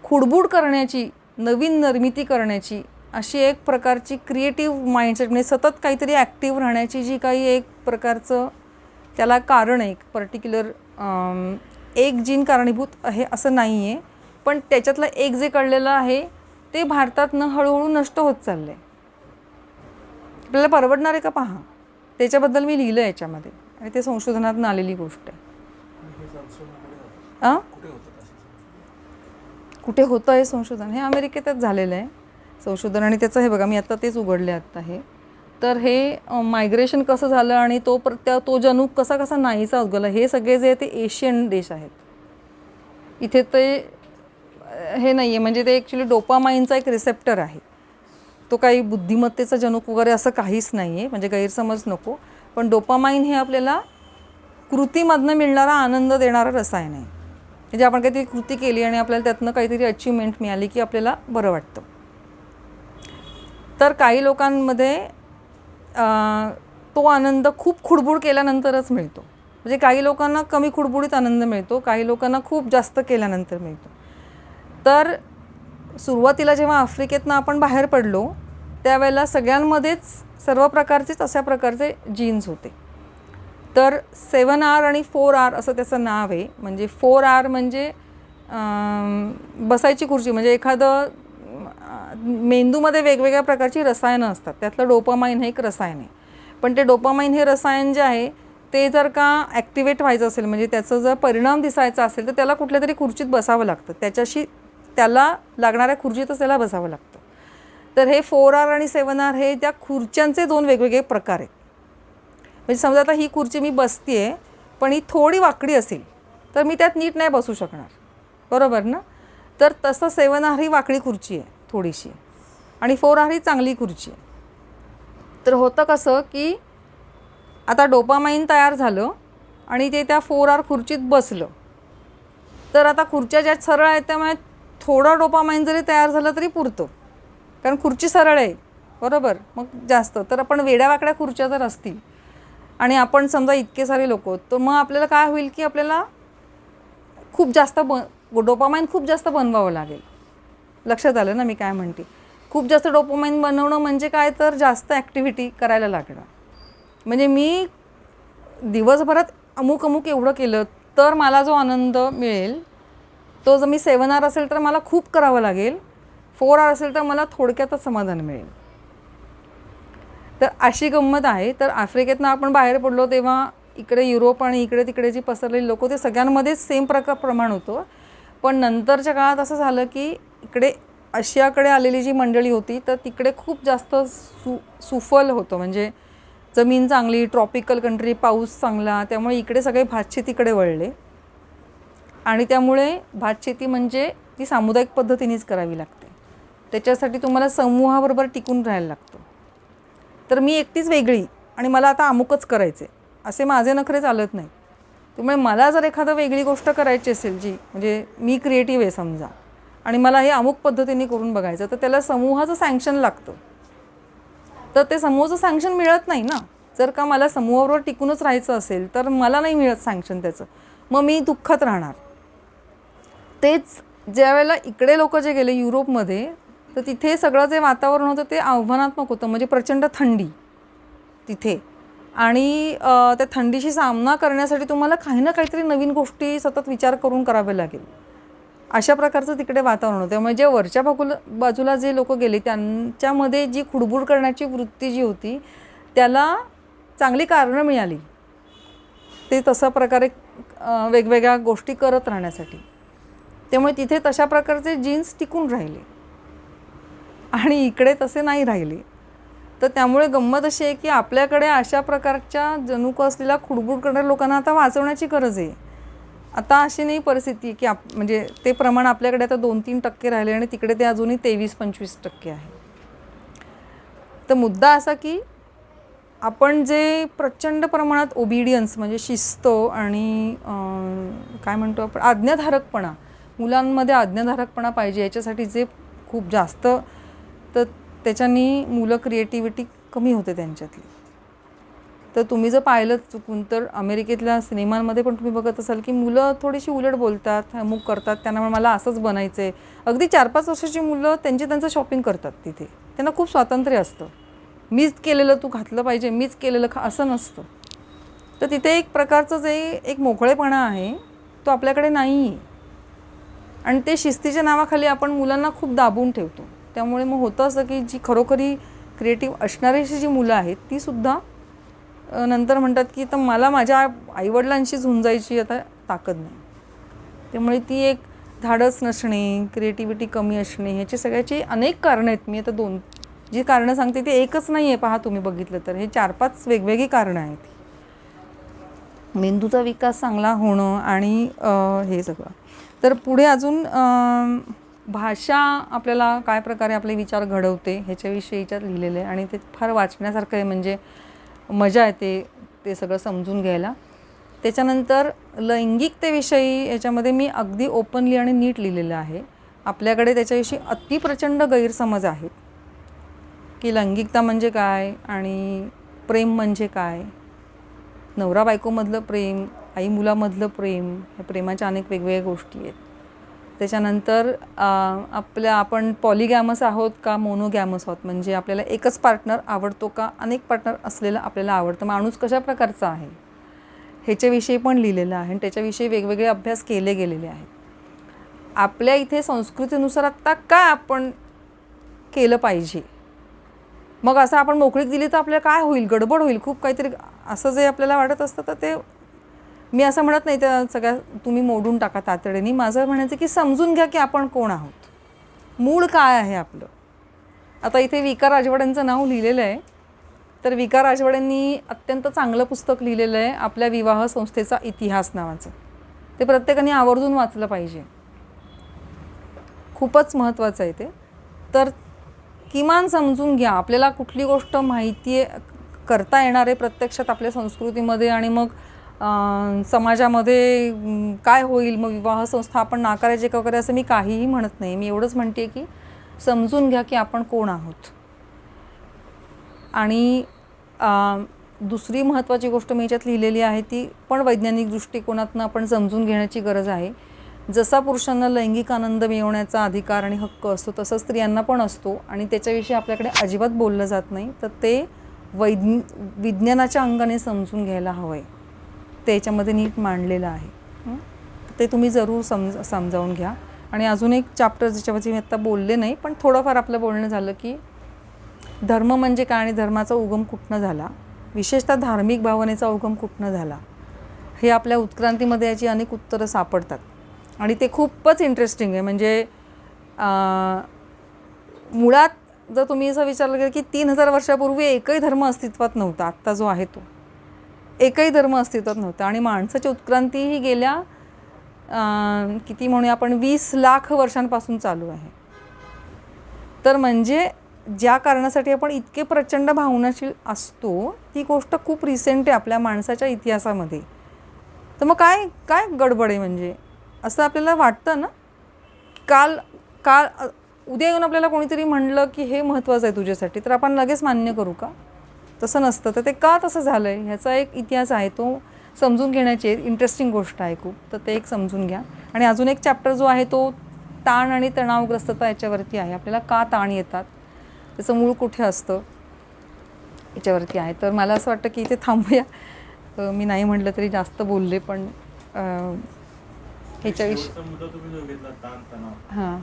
खुडबुड करण्याची, नवीन निर्मिती करण्याची अशी एक प्रकारची क्रिएटिव्ह माइंडसेट, म्हणजे सतत काहीतरी ॲक्टिव्ह राहण्याची जी काही एक प्रकारचं त्याला कारण आहे, एक पर्टिक्युलर एक जीन कारणीभूत आहे असं नाही आहे. पण त्याच्यातलं एक जे कळलेलं आहे ते भारतातनं हळूहळू नष्ट होत चाललं आहे. आपल्याला परवडणार आहे का पहा, त्याच्याबद्दल मी लिहिलं याच्यामध्ये आणि ते संशोधनातून आलेली गोष्ट आहे. कुठे होतं हे संशोधन, हे अमेरिकेतच झालेलं आहे संशोधन. आणि त्याचं हे बघा, मी आत्ता तेच उघडले आत्ता हे. तर हे मायग्रेशन कसं झालं आणि तो जनुक कसा कसा नाहीसा उगवला, हे सगळे जे ते एशियन देश आहेत. इथे ते हे नाही आहे, म्हणजे ते ॲक्च्युली डोपामाइनचा एक रिसेप्टर आहे. तो काही बुद्धिमत्तेचा जनुक वगैरे असं काहीच नाही आहे, म्हणजे गैरसमज नको. पण डोपामाइन हे आपल्याला कृतीमधनं मिळणारा आनंद देणारं रसायन आहे. म्हणजे आपण काहीतरी कृती केली आणि आपल्याला त्यातनं काहीतरी अचिव्हमेंट मिळाली की आपल्याला बरं वाटतं. तर काही लोकांमध्ये तो आनंद खूप खुडबुड केल्यानंतरच मिळतो. म्हणजे काही लोकांना कमी खुडबुडीत आनंद मिळतो, काही लोकांना खूप जास्त केल्यानंतर मिळतो. तर सुरुवातीला जेव्हा आफ्रिकेतनं आपण बाहेर पडलो त्यावेळेला सगळ्यांमध्येच सर्व प्रकारचेच अशा प्रकारचे जीन्स होते. तर 7R आणि 4R असं त्याचं नाव आहे. म्हणजे 4R म्हणजे बसायची खुर्ची, म्हणजे एखादं मेंदूमध्ये वेगवेगळ्या प्रकारची रसायनं असतात, त्यातलं डोपामाइन हे एक रसायन आहे. पण ते डोपामाइन हे रसायन जे आहे ते जर का ॲक्टिवेट व्हायचं असेल, म्हणजे त्याचा जर परिणाम दिसायचा असेल तर त्याला कुठल्या तरी खुर्चीत बसावं लागतं, त्याला लागणाऱ्या खुर्चीतच त्याला बसावं लागतं. तर हे 4R आणि 7R हे त्या खुर्च्यांचे दोन वेगवेगळे प्रकार आहेत. म्हणजे समजा आता ही खुर्ची मी बसते आहे, पण ही थोडी वाकडी असेल तर मी त्यात नीट नाही बसू शकणार, बरोबर ना. तर तसं 7R ही वाकडी खुर्ची आहे थोडीशी, आणि 4R ही चांगली खुर्ची आहे. तर होतं कसं की आता डोपामाइन तयार झालं आणि ते त्या 4R खुर्चीत बसलं, तर आता खुर्च्या ज्या सरळ आहेत त्यामुळे थोडं डोपामाइन जरी तयार झालं तरी पुरतं, कारण खुर्ची सरळ आहे, बरोबर. मग जास्त तर आपण वेड्यावाकड्या खुर्च्या जर असतील आणि आपण समजा इतके सारे लोक, तर मग आपल्याला काय होईल की आपल्याला खूप जास्त डोपामाइन खूप जास्त बनवावं लागेल. लक्षात आलं ना मी काय म्हणते. खूप जास्त डोपामाइन बनवणं म्हणजे काय, तर जास्त ॲक्टिव्हिटी करायला लागणं. म्हणजे मी दिवसभरात अमुक एवढं केलं तर मला जो आनंद मिळेल तो जर मी 7R असेल तर मला खूप करावं लागेल, 4R असेल तर मला थोडक्यातच समाधान मिळेल. तर अशी गंमत आहे. तर आफ्रिकेतनं आपण बाहेर पडलो तेव्हा इकडे युरोप आणि इकडे तिकडे जी पसरलेली लोक, ते सगळ्यांमध्येच सेम प्रमाण होतं. पण नंतरच्या काळात असं झालं की इकडे आशियाकडे आलेली जी मंडळी होती तर तिकडे खूप जास्त सुफल होतं, म्हणजे जमीन चांगली, ट्रॉपिकल कंट्री, पाऊस चांगला, त्यामुळे इकडे सगळे भातशेतीकडे वळले. आणि त्यामुळे भातशेती म्हणजे ती सामुदायिक पद्धतीनेच करावी लागते. त्याच्यासाठी तुम्हाला समूहाबरोबर टिकून राहायला लागतं. तर मी एकटीच वेगळी आणि मला आता अमुकच करायचं आहे असे माझे नखरे चालत नाही. त्यामुळे मला जर एखादं वेगळी गोष्ट करायची असेल, जी म्हणजे मी क्रिएटिव्ह आहे समजा आणि मला हे अमुक पद्धतीने करून बघायचं, तर त्याला समूहाचं सँक्शन लागतं. तर ते समूहाचं सँक्शन मिळत नाही ना. जर का मला समूहाबरोबर टिकूनच राहायचं असेल तर मला नाही मिळत सँक्शन त्याचं, मग मी दुःखात राहणार. तेच ज्या वेळेला इकडे लोक जे गेले युरोपमध्ये, तर तिथे सगळं जे वातावरण होतं ते आव्हानात्मक होतं. म्हणजे प्रचंड थंडी तिथे, आणि त्या थंडीशी सामना करण्यासाठी तुम्हाला काही ना काहीतरी नवीन गोष्टी सतत विचार करून करावे लागेल, अशा प्रकारचं तिकडे वातावरण होतं. त्यामुळे जे वरच्या बाजूला जे लोक गेले त्यांच्यामध्ये जी खुडबुड करण्याची वृत्ती जी होती त्याला चांगली कारणं मिळाली, ते तशा प्रकारे वेगवेगळ्या गोष्टी करत राहण्यासाठी. त्यामुळे तिथे तशा प्रकारचे जीन्स टिकून राहिले आणि इकडे तसे नाही राहिले. तर त्यामुळे गंमत अशी आहे की आपल्याकडे अशा प्रकारच्या जनुक असलेल्या खुडबुड करणाऱ्या लोकांना आता वाचवण्याची गरज आहे. आता अशी नाही परिस्थिती की म्हणजे ते प्रमाण आपल्याकडे आता 2-3% राहिले आणि तिकडे ते अजूनही 23-25% आहे. तर मुद्दा असा की आपण जे प्रचंड प्रमाणात ओबिडियन्स म्हणजे शिस्त आणि काय म्हणतो आपण आज्ञाधारकपणा, मुलांमध्ये आज्ञाधारकपणा पाहिजे याच्यासाठी जे खूप जास्त, तर त्याच्यानी मुलं क्रिएटिव्हिटी कमी होते त्यांच्यातली. तर तुम्ही जर पाहिलं चुकून तर अमेरिकेतल्या सिनेमांमध्ये पण तुम्ही बघत असाल की मुलं थोडीशी उलट बोलतात, अमुक करतात, त्यांना मला असंच बनायचं आहे. अगदी 4-5 वर्षाची मुलं त्यांचं शॉपिंग करतात तिथे. त्यांना खूप स्वातंत्र्य असतं. मीच केलेलं तू घातलं पाहिजे, मीच केलेलं असं नसतं. तर तिथे एक प्रकारचं जे एक मोकळेपणा आहे तो आपल्याकडे नाही आहे, आणि ते शिस्तीच्या नावाखाली आपण मुलांना खूप दाबून ठेवतो. त्यामुळे मग होतं असं की जी खरोखरी क्रिएटिव्ह असणारी जी मुलं आहेत तीसुद्धा नंतर म्हणतात की तर मला माझ्या आईवडिलांशी झुंजायची आता ताकद नाही. त्यामुळे ती एक धाडस नसणे, क्रिएटिव्हिटी कमी असणे, ह्याची सगळ्याची अनेक कारणं आहेत. मी आता जी कारणं सांगते ती एकच नाही आहे, पहा तुम्ही बघितलं तर हे 4-5 वेगवेगळी कारणं आहेत. मेंदूचा विकास चांगला होणं आणि हे सगळं. तर पुढे अजून भाषा आपल्याला काय प्रकारे आपले विचार घडवते ह्याच्याविषयी याच्यात लिहिलेलं आहे आणि ते फार वाचण्यासारखं आहे. म्हणजे मजा येते ते सगळं समजून घ्यायला. त्याच्यानंतर लैंगिकतेविषयी याच्यामध्ये मी अगदी ओपनली आणि नीट लिहिलेलं आहे. आपल्याकडे त्याच्याविषयी अतिप्रचंड गैरसमज आहेत की लैंगिकता म्हणजे काय आणि प्रेम म्हणजे काय, नवरा बायकोमधलं प्रेम, आई मुलामधलं प्रेम, ह्या प्रेमाच्या अनेक वेगवेगळ्या गोष्टी आहेत. त्याच्यानंतर आपण पॉलिगॅमस आहोत का मोनोगॅमस आहोत, म्हणजे आपल्याला एकच पार्टनर आवडतो का अनेक पार्टनर असलेलं आपल्याला आवडतं, माणूस कशा प्रकारचा आहे ह्याच्याविषयी पण लिहिलेलं आहे आणि त्याच्याविषयी वेगवेगळे अभ्यास केले गेलेले आहेत. आपल्या इथे संस्कृतीनुसार आत्ता काय आपण केलं पाहिजे, मग असं आपण मोकळीक दिली तर आपल्याला काय होईल, गडबड होईल, खूप काहीतरी असं जे आपल्याला वाटत असतं. तर ते मी असं म्हणत नाही त्या सगळ्या तुम्ही मोडून टाका तातडीने. माझं म्हणायचं की समजून घ्या की आपण कोण आहोत, मूळ काय आहे आपलं. आता इथे विका राजवाड्यांचं नाव लिहिलेलं आहे. तर विका राजवाड्यांनी अत्यंत चांगलं पुस्तक लिहिलेलं आहे, आपल्या विवाह संस्थेचा इतिहास नावाचं. ते प्रत्येकाने आवर्जून वाचलं पाहिजे, खूपच महत्त्वाचं आहे ते. तर किमान समजून घ्या आपल्याला कुठली गोष्ट माहिती आहे, करता येणार आहे प्रत्यक्षात आपल्या संस्कृतीमध्ये आणि मग समाजामध्ये काय होईल, मग विवाह संस्था आपण नाकारायचे का वगैरे असं मी काहीही म्हणत नाही. मी एवढंच म्हणते की समजून घ्या की आपण कोण आहोत. आणि दुसरी महत्त्वाची गोष्ट मी याच्यात लिहिलेली आहे ती पण वैज्ञानिक दृष्टिकोनातून आपण समजून घेण्याची गरज आहे. जसा पुरुषांना लैंगिक आनंद मिळवण्याचा अधिकार आणि हक्क असतो तसं स्त्रियांना पण असतो आणि त्याच्याविषयी आपल्याकडे अजिबात बोललं जात नाही. तर ते विज्ञानाच्या अंगाने समजून घ्यायला हवं आहे. ते याच्यामध्ये नीट मांडलेलं आहे. ते तुम्ही जरूर समजावून घ्या. आणि अजून एक चॅप्टर ज्याच्यावरती मी आत्ता बोलले नाही पण थोडंफार आपलं बोलणं झालं की धर्म म्हणजे काय आणि धर्माचा उगम कुठनं झाला, विशेषतः धार्मिक भावनेचा उगम कुठनं झाला, हे आपल्या उत्क्रांतीमध्ये याची अनेक उत्तरं सापडतात आणि ते खूपच इंटरेस्टिंग आहे. म्हणजे मुळात जर तुम्ही असं विचारलं गेलं की 3000 वर्षापूर्वी एकही धर्म अस्तित्वात नव्हता, आत्ता जो आहे तो एकही धर्म अस्तित्वात नव्हता आणि माणसाची उत्क्रांती ही गेल्या किती म्हणूया आपण 20 लाख वर्षांपासून चालू आहे. तर म्हणजे ज्या कारणासाठी आपण इतके प्रचंड भावनाशील असतो ती गोष्ट खूप रिसेंट आहे आपल्या माणसाच्या इतिहासामध्ये. तर मग काय गडबड आहे, म्हणजे असं आपल्याला वाटतं ना. काल उद्या येऊन आपल्याला कोणीतरी म्हणलं की हे महत्त्वाचं आहे तुझ्यासाठी, तर आपण लगेच मान्य करू का? तसं नसतं. तर ते का तसं झालं आहे ह्याचा एक इतिहास आहे, तो समजून घेण्याची इंटरेस्टिंग गोष्ट आहे खूप. तर ते एक समजून घ्या. आणि अजून एक चॅप्टर जो आहे तो ताण आणि तणावग्रस्तता याच्यावरती आहे. आपल्याला का ताण येतात, त्याचं मूळ कुठे असतं याच्यावरती आहे. तर मला असं वाटतं की इथे थांबूया. मी नाही म्हटलं तरी जास्त बोलले पण ह्याच्याविषयी हां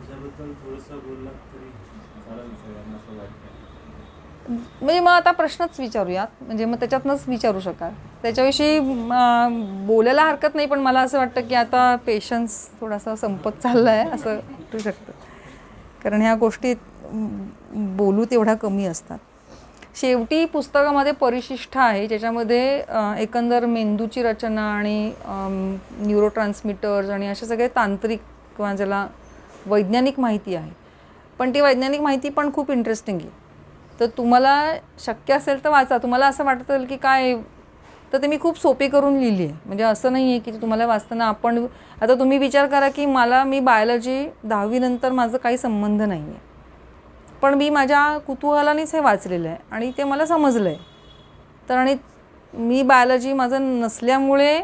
म्हणजे मग आता प्रश्नच विचारूयात, म्हणजे मग त्याच्यातनंच विचारू शकाल. त्याच्याविषयी बोलायला हरकत नाही पण मला असं वाटतं की आता पेशन्स थोडासा संपत चालला आहे असं वाटू शकतं, कारण ह्या गोष्टी बोलू तेवढ्या कमी असतात. शेवटी पुस्तकामध्ये परिशिष्ट आहे ज्याच्यामध्ये एकंदर मेंदूची रचना आणि न्यूरोट्रान्समिटर्स आणि असे सगळे तांत्रिक किंवा ज्याला वैज्ञानिक माहिती आहे. पण ती वैज्ञानिक माहिती पण खूप इंटरेस्टिंग आहे. तर तुम्हाला शक्य असेल तर वाचा. तुम्हाला असं वाटत असेल की काय, तर ते मी खूप सोपी करून लिहिली आहे. म्हणजे असं नाही आहे की तुम्हाला वाचताना आपण आता तुम्ही विचार करा की मी बायोलॉजी 10वी नंतर माझं काही संबंध नाही आहे, पण मी माझ्या कुतूहलानेच हे वाचलेलं आहे आणि ते मला समजलं आहे. तर आणि मी बायोलॉजी माझं नसल्यामुळे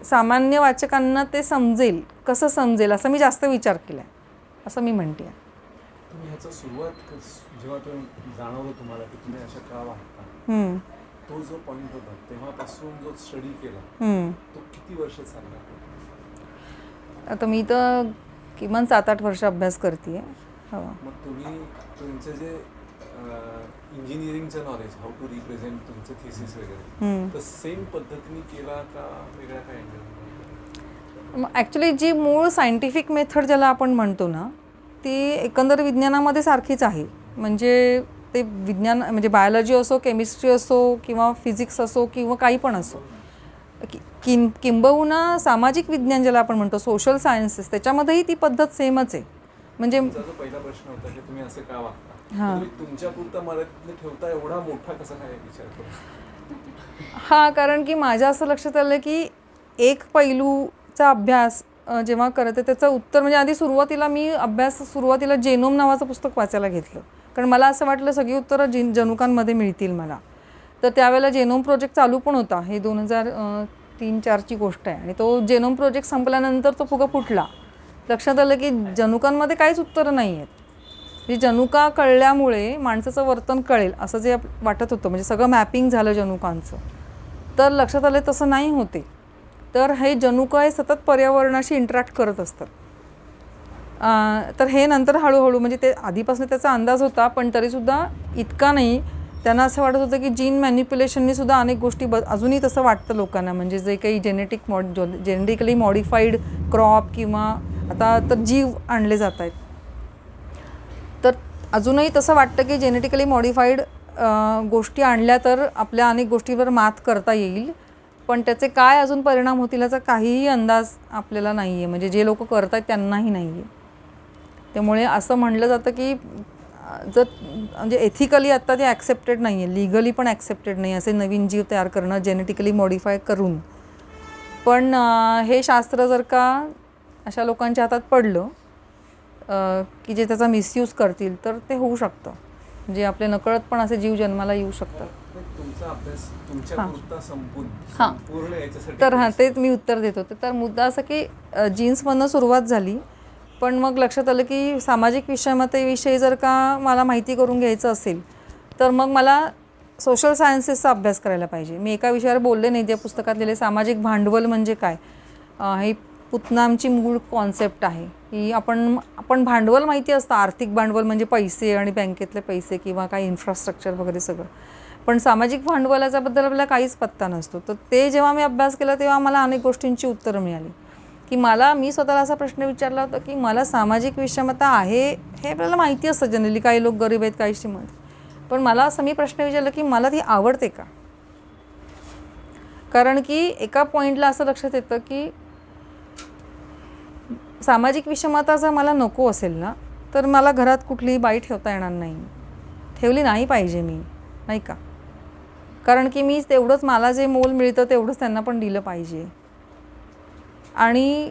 सामान्य वाचकांना ते समजेल, कसं समजेल असं मी जास्त विचार केला आहे असं मी म्हणते. तुम्ही ह्याचा सुरुवात जेव्हा तुम्ही जाणवलं तुम्हाला की तुम्ही अशा का वागता, तो जो पॉईंट होता तेव्हापासून जो स्टडी केला तो किती वर्ष चालला? आता मी तर किमान 7-8 वर्ष अभ्यास करते. मग तुम्ही तुमचे जे इंजिनिअरिंगचं नॉलेज, हाऊ टू रिप्रेझेंट तुमचं थिसिस वगैरे, तर सेम पद्धतीने केला का वेगळ्या काय? ॲक्च्युली जी मूळ सायंटिफिक मेथड ज्याला आपण म्हणतो ना, ती एकंदर विज्ञानामध्ये सारखीच आहे. म्हणजे ते विज्ञान म्हणजे बायोलॉजी असो, केमिस्ट्री असो किंवा फिजिक्स असो किंवा काही पण असो, किंबहुना सामाजिक विज्ञान ज्याला आपण म्हणतो, सोशल सायन्सेस, त्याच्यामध्येही ती पद्धत सेमच आहे. म्हणजे तुमचा जो पहिला प्रश्न होता की तुम्ही असे का वागता, तुम्ही तुमच्या पुरतं मर्यादित ठेवता, एवढा मोठा कसा काय विचार करू? हां, कारण की माझ्या असं लक्षात आलं की एक पैलूचा अभ्यास जेव्हा करते त्याचं उत्तर म्हणजे आधी सुरुवातीला जेनोम नावाचं पुस्तक वाचायला घेतलं, कारण मला असं वाटलं सगळी उत्तरं जनुकांमध्ये मिळतील मला. तर त्यावेळेला जेनोम प्रोजेक्ट चालू पण होता, हे 2003-04ची गोष्ट आहे. आणि तो जेनोम प्रोजेक्ट संपल्यानंतर तो फुगा फुटला. लक्षात आलं की जनुकांमध्ये काहीच उत्तरं नाही आहेत. म्हणजे जनुका कळल्यामुळे माणसाचं वर्तन कळेल असं जे वाटत होतं, म्हणजे सगळं मॅपिंग झालं जनुकांचं. तर लक्षात आलं तसं नाही होते. तर हे जनुकं हे सतत पर्यावरणाशी इंटरॅक्ट करत असतात. तर हे नंतर हळूहळू म्हणजे ते आधीपासून त्याचा अंदाज होता, पण तरीसुद्धा इतका नाही. त्यांना असं वाटत होतं की जीन मॅनिप्युलेशननी सुद्धा अनेक गोष्टी अजूनही तसं वाटतं लोकांना. म्हणजे जे काही जेनेटिकली मॉडिफाईड क्रॉप किंवा आता तर जीव आणले जात आहेत, तर अजूनही तसं वाटतं की जेनेटिकली मॉडिफाईड गोष्टी आणल्या तर आपल्या अनेक गोष्टीवर मात करता येईल. पण त्याचे काय अजून परिणाम होतील याचा काहीही अंदाज आपल्याला नाही आहे. म्हणजे जे लोक करत आहेत त्यांनाही नाही आहे. त्यामुळे असं म्हणलं जातं की जर म्हणजे एथिकली आत्ता ते ॲक्सेप्टेड नाही आहे, लिगली पण ॲक्सेप्टेड नाही असे नवीन जीव तयार करणं जेनेटिकली मॉडिफाय करून. पण हे शास्त्र जर का अशा लोकांच्या हातात पडलं की जे त्याचा मिसयूज करतील तर ते होऊ शकतं. म्हणजे आपले नकळत पण असे जीव जन्माला येऊ शकतात. तुमचा अभ्यास तुमच्या पुरता संपूर्ण याच्यासाठी तर तेच मी उत्तर देत होते. तर मुद्दा असा की जीन्समधनं सुरुवात झाली, पण मग लक्षात आलं की सामाजिक विषमतेविषयी जर का मला माहिती करून घ्यायचं असेल तर मग मला सोशल सायन्सेसचा अभ्यास करायला पाहिजे. मी एका विषयावर बोलले नाही, त्या पुस्तकात लिहिले सामाजिक भांडवल म्हणजे काय. ही पुतनामची मूळ कॉन्सेप्ट आहे की आपण भांडवल माहिती असतं, आर्थिक भांडवल म्हणजे पैसे आणि बँकेतले पैसे किंवा काही इन्फ्रास्ट्रक्चर वगैरे सगळं. पण सामाजिक भांडवलाच्याबद्दल आपल्याला काहीच पत्ता नसतो. तर ते जेव्हा मी अभ्यास केला तेव्हा मला अनेक गोष्टींची उत्तरं मिळाली की मी स्वतःला असा प्रश्न विचारला होता की मला सामाजिक विषमता आहे हे आपल्याला माहिती असतं जनरली, काही लोक गरीब आहेत काही श्रीमंत. पण मी प्रश्न विचारला की मला ती आवडते का. कारण की एका पॉईंटला असं लक्षात येतं की सामाजिक विषमता जर मला नको असेल ना तर मला घरात कुठलीही बाई ठेवता येणार नाही, ठेवली नाही पाहिजे मी, नाही का. कारण की मी तेवढंच मला जे मोल मिळतं तेवढंच त्यांना पण दिलं पाहिजे. आणि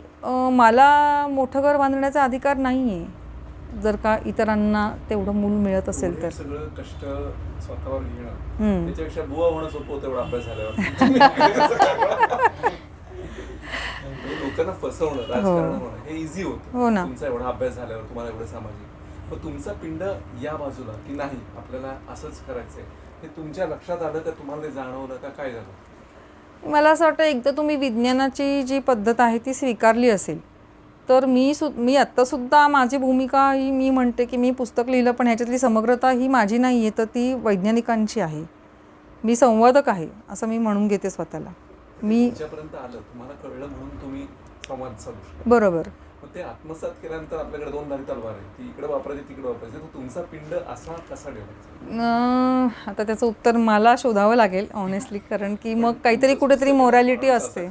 मला मोठं घर बांधण्याचा अधिकार नाही आहे जर का इतरांना तेवढं मूल मिळत असेल तर. सगळं कष्ट स्वतःवर घेणं त्याच्यापेक्षा बुवा होणं सोपं होतं एवढा अभ्यास झाल्यावर. लोकांना फसवणं, राजकारण होणं हे इझी होतं. हो ना. तुमचा एवढा अभ्यास झाल्यावर तुम्हाला एवढं सामाजिक, पण तुमचा पिंड या बाजूला की नाही आपल्याला असंच करायचंय हे तुमच्या लक्षात आलं का, तुम्हाला ते जाणवलं का, काय झालं? मला असं वाटतं एकदा तुम्ही विज्ञानाची जी पद्धत आहे ती स्वीकारली असेल तर मी आत्तासुद्धा माझी भूमिका ही मी म्हणते की मी पुस्तक लिहिलं पण ह्याच्यातली समग्रता ही माझी नाही आहे, तर ती वैज्ञानिकांची आहे. मी संवादक आहे असं मी म्हणून घेते स्वतःला. तुमच्यापर्यंत आलं, तुम्हाला कळलं म्हणून तुम्ही संवाद साधू शकता. बरोबर. ते आत्मसात केल्यानंतर आपल्याकडे दोन धारी तलवार आहे, ती इकडे वापरायची तिकडे वापरायची. तर तुमचा पिंड असा कसा ठेवायचा? आता त्याचं उत्तर मला शोधावं लागेल ऑनेस्टली, कारण की मग काहीतरी कुठेतरी मोरॅलिटी असते.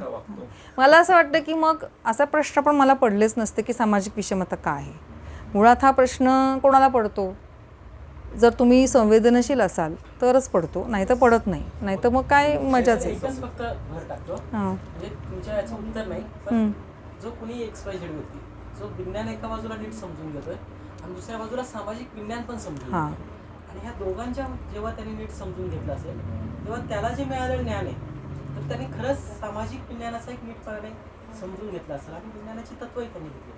मला असं वाटतं की मग असा प्रश्न पण मला पडलेच नसते की सामाजिक विषमता काय आहे. मुळात हा प्रश्न कोणाला पडतो, जर तुम्ही संवेदनशील असाल तरच पडतो, नाही तर पडत नाही. नाही तर मग काय मजाच आहे. फक्त भर टाकतो म्हणजे तुमच्या याचं उत्तर नाही, पण जो कुणी XYZ व्यक्ती जो विज्ञान एका बाजूला नीट समजून घेतोय आणि दुसऱ्या बाजूला सामाजिक विज्ञान पण समजून घेतोय, आणि ह्या दोघांच्या जेव्हा त्यांनी नीट समजून घेतलं असेल तेव्हा त्याला जे मिळालेलं ज्ञान आहे तर त्यांनी खरंच सामाजिक विज्ञानाचा एक नीटपणे समजून घेतला असेल आणि विज्ञानाची तत्वही त्यांनी घेतली,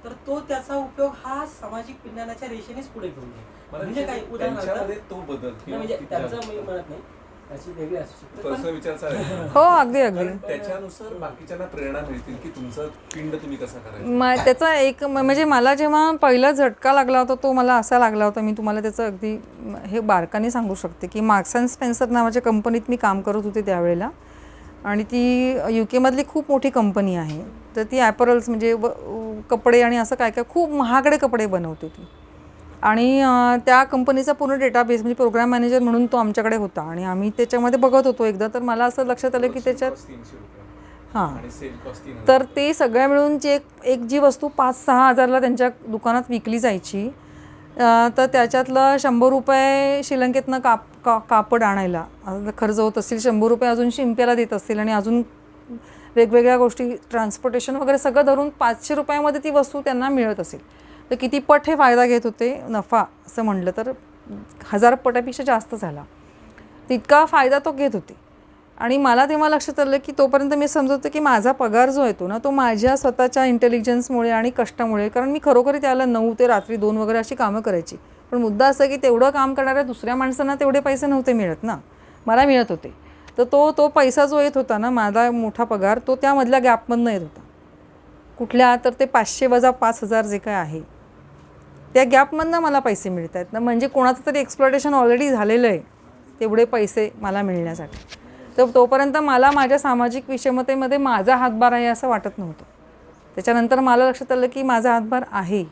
तर तो त्याचा उपयोग हा सामाजिक विज्ञानाच्या रेषेनेच पुढे करून घ्या. म्हणजे काय उदाहरणार्थ तो बदल म्हणजे त्यांचं मी म्हणत नाही, त्याची वेगळी असू शकते. हो अगदी अगदी. त्याच्यानुसार बाकीच्यांना प्रेरणा मिळतील की तुमचं पिंड तुम्ही कसा करायचं. त्याचा एक म्हणजे मला जेव्हा पहिला झटका लागला होता तो मला असा लागला होता, मी तुम्हाला त्याचं अगदी हे बारकाने सांगू शकते की मार्क्स अँड स्पेन्सर नावाच्या कंपनीत मी काम करत होते त्यावेळेला, आणि ती UK मधली खूप मोठी कंपनी आहे. तर ती ॲपरल्स म्हणजे कपडे आणि असं काय काय खूप महागडे कपडे बनवते ती. आणि त्या कंपनीचा पूर्ण डेटाबेस म्हणजे प्रोग्राम मॅनेजर म्हणून तो आमच्याकडे होता आणि आम्ही त्याच्यामध्ये बघत होतो एकदा. तर मला असं लक्षात आलं की त्याच्यात 300 रुपये हां आणि सेल कॉस्ट 3000. तर ते सगळ्या मिळून जी एक जी वस्तू 5-6 हजारला त्यांच्या दुकानात विकली जायची, तर त्याच्यातलं 100 रुपये श्रीलंकेतनं कापड आणायला खर्च होत असतील, 100 रुपये अजून शिंप्याला देत असतील आणि अजून वेगवेगळ्या गोष्टी ट्रान्सपोर्टेशन वगैरे सगळं धरून 500 रुपयामध्ये ती वस्तू त्यांना मिळत असेल. तर किती पट हे फायदा घेत होते, नफा असं म्हटलं तर 1000 पटापेक्षा जास्त झाला. तितका फायदा तो घेत होते. आणि मला तेव्हा लक्षात आलं की तोपर्यंत मी समजत होते की माझा पगार जो येतो ना, तो माझ्या स्वतःच्या इंटेलिजन्समुळे आणि कष्टामुळे, कारण मी खरोखरी त्याला 9 ते रात्री 2 वगैरे अशी कामं करायची. पण मुद्दा असा की तेवढं काम करणाऱ्या दुसऱ्या माणसांना तेवढे पैसे नव्हते मिळत ना, मला मिळत होते. तर तो पैसा जो येत होता ना, माझा मोठा पगार, तो त्यामधल्या गॅपमधनं येत होता. कुठल्या तर ते 500 वजा 5000 जे काय आहे त्या गॅपमधनं मला पैसे मिळत आहेत ना. म्हणजे कोणाचं तरी एक्सप्लॉयटेशन ऑलरेडी झालेलं आहे तेवढे पैसे मला मिळण्यासाठी. तर तोपर्यंत मला माझ्या सामाजिक विषमतेमध्ये माझा हातभार आहे असं वाटत नव्हतं. त्याच्यानंतर मला लक्षात आलं की माझा हातभार आहे.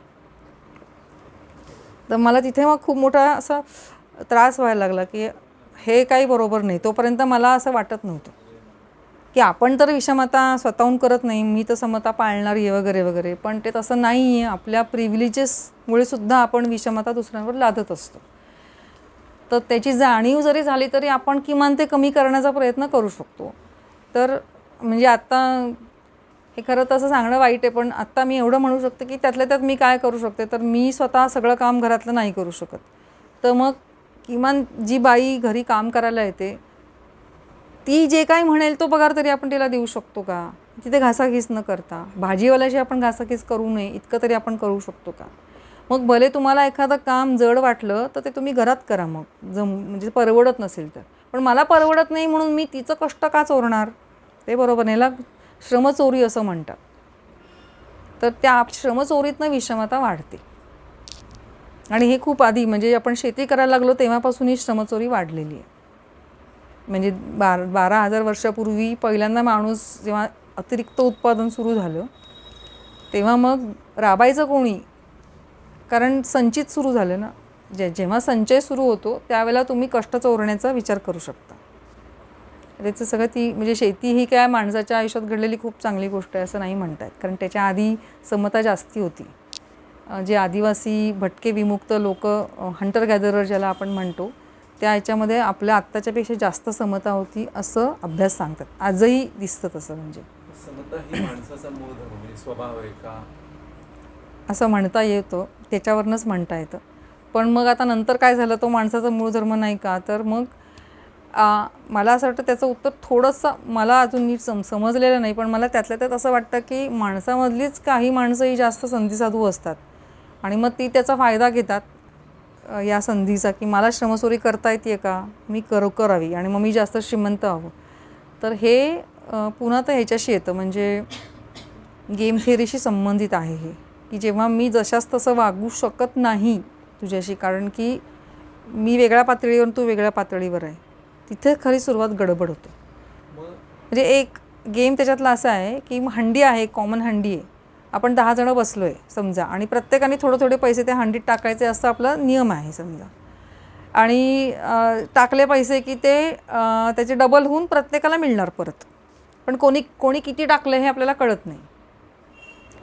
तर मला तिथे मग खूप मोठा असा त्रास व्हायला लागला की हे काही बरोबर नाही. तोपर्यंत मला असं वाटत नव्हतं की आपण तर विषमता स्वतःहून करत नाही, मी तर समता पाळणारी आहे वगैरे वगैरे. पण ते तसं नाही आहे. आपल्या प्रिव्हिलेजेसमुळे सुद्धा आपण विषमता दुसऱ्यांवर लादत असतो. तर त्याची जाणीव जरी झाली तरी आपण किमान ते कमी करण्याचा प्रयत्न करू शकतो. तर म्हणजे आत्ता हे खरं तसं सांगणं वाईट आहे, पण आत्ता मी एवढं म्हणू शकते की त्यातल्या त्यात मी काय करू शकते, तर मी स्वतः सगळं काम घरातलं नाही करू शकत. तर मग किमान जी बाई घरी काम करायला येते ती जे काही म्हणेल तो पगार तरी आपण तिला देऊ शकतो का? तिथे घासाघीस न करता. भाजीवाल्याशी आपण घासाघीस करू नये इतकं तरी आपण करू शकतो का? मग भले तुम्हाला एखादं काम जड वाटलं तर ते तुम्ही घरात करा मग, म्हणजे परवडत नसेल तर. पण मला परवडत नाही म्हणून मी तिचं कष्ट का चोरणार? ते बरोबर नाही. याला श्रमचोरी असं म्हणतात. तर त्या श्रमचोरीतनं विषमता वाढते. आणि हे खूप आधी म्हणजे आपण शेती करायला लागलो तेव्हापासून ही श्रमचोरी वाढलेली आहे. म्हणजे 12,000 वर्षापूर्वी पहिल्यांदा माणूस जेव्हा अतिरिक्त उत्पादन सुरू झालं तेव्हा मग राबायचं कोणी? कारण संचित सुरू झालं ना. जेव्हा संचय सुरू होतो त्यावेळेला तुम्ही कष्ट चोरण्याचा विचार करू शकता. त्याचं सगळं ती म्हणजे शेती ही काय माणसाच्या आयुष्यात घडलेली खूप चांगली गोष्ट आहे असं नाही म्हणतात. कारण त्याच्या आधी समता जास्ती होती. जे आदिवासी भटके विमुक्त लोक, हंटर गॅदरर ज्याला आपण म्हणतो, त्या ह्याच्यामध्ये आपल्या आत्ताच्यापेक्षा जास्त समता होती असं अभ्यास सांगतात. आजही दिसतं तसं. म्हणजे समता ही माणसाचा मूळ धर्म म्हणजे स्वभाव आहे का असं म्हणता येतं, त्याच्यावरूनच म्हणता येतं. पण मग आता नंतर काय झालं, तो माणसाचा मूळ धर्म नाही का? तर मग मला असं वाटतं त्याचं उत्तर थोडंसं मला अजून नीट समजलेलं नाही. पण मला त्यातल्या त्यात असं वाटतं की माणसामधलीच काही माणसं ही जास्त संधीसाधू असतात आणि मग ती त्याचा फायदा घेतात या संधीचा, की मला श्रमचोरी करता येते का, मी करावी आणि मग मी जास्त श्रीमंत हवं. तर हे पुन्हा तर ह्याच्याशी येतं म्हणजे गेम थिअरीशी संबंधित आहे हे, की जेव्हा मी जशास तसं वागू शकत नाही तुझ्याशी, कारण की मी वेगळ्या पातळीवर तू वेगळ्या पातळीवर आहे, तिथे खरी सुरुवात गडबड होते. म्हणजे एक गेम त्याच्यातला असा आहे की हंडी आहे, कॉमन हंडी आहे, आपण 10 जणं बसलो आहे समजा आणि प्रत्येकाने थोडे थोडे पैसे त्या हंडीत टाकायचे असं आपला नियम आहे समजा. आणि टाकले पैसे की ते त्याचे डबल होऊन प्रत्येकाला मिळणार परत. पण कोणी किती टाकलं हे आपल्याला कळत नाही.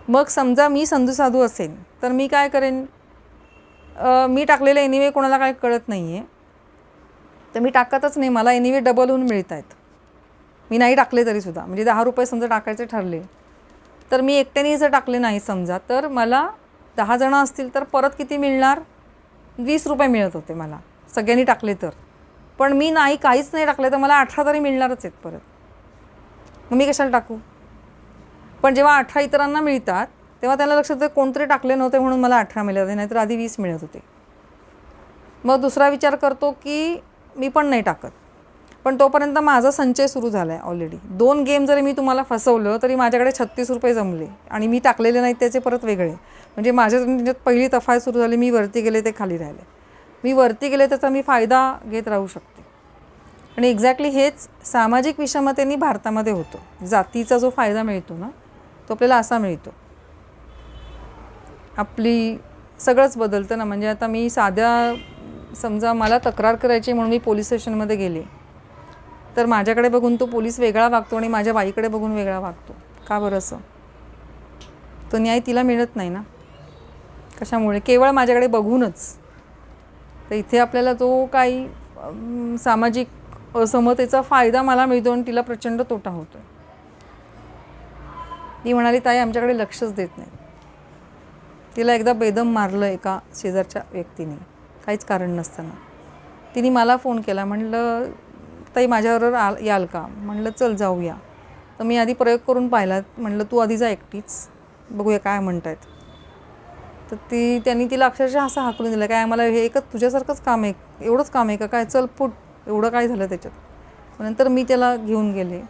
मग समजा मी संधीसाधू असेल तर मी काय करेन, मी टाकलेलं एनिवे कोणाला काय कळत नाही आहे तर मी टाकतच नाही, मला एनिवे डबल होऊन मिळत आहेत. मी नाही टाकले तरीसुद्धा, म्हणजे 10 रुपये समजा टाकायचे ठरले तर मी एकट्याने जर टाकले नाही समजा, तर मला 10 जणं असतील तर परत किती मिळणार, 20 रुपये मिळत होते मला सगळ्यांनी टाकले तर. पण मी नाही काहीच नाही टाकले तर मला 18 तरी मिळणारच आहेत परत. मग मी कशाला टाकू? पण जेव्हा 18 इतरांना मिळतात तेव्हा त्याला लक्षात येतं कोणतरी टाकले नव्हते म्हणून मला 18 मिळत होते, नाहीतर आधी 20 मिळत होते. मग दुसरा विचार करतो की मी पण नाही टाकत. पण तोपर्यंत माझा संचय सुरू झाला आहे ऑलरेडी. 2 गेम जरी मी तुम्हाला फसवलं तरी माझ्याकडे 36 रुपये जमले आणि मी टाकलेले नाहीत त्याचे परत वेगळे. म्हणजे माझ्यात पहिली तफावत सुरू झाली, मी वरती गेले ते खाली राहिले, मी वरती गेले त्याचा मी फायदा घेत राहू शकते. आणि एक्झॅक्टली हेच सामाजिक विषमतेने भारतामध्ये होतं. जातीचा जो फायदा मिळतो ना तो आपल्याला असा मिळतो. आपली सगळंच बदलतं ना. म्हणजे आता मी साध्या समजा मला तक्रार करायची म्हणून मी पोलीस स्टेशनमध्ये गेले, तर माझ्याकडे बघून तो पोलीस वेगळा वागतो आणि माझ्या बाईकडे बघून वेगळा वागतो. का बरं असं? तो न्याय तिला मिळत नाही ना. कशामुळे? केवळ माझ्याकडे बघूनच. तर इथे आपल्याला तो काही सामाजिक असमतेचा फायदा मला मिळतो आणि तिला प्रचंड तोटा होतो. ती म्हणाली, ताई आमच्याकडे लक्षच देत नाही. तिला एकदा बेदम मारलं एका शेजारच्या व्यक्तीने, काहीच कारण नसताना. तिने मला फोन केला, म्हणलं ताई माझ्याबरोबर याल का? म्हणलं चल जाऊया. तर मी आधी प्रयोग करून पाहिला. म्हणलं तू आधी जा एकटीच, बघूया काय म्हणतायत. तर त्यांनी तिला अक्षरशः असं हाकलून दिलं, काय आम्हाला हे एकच तुझ्यासारखंच काम आहे, एवढंच काम आहे का काय, चल फुट, एवढं काय झालं त्याच्यात. नंतर मी त्याला घेऊन गेले.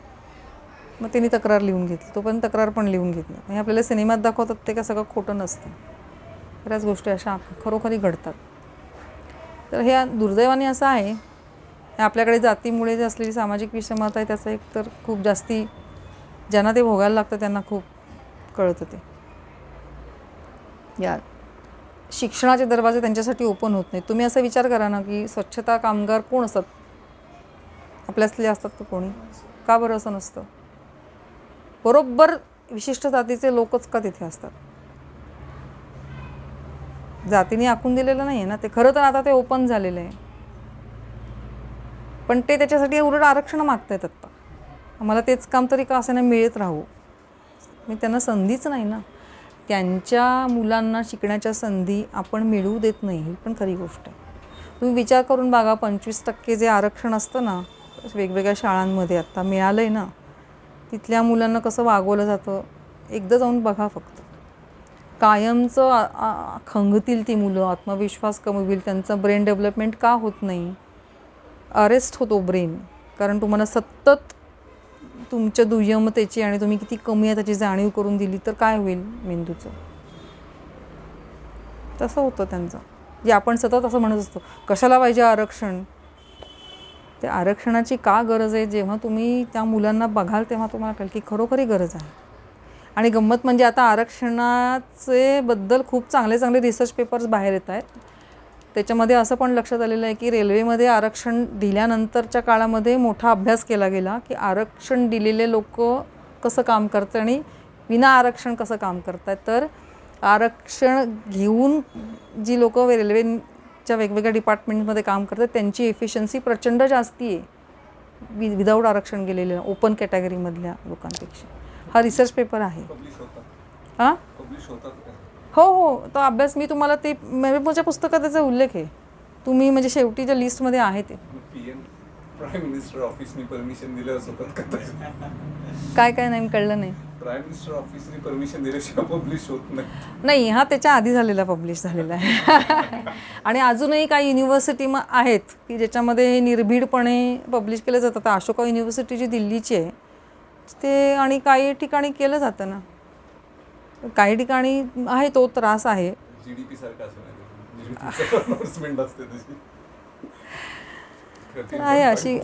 मग त्यांनी तक्रार लिहून घेतली. तो पण तक्रार पण लिहून घेतली. म्हणजे आपल्याला सिनेमात दाखवतात ते का सगळं खोटं नसतं. बऱ्याच गोष्टी अशा खरोखरी घडतात. तर हे दुर्दैवाने असं आहे, आपल्याकडे जातीमुळे जे असलेली सामाजिक विषमता आहे त्याचा एक तर खूप जास्ती ज्यांना ते भोगायला लागतं त्यांना खूप कळतं ते. या शिक्षणाचे दरवाजे त्यांच्यासाठी ओपन होत नाहीत. तुम्ही असा विचार करा ना की स्वच्छता कामगार कोण असतात? आपल्यातले असतात का कोणी? का बरं असं नसतं? बरोबर विशिष्ट जातीचे लोकच का तिथे असतात? जातीने आखून दिलेलं नाही आहे ना ते. खरं तर आता ते ओपन झालेलं आहे, पण ते त्याच्यासाठी उलट आरक्षण मागतायत आत्ता. आम्हाला तेच काम तरी का असेना मिळत राहू. मी त्यांना संधीच नाही ना. त्यांच्या मुलांना शिकण्याच्या संधी आपण मिळवू देत नाही, ही पण खरी गोष्ट आहे. तुम्ही विचार करून बघा, 25% जे आरक्षण असतं ना वेगवेगळ्या शाळांमध्ये आत्ता मिळालं आहे ना, तिथल्या मुलांना कसं वागवलं जातं एकदा जाऊन बघा फक्त. कायमचं खंगतील ती मुलं, आत्मविश्वास कमवतील, त्यांचं ब्रेन डेव्हलपमेंट का होत नाही? अरेस्ट होतो ब्रेन, कारण तुम्हाला सतत तुमच्या दुय्यमतेची आणि तुम्ही किती कमी आहे त्याची जाणीव करून दिली तर काय होईल मेंदूचं? तसं होतं त्यांचं. जे आपण सतत असं म्हणत असतो कशाला पाहिजे आरक्षण. त्या आरक्षणाची का गरज आहे जेव्हा तुम्ही त्या मुलांना बघाल तेव्हा तुम्हाला कळेल की खरोखरी गरज आहे. आणि गंमत म्हणजे आता आरक्षणाचे बद्दल खूप चांगले चांगले रिसर्च पेपर्स बाहेर येत आहेत. त्याच्यामध्ये असं पण लक्षात आलेलं आहे की रेल्वेमध्ये आरक्षण दिल्यानंतरच्या काळामध्ये मोठा अभ्यास केला गेला की आरक्षण दिलेले लोक कसं काम करतात आणि विना आरक्षण कसं काम करतात. तर आरक्षण घेऊन जी लोक रेल्वेच्या वेगवेगळ्या डिपार्टमेंटमध्ये काम करतात त्यांची एफिशियन्सी प्रचंड जास्ती आहे विदाऊट आरक्षण गेलेल्या ओपन कॅटेगरीमधल्या लोकांपेक्षा. हा रिसर्च पेपर आहे. हां हो हो, तो अभ्यास मी तुम्हाला ते माझ्या पुस्तकात त्याचा उल्लेख आहे. तुम्ही म्हणजे शेवटीच्या लिस्टमध्ये आहे ते. प्राईम मिनिस्टर ऑफिसने परमिशन दिलं असं काय काय नाही कळलं नाही. प्राईम मिनिस्टर ऑफिसने परमिशन दिल्याशिवाय पब्लिश होत नाही. नाही, हा त्याच्या आधी झालेला पब्लिश झालेला आहे. आणि अजूनही काही युनिव्हर्सिटी आहेत की ज्याच्यामध्ये निर्भीडपणे पब्लिश केलं जातं. आता अशोका युनिव्हर्सिटी जी दिल्लीची आहे ते, आणि काही ठिकाणी केलं जातं ना, काही ठिकाणी आहे तो त्रास आहे. GDP सारखं आहे अशी.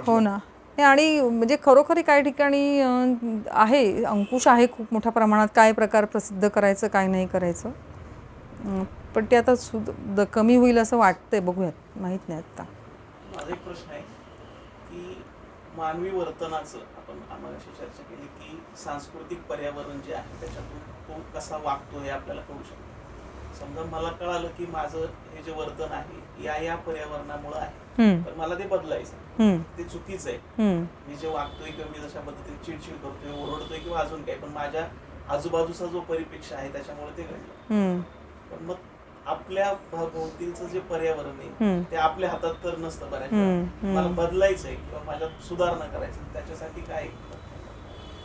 हो ना. आणि म्हणजे खरोखरी काही ठिकाणी आहे अंकुश आहे खूप मोठ्या प्रमाणात काय प्रकार प्रसिद्ध करायचं काय नाही करायचं. पण ते आता कमी होईल असं वाटतंय, बघूयात, माहीत नाही आत्ता. माझा एक प्रश्न आहे की मानवी वर्तनाचं आपण आम्हाला चर्चा केली की सांस्कृतिक पर्यावरण जे आहे त्याच्यातून तो कसा वागतो हे आपल्याला कळू शकतो. समजा मला कळालं की माझं हे जे वर्तन आहे या पर्यावरणामुळे आहे, तर मला ते बदलायचं, ते चुकीचं आहे. मी जे वागतोय किंवा मी जशा पद्धतीने चिडचिड करतोय, ओरडतोय किंवा अजून काही, पण माझ्या आजूबाजूचा जो परिप्रेक्ष्य आहे त्याच्यामुळे ते घडलं. पण मग आपल्या भोवतीचं जे पर्यावरण आहे ते आपल्या हातात तर नसतं बऱ्याच वेळा. मला बदलायचंय किंवा माझ्यात सुधारणा करायचं, त्याच्यासाठी काय?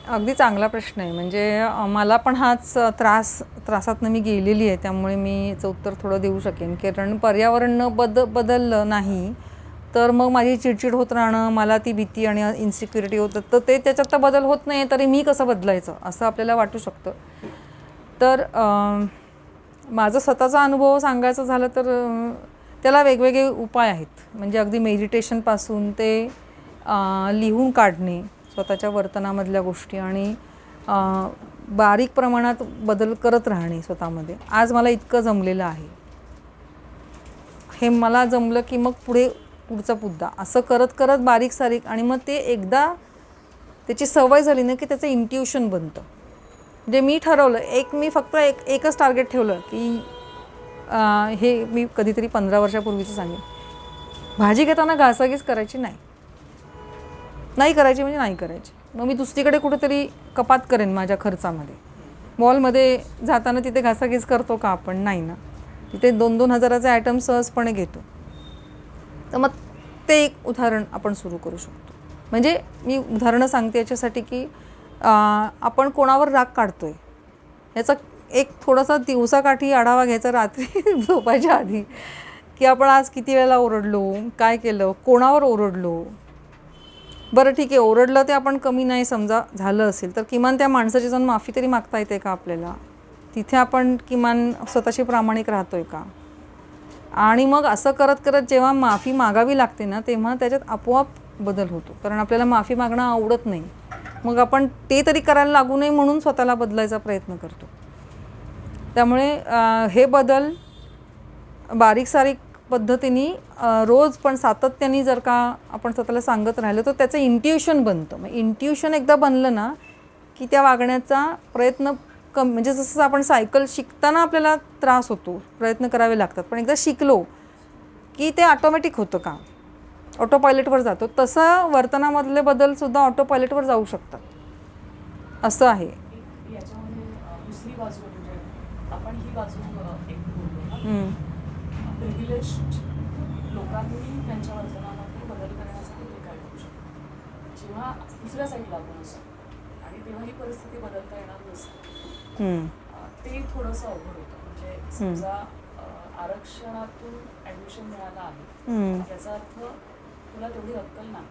अगदी चांगला प्रश्न आहे. म्हणजे मला पण हाच त्रासातनं मी गेलेली आहे, त्यामुळे मी याचं उत्तर थोडं देऊ शकेन. कारण पर्यावरण बदललं नाही तर मग माझी चिडचिड होत राहणं, मला ती भीती आणि इन्सिक्युरिटी होतं, तर ते त्याच्यात तर बदल होत नाही तरी मी कसं बदलायचं असं आपल्याला वाटू शकतं. तर माझा स्वतःचा अनुभव सांगायचं झालं तर त्याला वेगवेगळे उपाय आहेत. म्हणजे अगदी मेडिटेशनपासून ते लिहून काढणे स्वतःच्या वर्तनामधल्या गोष्टी, आणि बारीक प्रमाणात बदल करत राहणे स्वतःमध्ये. आज मला इतकं जमलेलं आहे, हे मला जमलं की मग पुढचा मुद्दा असं करत करत बारीक सारीक, आणि मग ते एकदा त्याची सवय झाली ना की त्याचं इंट्युशन बनतं. म्हणजे मी ठरवलं, मी फक्त एकच टार्गेट ठेवलं की हे मी कधीतरी 15 वर्षापूर्वीचं सांगेन, भाजी घेताना घासाघीस करायची नाही करायची, म्हणजे नाही करायची. मग मी दुसरीकडे कुठेतरी कपात करेन माझ्या खर्चामध्ये. मॉलमध्ये जाताना तिथे घासाघीस करतो का आपण? नाही ना. तिथे 2-2 हजाराचे आयटम सहजपणे घेतो. तर मग ते एक उदाहरण आपण सुरू करू शकतो. म्हणजे मी उदाहरणं सांगते याच्यासाठी की आपण कोणावर राग काढतो आहे याचा एक थोडासा दिवसाकाठी आढावा घ्यायचा रात्री झोपायच्या आधी, की आपण आज किती वेळेला ओरडलो, काय केलं, कोणावर ओरडलो. बरं ठीक आहे, ओरडलं ते आपण कमी नाही समजा झालं असेल तर किमान त्या माणसाची जाऊन माफी तरी मागता येते का आपल्याला? तिथे आपण किमान स्वतःशी प्रामाणिक राहतो आहे का? आणि मग असं करत करत जेव्हा माफी मागावी लागते ना तेव्हा त्याच्यात आपोआप बदल होतो. कारण आपल्याला माफी मागणं आवडत नाही, मग आपण ते तरी करायला लागू नये म्हणून स्वतःला बदलायचा प्रयत्न करतो. त्यामुळे हे बदल बारीक सारीक पद्धतीने रोज पण सातत्याने जर का आपण स्वतःला सांगत राहिलो तर त्याचं इंट्युशन बनतं. मग इंट्युशन एकदा बनलं ना की त्या वागण्याचा प्रयत्न म्हणजे जसं आपण सायकल शिकताना आपल्याला त्रास होतो, प्रयत्न करावे लागतात, पण एकदा शिकलो की ते ऑटोमॅटिक होतं काम, ऑटो पायलटवर जातो. तसं वर्तनामधले बदलसुद्धा ऑटो पायलटवर जाऊ शकतात, असं आहे. याच्यामध्ये दुसरी बाजू म्हणजे आपण ही बाजू एक बोललो ना, प्रिव्हिलेज लोकांनी त्यांच्या वर्तनामध्ये बदल करण्यासाठी ते काय करू शकतो. जेव्हा दुसऱ्या साईडला आपण असतो आणि तेव्हा ही परिस्थिती बदलता येणार नसते, ते थोडंसं अवघड होतं. म्हणजे समजा आरक्षणातून ॲडमिशन मिळालं आहे, याचा अर्थ तुला तेवढी अक्कल नाही.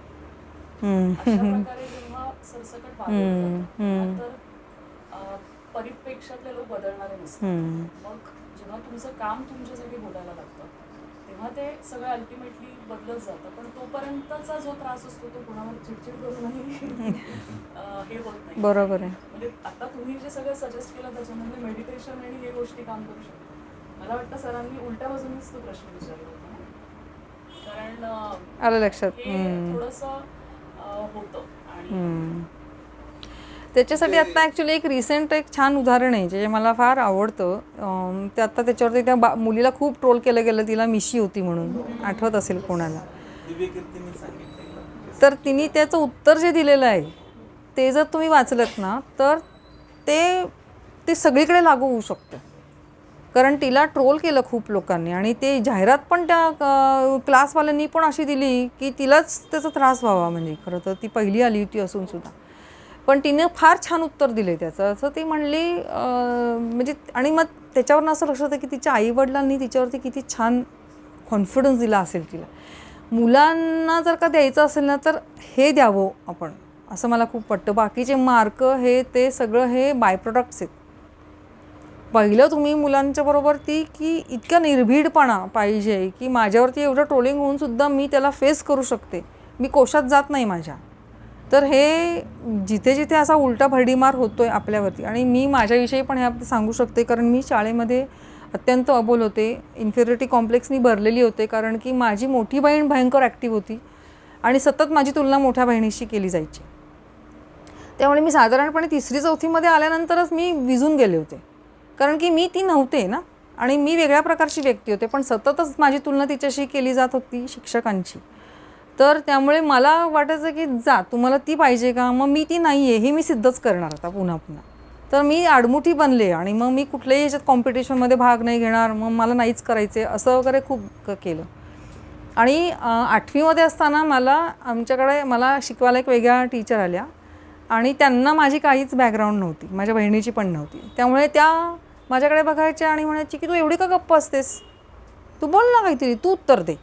अशा प्रकारे जेव्हा सरसकट वागवलं तर परिप्रेक्षातले लोक बदलणारे नसतात. मग जेव्हा तुमचं काम तुमच्यासाठी बोलायला लागतं तेव्हा ते सगळं अल्टिमेटली बदलत जातं. पण तोपर्यंतचा जो त्रास असतो तो कुणावर चिडचिड करूनही हे होत नाही. बरोबर आहे. म्हणजे आता तुम्ही जे सगळं सजेस्ट केलं त्याच्यामध्ये मेडिटेशन आणि हे गोष्टी काम करू शकतात. मला वाटतं सरांनी उलट्या बाजूनेच तो प्रश्न विचारला होता ना, कारण आलं लक्षात. हे थोडंसं होतं. आणि त्याच्यासाठी आत्ता ॲक्च्युली एक रिसेंट एक छान उदाहरण आहे जे मला फार आवडतं. ते आत्ता त्याच्यावरती त्या मुलीला खूप ट्रोल केलं गेलं, तिला मिशी होती म्हणून, आठवत असेल कोणाला. तर तिने त्याचं उत्तर जे दिलेलं आहे ते जर तुम्ही वाचलत ना तर ते सगळीकडे लागू होऊ शकतं. कारण तिला ट्रोल केलं खूप लोकांनी आणि ते जाहिरात पण त्या क्लासवाल्यांनी पण अशी दिली की तिलाच त्याचा त्रास व्हावा. म्हणजे खरं तर ती पहिली आली होती असूनसुद्धा, पण तिने फार छान उत्तर दिले त्याचं. असं ती म्हणली म्हणजे, आणि मग त्याच्यावरनं असं लक्षात येतं की तिच्या आईवडिलांनी तिच्यावरती किती छान कॉन्फिडन्स दिला असेल तिला. मुलांना जर का द्यायचं असेल ना तर हे द्यावं आपण, असं मला खूप पटतं. बाकीचे मार्क हे ते सगळं हे बाय प्रोडक्ट्स आहेत. पहिलं तुम्ही मुलांच्या बरोबर ती की इतका निर्भीडपणा पाहिजे की माझ्यावरती एवढं ट्रोलिंग होऊनसुद्धा मी त्याला फेस करू शकते, मी कोशात जात नाही माझ्या. तर हे जिथे जिथे असा उलटा भरडीमार होतो आहे आपल्यावरती, आणि मी माझ्याविषयी पण ह्या सांगू शकते कारण मी शाळेमध्ये अत्यंत अबोल होते, इन्फेरिटी कॉम्प्लेक्सनी भरलेली होते. कारण की माझी मोठी बहीण भयंकर ॲक्टिव्ह होती आणि सतत माझी तुलना मोठ्या बहिणीशी केली जायची. त्यामुळे मी साधारणपणे 3री-4थीमध्ये आल्यानंतरच मी विझून गेले होते, कारण की मी ती नव्हते ना, आणि मी वेगळ्या प्रकारची व्यक्ती होते, पण सततच माझी तुलना तिच्याशी केली जात होती शिक्षकांची. तर त्यामुळे मला वाटायचं की जा, तुम्हाला ती पाहिजे का, मग मी ती नाही आहे हे मी सिद्धच करणार आता पुन्हा पुन्हा. तर मी आडमुठी बनले आणि मग मी कुठल्याही ह्याच्यात कॉम्पिटिशनमध्ये भाग नाही घेणार, मग मला नाहीच करायचे असं वगैरे खूप केलं. आणि 8वीमध्ये असताना मला शिकवायला एक वेगळ्या टीचर आल्या आणि त्यांना माझी काहीच बॅकग्राऊंड नव्हती, माझ्या बहिणीची पण नव्हती. त्यामुळे त्या माझ्याकडे बघायच्या आणि म्हणायची की तू एवढी का गप्प असतेस, तू बोल ना काहीतरी, तू उत्तर दे.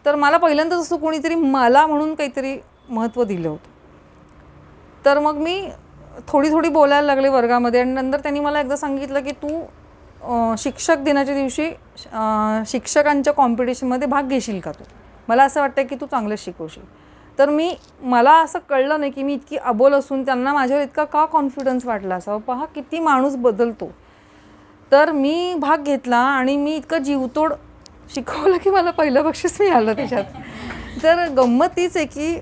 तर मला पहिल्यांदाच असं कोणीतरी मला म्हणून काहीतरी महत्त्व दिलं होतं. तर मग मी थोडी बोलायला लागले वर्गामध्ये, आणि नंतर त्यांनी मला एकदा सांगितलं की तू शिक्षक दिनाच्या दिवशी शिक्षकांच्या कॉम्पिटिशनमध्ये भाग घेशील का तू, मला असं वाटतं की तू चांगलं शिकवशील. तर मला असं कळलं नाही की मी इतकी अबोल असून त्यांना माझ्यावर इतका का कॉन्फिडन्स वाटला असावा. पहा किती माणूस बदलतो. तर मी भाग घेतला आणि मी इतकं जीवतोड शिकवलं की मला पहिलं बक्षीस मिळालं त्याच्यात. तर गंमत तीच आहे की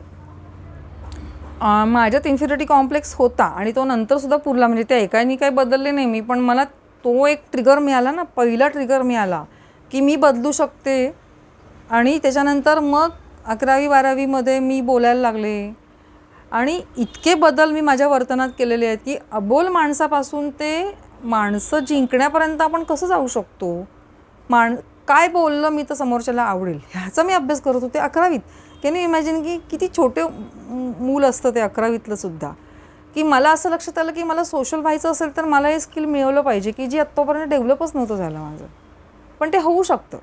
माझ्यात इन्फिरिटी कॉम्प्लेक्स होता आणि तो नंतरसुद्धा पुरला. म्हणजे त्या एकाने काही बदलले नाही मी, पण मला तो एक ट्रिगर मिळाला ना, पहिला ट्रिगर मिळाला की मी बदलू शकते. आणि त्याच्यानंतर मग 11वी-12वीमध्ये मी बोलायला लागले आणि इतके बदल मी माझ्या वर्तनात केलेले आहेत की अबोल माणसापासून ते माणसं जिंकण्यापर्यंत आपण कसं जाऊ शकतो. काय बोललं मी तर समोरच्याला आवडेल ह्याचा मी अभ्यास करत होते 11वीत. कॅन यू इमॅजिन की किती छोटे मूल असतं ते 11वीतलं सुद्धा. की मला असं लक्षात आलं की मला सोशल व्हायचं असेल तर मला हे स्किल मिळवलं पाहिजे की जी आत्तापर्यंत डेव्हलपच नव्हतं झालं माझं, पण ते होऊ शकतं.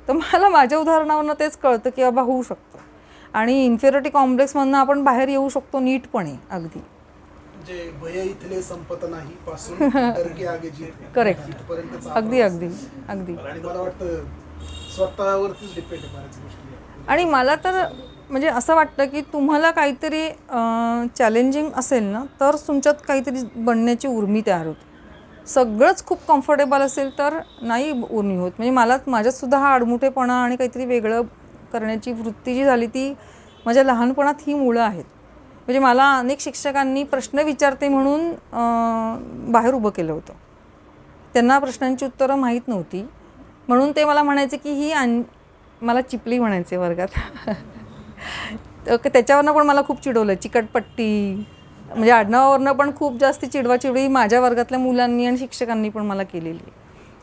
तर मला माझ्या उदाहरणावरनं तेच कळतं की बाबा होऊ शकतं आणि इन्फिरिटी कॉम्प्लेक्समधनं आपण बाहेर येऊ शकतो नीटपणे. अगदी जे भय इथले संपत नाही पासून डर के आगे जीत. करेक्ट. इथपर्यंतच अगदी अगदी अगदी. आणि मला वाटतं स्वतःवरतीच डिपेंड आहे बऱ्याच गोष्टी. आणि मला तर म्हणजे असं वाटतं की तुम्हाला काहीतरी चॅलेंजिंग असेल ना तर तुमच्यात काहीतरी बनण्याची उर्मी तयार होते. सगळंच खूप कम्फर्टेबल असेल तर नाही उर्मी होत. म्हणजे माझ्यातसुद्धा हा आडमुठेपणा आणि काहीतरी वेगळं करण्याची वृत्ती जी झाली ती माझ्या लहानपणात ही मुळं आहेत. म्हणजे मला अनेक शिक्षकांनी प्रश्न विचारते म्हणून बाहेर उभं केलं होतं. त्यांना प्रश्नांची उत्तरं माहीत नव्हती म्हणून ते मला म्हणायचे की मला चिपली म्हणायचे वर्गात. त्याच्यावरनं पण मला खूप चिडवलं. चिकटपट्टी म्हणजे आडनावावरनं पण खूप जास्त चिडवाचिडवी माझ्या वर्गातल्या मुलांनी आणि शिक्षकांनी पण मला केलेली.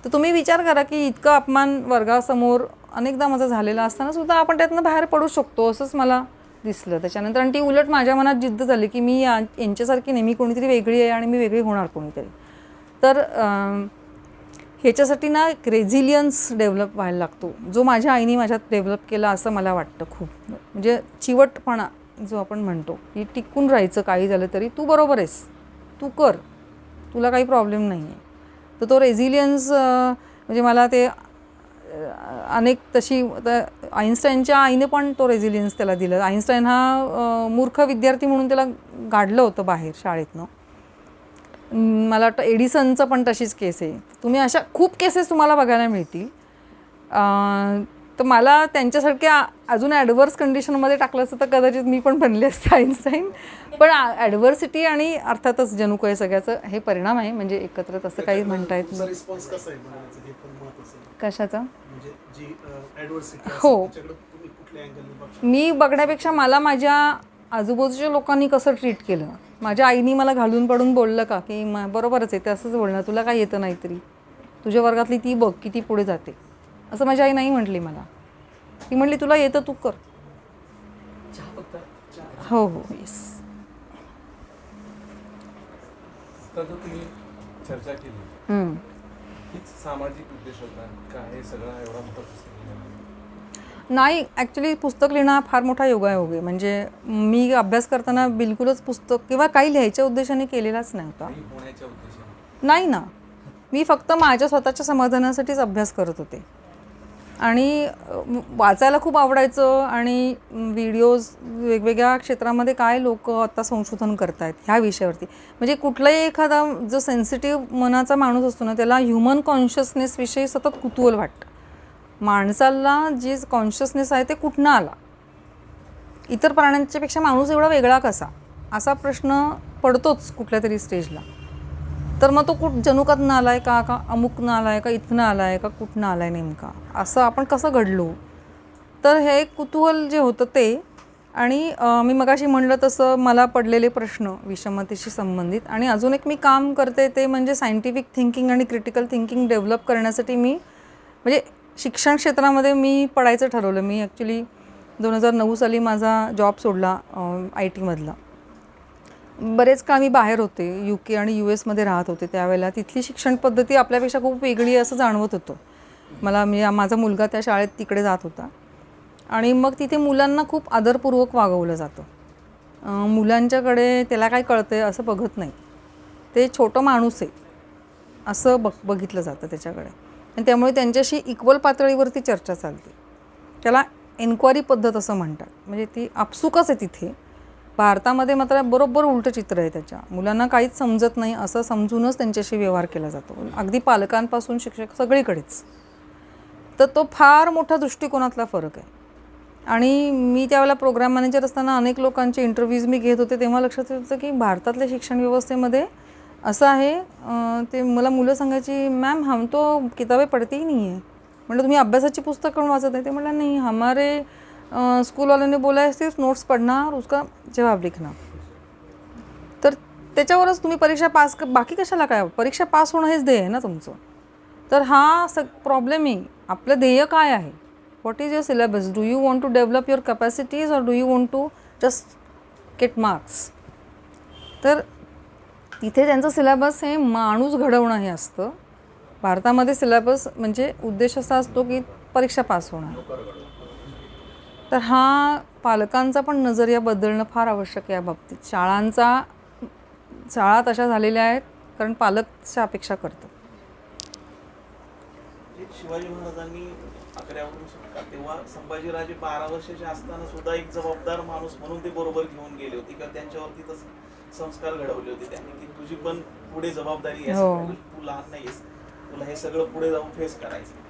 तर तुम्ही विचार करा की इतकं अपमान वर्गासमोर अनेकदा माझा झालेला असताना सुद्धा आपण त्यातनं बाहेर पडू शकतो असंच मला दिसलं त्याच्यानंतर. आणि ती उलट माझ्या मनात जिद्द झाली की मी यांच्यासारखी नेहमी कोणीतरी वेगळी आहे आणि मी वेगळी होणार कोणीतरी. तर ह्याच्यासाठी ना एक रेझिलियन्स डेव्हलप व्हायला लागतो जो माझ्या आईने माझ्यात डेव्हलप केला असं मला वाटतं खूप. म्हणजे चिवटपणा जो आपण म्हणतो की टिकून राहायचं काही झालं तरी तू बरोबर आहेस, तू कर, तुला काही प्रॉब्लेम नाही आहे. तर तो रेझिलियन्स म्हणजे मला ते अनेक तशी आईन्स्टाईनच्या आईने पण तो रेझिलियन्स त्याला दिलं. आईन्स्टाईन हा मूर्ख विद्यार्थी म्हणून त्याला गाडलं होतं बाहेर शाळेतनं. मला वाटतं एडिसनचं पण तशीच केस आहे. तुम्ही अशा खूप केसेस तुम्हाला बघायला मिळतील. तर मला त्यांच्यासारख्या अजून ॲडव्हर्स कंडिशनमध्ये टाकलं असतं तर कदाचित मी पण बनले असते आईन्स्टाईन. पण ॲडव्हर्सिटी आणि अर्थातच जणू काही सगळ्याचं हे परिणाम आहे. म्हणजे एकत्र तसं काही म्हणता येत नाही. रिस्पॉन्स कसा आहे म्हणायचं हे पण महत्त्वाचं आहे. कशाचा? म्हणजे जी ॲडव्हर्सिटी हो. त्याच्याकडे तुम्ही कुठल्या अँगलने बघता? मी बघण्यापेक्षा मला माझ्या आजूबाजूच्या लोकांनी कसं ट्रीट केलं. माझ्या आईनी मला घालून पडून बोललं का की बरोबरच आहे ते असंच बोलणार, तुला काय येतं नाही तरी, तुझ्या वर्गातली ती बघ किती पुढे जाते, असं माझी आई नाही म्हटली मला. ती म्हटली तुला येतं तू कर. हो हो येस. आता जो तुम्ही चर्चा केली हीच सामाजिक उद्देश होता का हे सगळा एवढा मोठा पुस्तक लिहिणं? नाही, ॲक्च्युली पुस्तक लिहिणं हा फार मोठा योगायोग आहे. म्हणजे मी अभ्यास करताना बिलकुलच पुस्तक किंवा काही लिहायच्या उद्देशाने केलेलाच नाही होता. होण्याच्या उद्देशाने नाही ना, मी फक्त माझ्या स्वतःच्या समाधानासाठीच अभ्यास करत होते. आणि वाचायला खूप आवडायचं आणि व्हिडिओज वेगवेगळ्या क्षेत्रामध्ये काय लोक आता संशोधन करत आहेत ह्या विषयावरती. म्हणजे कुठलाही एखादा जो सेन्सिटिव्ह मनाचा माणूस असतो ना त्याला ह्युमन कॉन्शियसनेसविषयी सतत कुतूहल वाटतं. माणसाला जे कॉन्शियसनेस आहे ते कुठनं आला, इतर प्राण्यांच्यापेक्षा माणूस एवढा वेगळा कसा, असा प्रश्न पडतोच कुठल्या तरी स्टेजला. तर मग तो जनुकातनं आला आहे का अमुकनं आला आहे का इथनं आला आहे का कुठनं आला आहे नेमका, असं आपण कसं घडलो. तर हे एक कुतूहल जे होतं ते. आणि मी मगाशी म्हणलं तसं मला पडलेले प्रश्न विषमतेशी संबंधित. आणि अजून एक मी काम करते ते म्हणजे सायंटिफिक थिंकिंग आणि क्रिटिकल थिंकिंग डेव्हलप करण्यासाठी मी म्हणजे शिक्षण क्षेत्रामध्ये मी पडायचं ठरवलं. मी ॲक्च्युली 2009 साली माझा जॉब सोडला IT मधला. बरेच काळ मी बाहेर होते, UK आणि US राहत होते. त्यावेळेला तिथली शिक्षण पद्धती आपल्यापेक्षा खूप वेगळी असं जाणवत होतं मला. म्हणजे माझा मुलगा त्या शाळेत तिकडे जात होता आणि मग तिथे मुलांना खूप आदरपूर्वक वागवलं जातं. मुलांच्याकडे त्याला काय कळतं आहे असं बघत नाही, ते छोटं माणूस आहे असं बघितलं जातं त्याच्याकडे. आणि त्यामुळे त्यांच्याशी इक्वल पातळीवरती चर्चा चालते. त्याला एन्क्वायरी पद्धत असं म्हणतात, म्हणजे ती आपसुकच आहे तिथे. भारतामध्ये मात्र बरोबर उलटं चित्र आहे त्याच्या. मुलांना काहीच समजत नाही असं समजूनच त्यांच्याशी व्यवहार केला जातो, अगदी पालकांपासून शिक्षक सगळीकडेच. तर तो फार मोठा दृष्टिकोनातला फरक आहे. आणि मी त्यावेळेला प्रोग्राम मॅनेजर असताना अनेक लोकांचे इंटरव्ह्यूज मी घेत होते, तेव्हा लक्षात येत होतं की भारतातल्या शिक्षण व्यवस्थेमध्ये असं आहे. ते मला मुलं सांगायची, मॅम हम तो किताबें पढ़ते ही नहीं है. म्हटलं तुम्ही अभ्यासाची पुस्तकं वाचत नाही? ते म्हटलं नाही, हमारे स्कूल वालों ने बोला है सिर्फ नोट्स पढ़ना और उसका जवाब लिखना. तर त्याच्यावरच तुम्ही परीक्षा पास बाकी कशाला काय, परीक्षा पास होणं हेच ध्येय आहे ना तुमचं. तर हा प्रॉब्लेम आहे. आपलं ध्येय काय आहे? What is your syllabus? Do you want to develop your capacities or do you want to just get marks? तर तिथे त्यांचं सिलेबस हे माणूस घडवणं हे असतं. भारतामध्ये सिलेबस म्हणजे उद्देश असा असतो की परीक्षा पास होणं. तर हा पालकांचा पण नजरिया बदलणं फार आवश्यक आहे या बाबतीत. शाळा तशा झालेल्या आहेत कारण पालकच्या अपेक्षा करतात. शिवाजी महाराजांनी आग्र्यावरून सुटका तेव्हा संभाजीराजे 12 वर्षाचे असताना सुद्धा एक जबाबदार माणूस म्हणून ते बरोबर घेऊन गेले होते किंवा त्यांच्यावरती तसं संस्कार घडवले होते त्यांनी की तुझी पण पुढे जबाबदारी आहे, तू लहान नाहीस, तुला हे सगळं पुढे जाऊन फेस करायचं.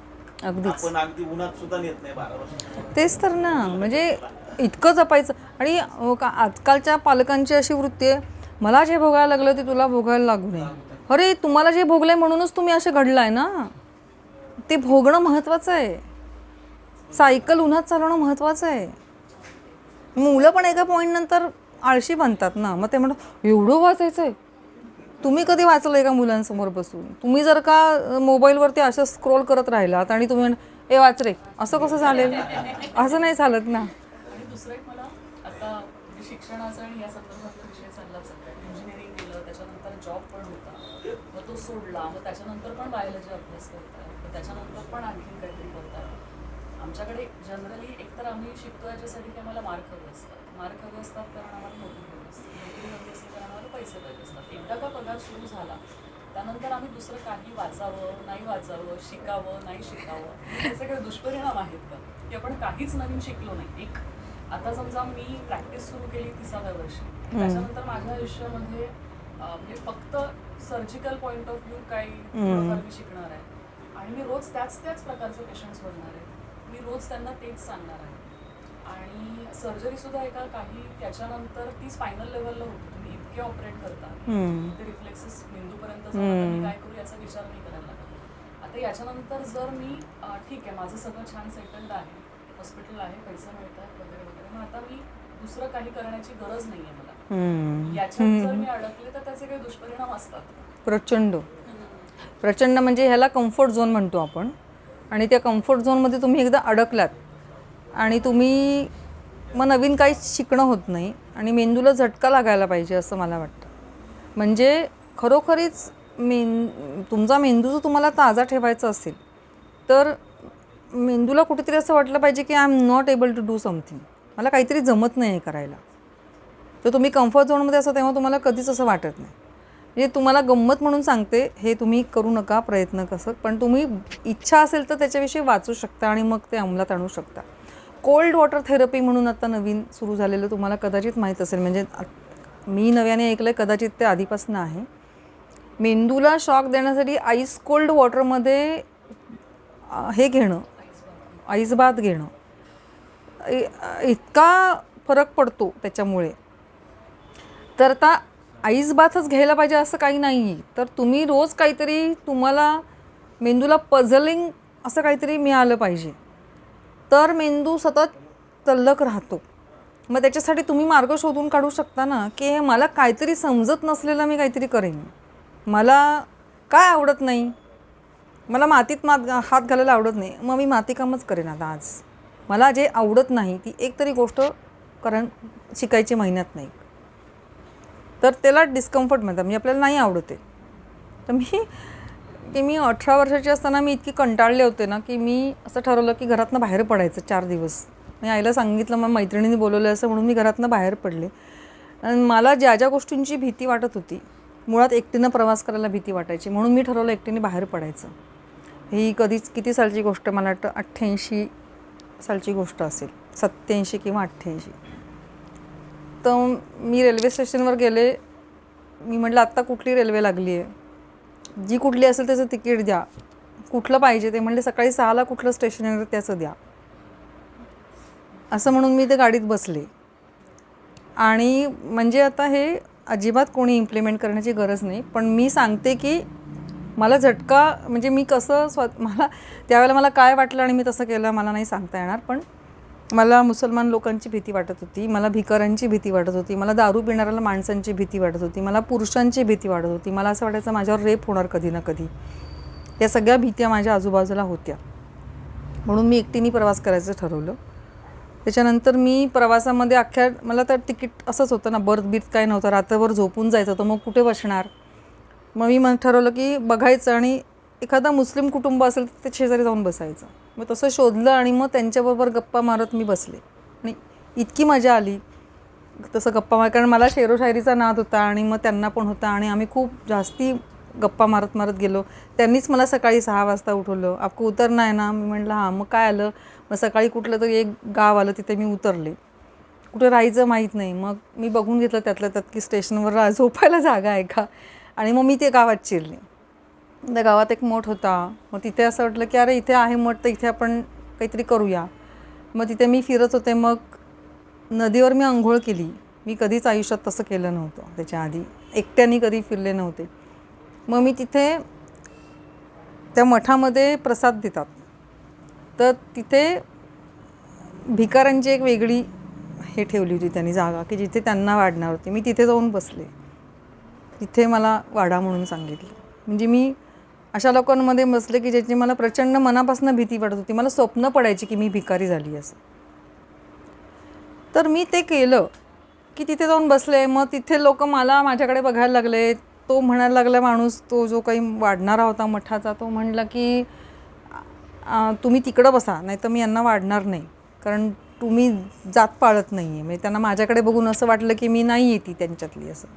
आपण अगदी उन्हात सुद्धा नेत नाही 12 वर्ष. तेच तर ना, म्हणजे इतकं जपायचं. आणि आजकालच्या पालकांची अशी वृत्ती आहे, मला जे भोगायला लागलं ते तुला भोगायला लागू नये. अरे तुम्हाला जे भोगलंय म्हणूनच तुम्ही असं घडलाय ना. ते भोगणं महत्त्वाचं आहे. सायकल उन्हात चालवणं महत्त्वाचं आहे. मुलं पण एका पॉईंटनंतर आळशी बनतात ना. मग ते म्हणतात एवढं वाचायचं आहे. तुम्ही कधी वाचलं आहे का मुलांसमोर बसून? तुम्ही जर का मोबाईलवरती असं स्क्रोल करत राहिलात आणि तुम्ही ए वाच रे, असं कसं चालेल? असं नाही चालत ना. आणि दुसरं एक मला आता शिक्षणाचा आणि या संदर्भातला विषय चाललाच आहे. इंजिनिअरिंग केलं, त्याच्यानंतर जॉब पण होता, मग तो सोडला, मग त्याच्यानंतर पण बायोलॉजी अभ्यास करताय, मग त्याच्यानंतर पण आणखीन काहीतरी करताय. आमच्याकडे जनरली एकतर आम्ही शिकतो याच्यासाठी की आम्हाला मार्क हवे असतात कारण आम्हाला नोकरी हवी असते कारण आम्हाला पैसे पाहिजे असतात. एकदा का पगार सुरू झाला त्यानंतर आम्ही दुसरं काही वाचावं नाही वाचावं, शिकावं नाही शिकावं, त्याचे काही दुष्परिणाम आहेत का की आपण काहीच नवीन शिकलो नाही. एक आता समजा मी प्रॅक्टिस सुरू केली 30व्या वर्षी, त्याच्यानंतर माझ्या आयुष्यामध्ये म्हणजे फक्त सर्जिकल पॉईंट ऑफ व्ह्यू काही मी शिकणार आहे आणि मी रोज त्याच प्रकारचे पेशंट्स बघणार आहे. मी रोज त्यांना तेच सांगणार आहे. आणि सर्जरी सुद्धा एका काही त्याच्यानंतर ती स्पायनल लेवलला होती. तुम्ही इतके ऑपरेट करता ते रिफ्लेक्सेस मेंदूपर्यंत जाऊन मी काय करू याचा विचार नाही करायला लागत. आता याच्यानंतर जर मी ठीक आहे माझं सगळं छान सेटल्ड आहे, हॉस्पिटल आहे, पैसे मिळतात वगैरे वगैरे, मग आता मी दुसरं काही करण्याची गरज नाही आहे मला. याच्यात जर मी अडकले तर त्याचे काही दुष्परिणाम असतात. प्रचंड म्हणजे ह्याला कम्फर्ट झोन म्हणतो आपण. आणि त्या कम्फर्ट झोनमध्ये तुम्ही एकदा अडकलात आणि तुम्ही मग नवीन काही शिकणं होत नाही आणि मेंदूला झटका लागायला पाहिजे असं मला वाटतं. म्हणजे खरोखरीच तुमचा मेंदू जर तुम्हाला ताजा ठेवायचा असेल तर मेंदूला कुठेतरी असं वाटलं पाहिजे की I am not able to do something, मला काहीतरी जमत नाही आहे करायला. तर तुम्ही कम्फर्ट झोनमध्ये असं तेव्हा तुम्हाला कधीच असं वाटत नाही. म्हणजे तुम्हाला गंमत म्हणून सांगते, हे तुम्ही करू नका प्रयत्न कसं, पण तुम्ही इच्छा असेल तर त्याच्याविषयी वाचू शकता आणि मग ते अंमलात आणू शकता. कोल्ड वॉटर थेरपी म्हणून आता नवीन सुरू झालेलं तुम्हाला कदाचित माहीत असेल, म्हणजे मी नव्याने ऐकलं आहे, कदाचित ते आधीपासून आहे. मेंदूला शॉक देण्यासाठी आईस कोल्ड वॉटरमध्ये हे घेणं, आईस बाथ घेणं, इतका फरक पडतो त्याच्यामुळे. तर आता आईस बाथच घ्यायला पाहिजे असं काही नाही आहे. तर तुम्ही रोज काहीतरी तुम्हाला मेंदूला पझलिंग असं काहीतरी मिळालं पाहिजे, तर मेंदू सतत तल्लक राहतो. मग त्याच्यासाठी तुम्ही मार्ग शोधून काढू शकता ना, की मला काहीतरी समजत नसलेलं मी काहीतरी करेन. मला काय आवडत नाही, मला मातीत हात घालायला आवडत नाही, मग मी मातीकामच करेन. आता आज मला जे आवडत नाही ती एक तरी गोष्ट शिकायची महिन्यात नाही, तर त्याला डिस्कम्फर्ट मिळतं, म्हणजे आपल्याला नाही आवडत आहे. तर मी 18 वर्षाची असताना मी इतकी कंटाळले होते ना, की मी असं ठरवलं की घरातनं बाहेर पडायचं 4 दिवस. मी आईला सांगितलं, मग मैत्रिणींनी बोलवलं असं म्हणून मी घरातनं बाहेर पडले. आणि मला ज्या गोष्टींची भीती वाटत होती, मुळात एकटीनं प्रवास करायला भीती वाटायची, म्हणून मी ठरवलं एकटीने बाहेर पडायचं. ही किती सालची गोष्ट, मला वाटतं 88 सालची गोष्ट असेल, 87 किंवा 88. तर मी रेल्वे स्टेशनवर गेले. मी म्हटलं आत्ता कुठली रेल्वे लागली आहे, जी कुठली असेल त्याचं तिकीट द्या, कुठलं पाहिजे ते. म्हणले सकाळी 6ला कुठलं स्टेशन आहे त्याचं द्या. असं म्हणून मी ते गाडीत बसले. आणि म्हणजे आता हे अजिबात कोणी इम्प्लिमेंट करण्याची गरज नाही, पण मी सांगते की मला झटका म्हणजे मी कसं मला त्यावेळेला मला काय वाटलं आणि मी तसं केलं मला नाही सांगता येणार. पण मला मुसलमान लोकांची भीती वाटत होती, मला भिकाऱ्यांची भीती वाटत होती, मला दारू पिणाऱ्या माणसांची भीती वाटत होती, मला पुरुषांची भीती वाटत होती. मला असं वाटायचं माझ्यावर रेप होणार कधी ना कधी. या सगळ्या भीत्या माझ्या आजूबाजूला होत्या. म्हणून मी एकटीने प्रवास करायचं ठरवलं. त्याच्यानंतर मी प्रवासामध्ये मला तर तिकीट असंच होतं ना, बर्थ बीर्थ काय नव्हतं, रात्रभर झोपून जायचं तर मग कुठे बसणार. मग मी ठरवलं की बघायचं आणि एखादा मुस्लिम कुटुंब असेल तर ते शेजारी जाऊन बसायचं. मग तसं शोधलं आणि मग त्यांच्याबरोबर गप्पा मारत मी बसले आणि इतकी मजा आली तसं गप्पा मार, कारण मला शेरोशायरीचा नाद होता आणि मग त्यांना पण होता आणि आम्ही खूप जास्ती गप्पा मारत मारत गेलो. त्यांनीच मला सकाळी 6 वाजता उठवलं. आपको उतरना आहे ना, मी म्हटलं हां. मग काय आलं, मग सकाळी कुठलं तरी एक गाव आलं, तिथे मी उतरले. कुठं राहायचं माहीत नाही. मग मी बघून घेतलं त्यातल्या त्यात की स्टेशनवर झोपायला जागा आहे का, आणि मग मी ते गावात शिरले. त्या गावात एक मठ होता. मग तिथे असं वाटलं की अरे इथे आहे मठ तर इथे आपण काहीतरी करूया. मग तिथे मी फिरत होते. मग नदीवर मी अंघोळ केली. मी कधीच आयुष्यात तसं केलं नव्हतं, त्याच्या आधी एकट्याने कधी फिरले नव्हते. मग मी तिथे त्या मठामध्ये प्रसाद देतात, तर तिथे भिकाऱ्यांची एक वेगळी हे ठेवली होती त्यांनी जागा की जिथे त्यांना वाढणार होती. मी तिथे जाऊन बसले. तिथे मला वाडा म्हणून सांगितलं. म्हणजे मी अशा लोकांमध्ये बसले की ज्याची मला प्रचंड मनापासून भीती वाटत होती. मला स्वप्न पडायची की मी भिकारी झाली असं. तर मी ते केलं की तिथे जाऊन बसले. मग तिथे लोक माझ्याकडे बघायला लागले. तो म्हणायला लागला माणूस, तो जो काही वाढणारा होता मठाचा, तो म्हणला की तुम्ही तिकडं बसा, नाही तर मी यांना वाढणार नाही, कारण तुम्ही जात पाळत नाही आहे. म्हणजे त्यांना माझ्याकडे बघून असं वाटलं की मी नाही येते त्यांच्यातली असं.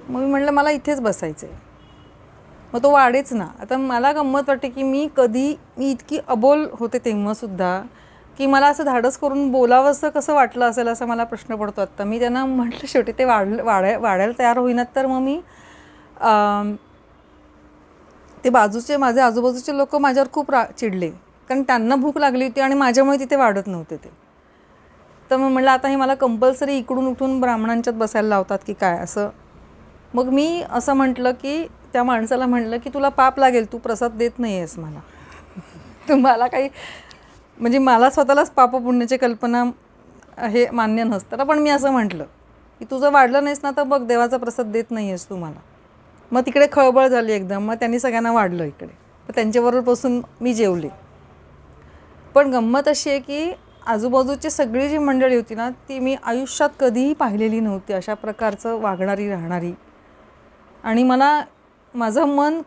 मग मी म्हटलं मला इथेच बसायचं आहे. मग तो वाढेच ना. आता मला गंमत वाटते की मी इतकी अबोल होते तेव्हासुद्धा की मला असं धाडस करून बोलावं असं कसं वाटलं असेल असा मला प्रश्न पडतो आत्ता. मी त्यांना म्हटलं शेवटी ते वाढायला तयार होईनात, तर मग मी ते माझे आजूबाजूचे लोक माझ्यावर खूप चिडले, कारण त्यांना भूक लागली होती आणि माझ्यामुळे तिथे वाढत नव्हते ते. तर मग म्हटलं आता हे मला कंपल्सरी इकडून उठून ब्राह्मणांच्यात बसायला लावतात की काय असं. मग मी असं म्हटलं की त्या माणसाला म्हटलं की तुला पाप लागेल, तू प्रसाद देत नाही आहेस मला. तुम्हाला काही म्हणजे मला स्वतःलाच पापपुण्याची कल्पना हे मान्य नसतं. पण मी असं म्हटलं की तुझं वाढलं नाहीस ना तर बघ देवाचा प्रसाद देत नाही आहेस तू मला. मग तिकडे खळबळ झाली एकदम. मग त्यांनी सगळ्यांना वाढलं इकडे. मग त्यांच्याबरोबर बसून मी जेवले. पण गंमत अशी आहे की आजूबाजूची सगळी जी मंडळी होती ना, ती मी आयुष्यात कधीही पाहिलेली नव्हती अशा प्रकारचं वागणारी राहणारी. आणि माझं मन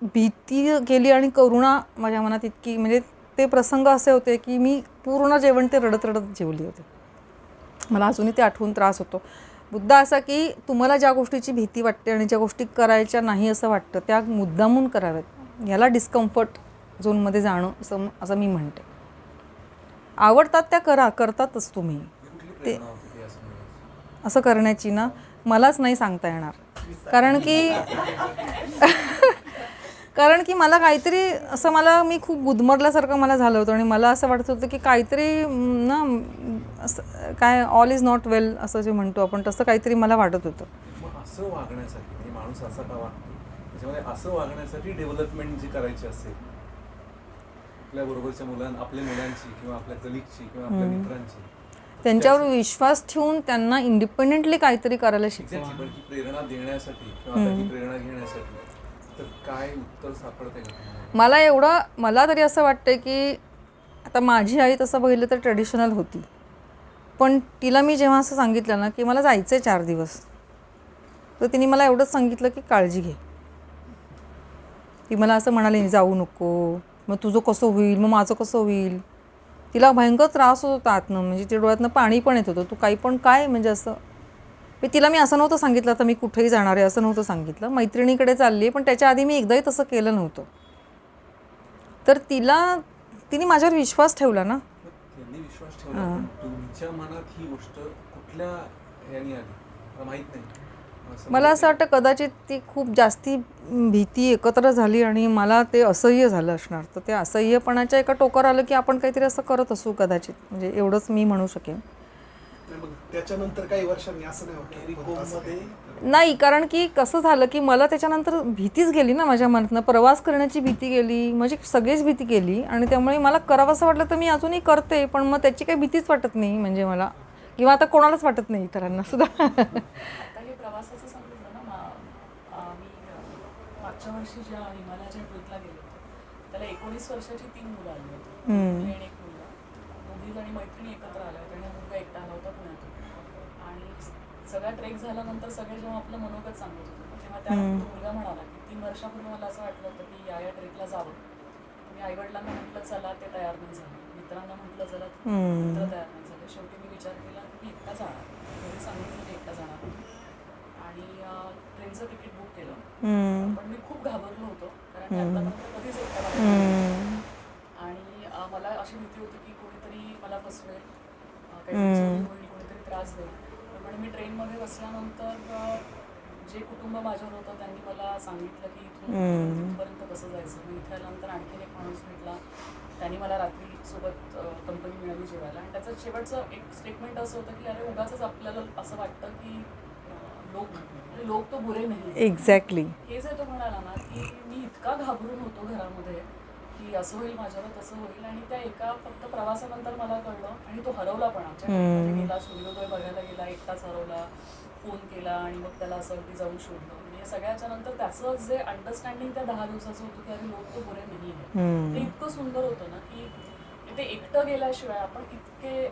भीती गेली आणि करुणा माझ्या मनात इतकी, म्हणजे ते प्रसंग असे होते की मी पूर्ण जेवण ते रडत रडत जेवली होते. मला अजूनही ते आठवून त्रास होतो. मुद्दा असा की तुम्हाला ज्या गोष्टीची भीती वाटते आणि ज्या गोष्टी करायच्या नाही असं वाटतं त्या मुद्दामून कराव्यात. याला डिस्कम्फर्ट झोनमध्ये जाणं असं मी म्हणते. आवडतात त्या करतातच तुम्ही ते. असं करण्याची ना मलाच नाही सांगता येणार, कारण की मला काहीतरी असं मी खूप गुदमरल्यासारखं मला झालं होतं आणि मला असं वाटत होतं की काहीतरी ना असं काय ऑल इज नॉट वेल असं जे म्हणतो आपण तसं काहीतरी मला वाटत होतं. मग असं वागण्यासाठी माणूस असा का वागतो, त्याच्यामध्ये असं वागण्यासाठी डेव्हलपमेंट जी करायची असेल आपल्या बरोबरच्या आपल्या मुलांची किंवा आपल्या कलिगची किंवा आपल्या मित्रांची, त्यांच्यावर विश्वास ठेवून त्यांना इंडिपेंडेंटली काहीतरी करायला शिकवा. पण ही प्रेरणा देण्यासाठी किंवा ही प्रेरणा घेण्यासाठी तर काय उत्तर सापडते का? मला तरी असं वाटतं की आता माझी आई तसं बघितलं तर ट्रेडिशनल होती, पण तिला मी जेव्हा असं सांगितलं ना की मला जायचं आहे 4 दिवस, तर तिने मला एवढंच सांगितलं की काळजी घे. ती मला असं म्हणाली जाऊ नको, मग तुझं कसं होईल, मग माझं कसं होईल. तिला भयंकर त्रास होत होता आतनं, म्हणजे ती डोळ्यातनं पाणी पण येत होतं. तू काही पण काय म्हणजे असं. तिला मी असं नव्हतं सांगितलं तर मी कुठेही जाणार आहे असं नव्हतं सांगितलं. मैत्रिणीकडे चालली आहे, पण त्याच्या आधी मी एकदाही तसं केलं नव्हतं. तर तिला तिने माझ्यावर विश्वास ठेवला ना. त्यांनी विश्वास ठेवला, पण तुमच्या मनात ही गोष्ट कुठल्या याने आली मला माहित नाही. मला असं वाटतं कदाचित ती खूप जास्ती भीती एकत्र झाली आणि मला ते असह्य झालं असणार. तर ते असह्यपणाच्या एका टोकावर आलं की आपण काहीतरी असं करत असू कदाचित, म्हणजे एवढंच मी म्हणू शकेन. नाही, मग त्याच्यानंतर काही वर्षांनी असं नाही वाटलं असं मध्ये नाही, कारण की कसं झालं की मला त्याच्यानंतर भीतीच गेली ना माझ्या मनातनं. प्रवास करण्याची भीती गेली, म्हणजे सगळीच भीती गेली आणि त्यामुळे मला करावं असं वाटलं तर मी अजूनही करते, पण मग त्याची काही भीतीच वाटत नाही म्हणजे मला, किंवा आता कोणालाच वाटत नाही इतरांना सुद्धा. आता हे प्रवासाचं सांगितलं ना मी मागच्या वर्षी ज्या हिमालयाच्या ट्रिपला गेले होते त्याला 19 वर्षाची 3 मुलं आली होती, मुलगी आणि एक मुलगा. दोघी जणी मैत्रिणी एकत्र आल्या होत्या आणि हा मुलगा एकटा आला होता पुण्यातून. आणि सगळा ट्रेक झाल्यानंतर सगळे जेव्हा आपलं मनोगत सांगत होते तेव्हा त्यानंतर मुलगा म्हणाला की 3 वर्षापूर्वी मला असं वाटलं होतं की या ट्रेकला जावं. मी आईवडिलांना म्हटलं चला, ते तयार नाही झाले. मित्रांना म्हटलं चला, मित्र तयार नाही झाले. शेवटी मी विचार केला की मी एकटा जाणार. घरी सांगितलं मी एकटा जाणार आणि ट्रेनचं तिकीट बुक केलं. पण मी खूप घाबरलो होतो कारण मी आतापर्यंत कधीच एकटा बाहेर आणि मला अशी भीती होती की कोणीतरी मला फसवेल, काहीतरी चोरी होईल, कोणीतरी त्रास देईल. पण मी ट्रेनमध्ये बसल्यानंतर जे कुटुंब माझ्यावर होतं त्यांनी मला सांगितलं की इथून इथपर्यंत कसं जायचं. मी इथे आल्यानंतर आणखीन एक माणूस भेटला, त्यांनी मला रात्री सोबत कंपनी मिळाली जेवायला. आणि त्याचं शेवटचं एक स्टेटमेंट असं होतं की अरे उगाचच आपल्याला असं वाटतं की लोक तो बुरे नाही. एक्झॅक्टली. हे जे तो म्हणाला ना की मी इतका घाबरून होतो घरामध्ये की असं होईल माझ्यावर, तसं होईल. आणि त्या एका फक्त प्रवासानंतर मला कळलं आणि तो हरवला पण. आमच्या ट्रेनमध्ये गेला, सूर्योदय बघायला गेला, एकटाच हरवला, फोन केला आणि मग त्याला असं अगदी जाऊन शोधलं. म्हणजे सगळ्याच्या नंतर त्याचं जे अंडरस्टँडिंग त्या 10 दिवसाचं होतं की अरे लोक तो बुरे नाही आहे, ते इतकं सुंदर होतं ना की ते एकटं गेल्याशिवाय आपण इतके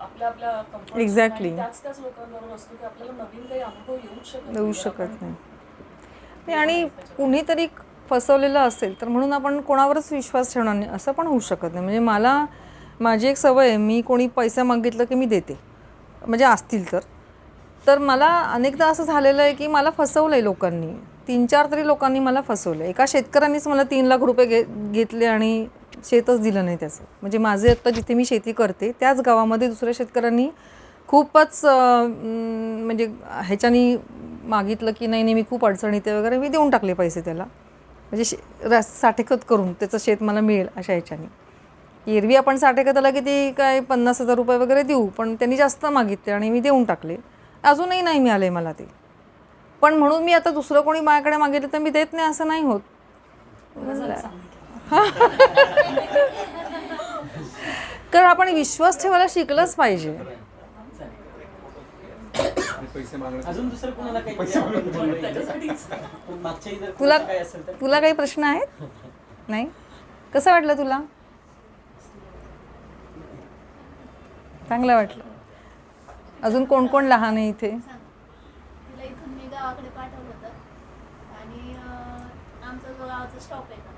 आपल्या कम्फर्ट Exactly. त्याच लोकांबरोबर असतो की आपल्याला नवीन काही अनुभव येऊ येऊ शकत नाही. आणि कुणीतरी फसवलेलं असेल तर म्हणून आपण कोणावरच विश्वास ठेवणार नाही असं पण होऊ शकत नाही. म्हणजे माझी एक सवय आहे, मी कोणी पैसा मागितलं की मी देते, म्हणजे असतील तर मला अनेकदा असं झालेलं आहे की मला फसवलं आहे लोकांनी. 3-4 तरी लोकांनी मला फसवलं. एका शेतकऱ्यांनीच मला 3 लाख रुपये घेतले आणि शेतच दिलं नाही त्याचं. म्हणजे माझे आत्ता जिथे मी शेती करते त्याच गावामध्ये दुसऱ्या शेतकऱ्यांनी खूपच म्हणजे ह्याच्यानी मागितलं की नाही मी खूप अडचणीत आहे वगैरे. मी देऊन टाकले पैसे त्याला, म्हणजे साठेखत करून त्याचं शेत मला मिळेल अशा ह्याच्याने. एरवी आपण साठेखताला किती काय 50,000 रुपये वगैरे देऊ, पण त्यांनी जास्त मागितले आणि मी देऊन टाकले. अजूनही नाही मिळाले मला ते. पण म्हणून मी आता दुसरं कोणी माझ्याकडे मागितलं तर मी देत नाही असं नाही होत. कारण आपण विश्वास ठेवायला शिकलंच पाहिजे. पैसे मागण्याचं अजून दुसरं कोणाला काही मागच्या जर तुला काय असेल तर तुला काही प्रश्न आहेत? नाही? कसं वाटलं तुला? चांगलं वाटलं. अजून कोण कोण लहान आहे इथे? तिला इथून मी गावाकडे पाठवलं होतं आणि आमचा जो गावाचा स्टॉप आहे ना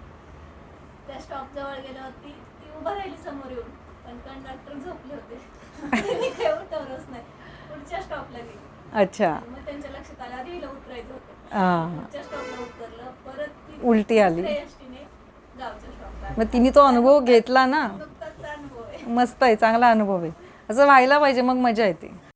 त्या स्टॉप जवळ गेल्यावरती ती उभं राहिली समोर येऊन, पण कंडक्टर झोपले होते. त्यांनी काही उठवलंच नाही. पुढच्या स्टॉपला गेली. अच्छा. मग त्यांच्या लक्षात आलं अरे हिला उतरायचं होतं. हां. पुढच्या स्टॉपला उतरलं, परत ती उलटी आली. दुसऱ्या एसटीने गावच्या स्टॉपला. मग तिने तो अनुभव घेतला ना. नुकताच अनुभव आहे. मस्त आहे, चांगला अनुभव आहे. असं व्हायला पाहिजे, मग मजा येते.